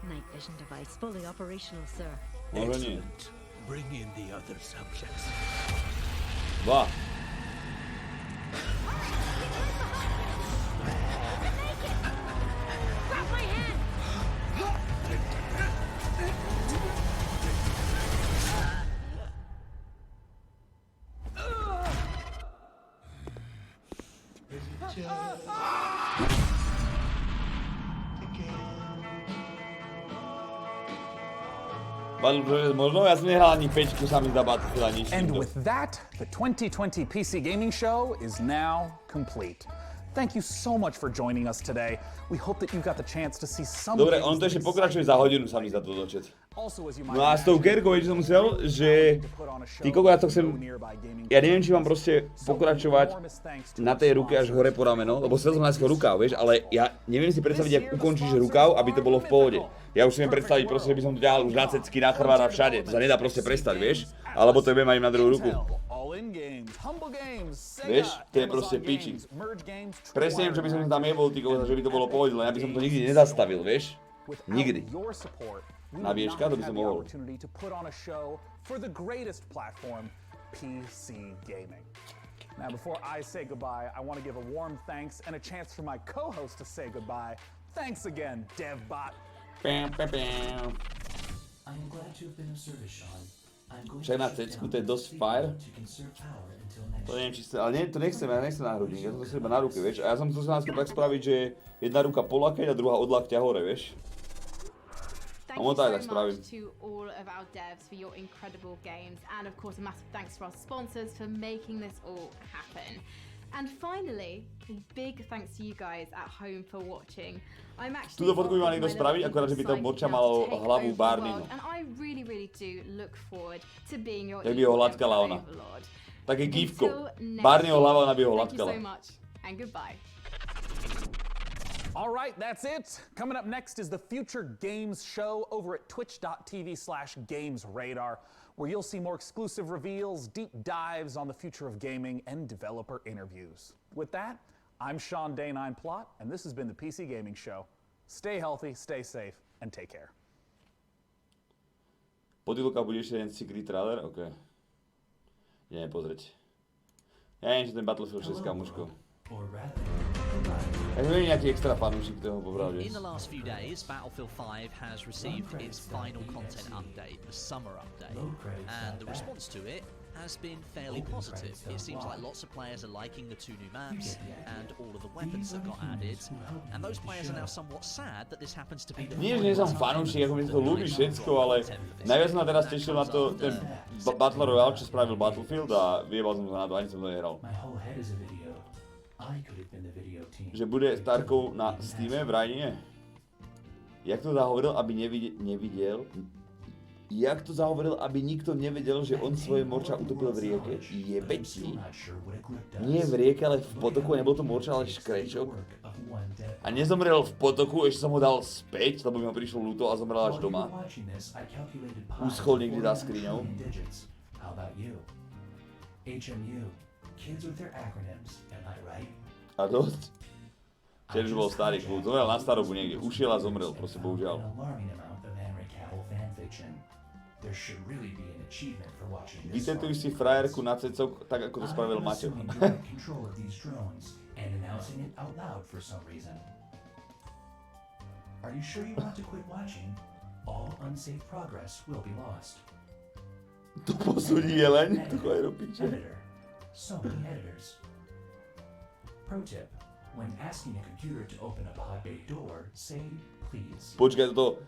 Night vision device fully operational, sir. Excellent. Bring in the other subjects. Dva. Grab my hand! Možno ja som nehral ani 5, sa mi zdá Battlefield ani nič. And with that, the 2020 PC Gaming Show is now complete. Thank you so much for joining us today. We hope that you got the chance to see some. Dobre, on to ešte pokračuje za hodinu, sa mi za to dočet. No a s tou kerkou, vieš, čo som musel, že ty koko, ja to chcem, ja neviem, či mám proste pokračovať na tej ruke až hore po rameno, lebo chcel som nájsť rukav, vieš, ale ja neviem si predstaviť, jak ukončíš rukav, aby to bolo v pohode. Ja už si viem predstaviť proste, že by som to ťahal už na cecky, na chrbát a všade, to sa nedá proste prestať, vieš, alebo to budem mať na druhú ruku. Vieš, to je proste piči. Presne viem, čo by som tam jebol, ty koko, že by to bolo pohode, len ja by som to nikdy nezastavil, vieš, nikdy. Na viečka, to by som mohol. Now, before I say goodbye, I want to give a warm thanks and a chance for my co-host to say goodbye. Thanks again, DevBot. I am glad to have been of service, Sean. Však na cecku to je dosť fire. To neviem, či ale nie, to nechcem, ja nechcem na hrudník, ja som to si iba na ruke, vieš. A ja som to sa tak spraviť, že jedna ruka po lakeť a druhá od lakťa hore, vieš. Thank you so much to all of our devs for your incredible games, and of course a massive thanks to our sponsors for making this all happen. And finally, a big thanks to you guys at home for watching. I'm actually Túto fotku by mal niekto spraviť, akorát, že by to Morča malo hlavu Barneyho. And I really do look forward to being your Jak by ho hladkala ona. Také gifko. Barneyho hlava, ona by ho hladkala. Thank you so much, and goodbye. All right, that's it. Coming up next is the Future Games Show over at twitch.tv/GamesRadar, where you'll see more exclusive reveals, deep dives on the future of gaming, and developer interviews. With that, I'm Sean Day9 Plot, and this has been the PC Gaming Show. Stay healthy, stay safe, and take care. Podilka, budeš jeden secret trailer? OK. Ideme pozrieť. Ja neviem, že ten Battlefield 6 kamuško. In the last few days, Battlefield 5 has received its final content update, the summer update, and the response to it has been fairly positive. It seems like lots of players are liking the 2 new maps and all of the weapons that got added, and those players are now somewhat sad that this happens to be the Nie, že nie som fanúšik, ako mi to ľúbi všetko, ale najviac ma teraz tešil na to ten Battle Royale, čo spravil Battlefield a vyjebal som sa na to, ani som to nehral. Že bude Starkov na Steame, vraj nie. Jak to zahovoril, aby nevidel? Jak to zahovoril, aby nikto nevedel, že on svoje morča utopil v rieke? Jebečný. Nie v rieke, ale v potoku, nebol to morča, ale škrečok. A nezomrel v potoku, ešte som ho dal späť, lebo mi ho prišlo ľúto a zomrel až doma. Uschol niekde za skriňou. A dosť. Tiež bol starý kľud, zomrel na starobu niekde, ušiel a zomrel, proste bohužiaľ. Vytetuj si frajerku na cecok, tak ako to spravil Maťo. To posúdi jeleň, to chodí do piče. Pro tip: when asking a computer to open a pod bay door, say please. Počkaj, toto,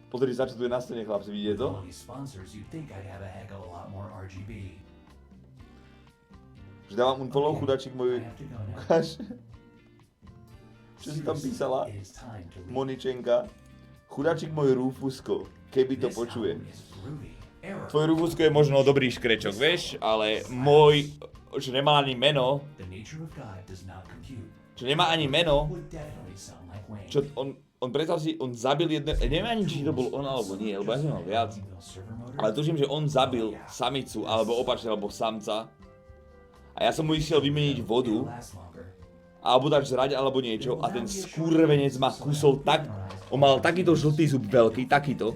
pozri sa, čo tu je na stene, chlapci, vidíte to? Že dávam un follow, chudačík môj, ukáž. Čo si tam písala? Moničenka. Chudačík môj Rufusko, keby to počuje. Tvoj Rufusko je možno dobrý škrečok, vieš, ale môj, čo nemá ani meno, čo on predstav si, on zabil jedno, neviem ani, či to bol on alebo nie, lebo ja som mal viac, ale tuším, že on zabil samicu, alebo opačne, alebo samca a ja som mu išiel vymeniť vodu, alebo dať žrať, alebo niečo a ten skurvenec ma kusol tak, on mal takýto žltý zub veľký, takýto,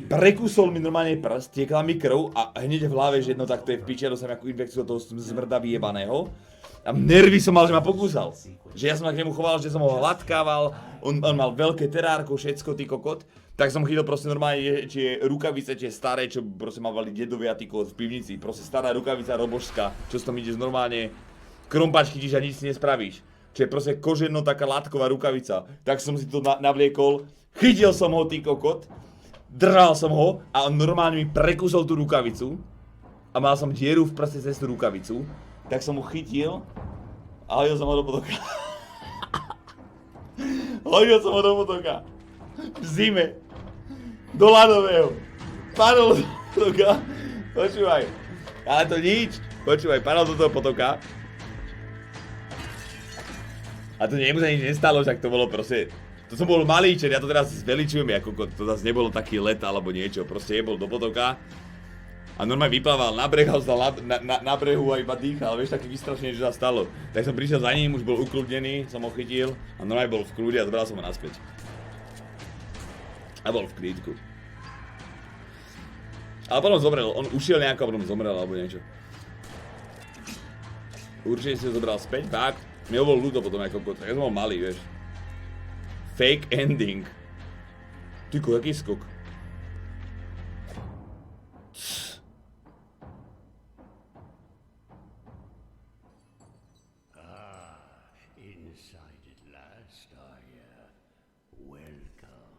prekusol mi normálne prst, tiekla mi krv a hneď v hlave, že no tak to je v piči, ja dostanem ako infekciu toho zmrda vyjebaného. A nervy som mal, že ma pokúsal. Že ja som k nemu choval, že som ho hladkával, on mal veľké terárko, všetko, ty kokot. Tak som chytil proste normálne, či je rukavice, či je staré, čo proste mávali dedovia, ty kokot v pivnici. Proste stará rukavica robožská, čo si tam ideš normálne, krompač chytíš a nič si nespravíš. Čo je proste koženno taká látková rukavica. Tak som si to navliekol, chytil som ho, ty kokot. Držal som ho a on normálne mi prekusol tú rukavicu a mal som dieru v prste cez tú rukavicu, tak som ho chytil a hodil som ho do potoka. Hodil som ho do potoka. V zime. Do ľadového. Padol do potoka. Počúvaj. Ale to nič. Počúvaj, padol do toho potoka. A to nemu sa nič nestalo, však to bolo proste... To som bol malíčer, ja to teraz zveličujem, ako to zase nebolo taký let alebo niečo, proste jebol do potoka a normálne vyplával na breh a ostal na brehu a iba dýchal, vieš, taký vystrašený, že sa stalo. Tak som prišiel za ním, už bol ukludnený, som ho chytil a normálne bol v kľude a zbral som ho naspäť. A bol v klídku. Ale potom zomrel, on ušiel nejako a potom zomrel alebo niečo. Určite si ho zobral späť, fakt. Mne ho bol ľúto potom ako kot, tak ja som bol malý, vieš. Fake ending. Tyko, jaký skok. decided last, welcome.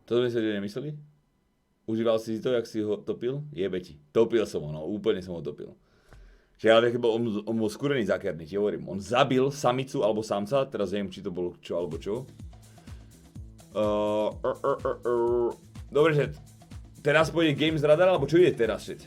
To sme si nemysleli? Užíval si to, jak si ho topil? Jebe ti. Topil som ho, no, úplne som ho topil. Čiže ale on bol skúrený zákerný, ti hovorím. On zabil samicu alebo samca, teraz neviem, či to bolo čo alebo čo. Dobre, že teraz pôjde Games Radar, alebo čo ide teraz, shit?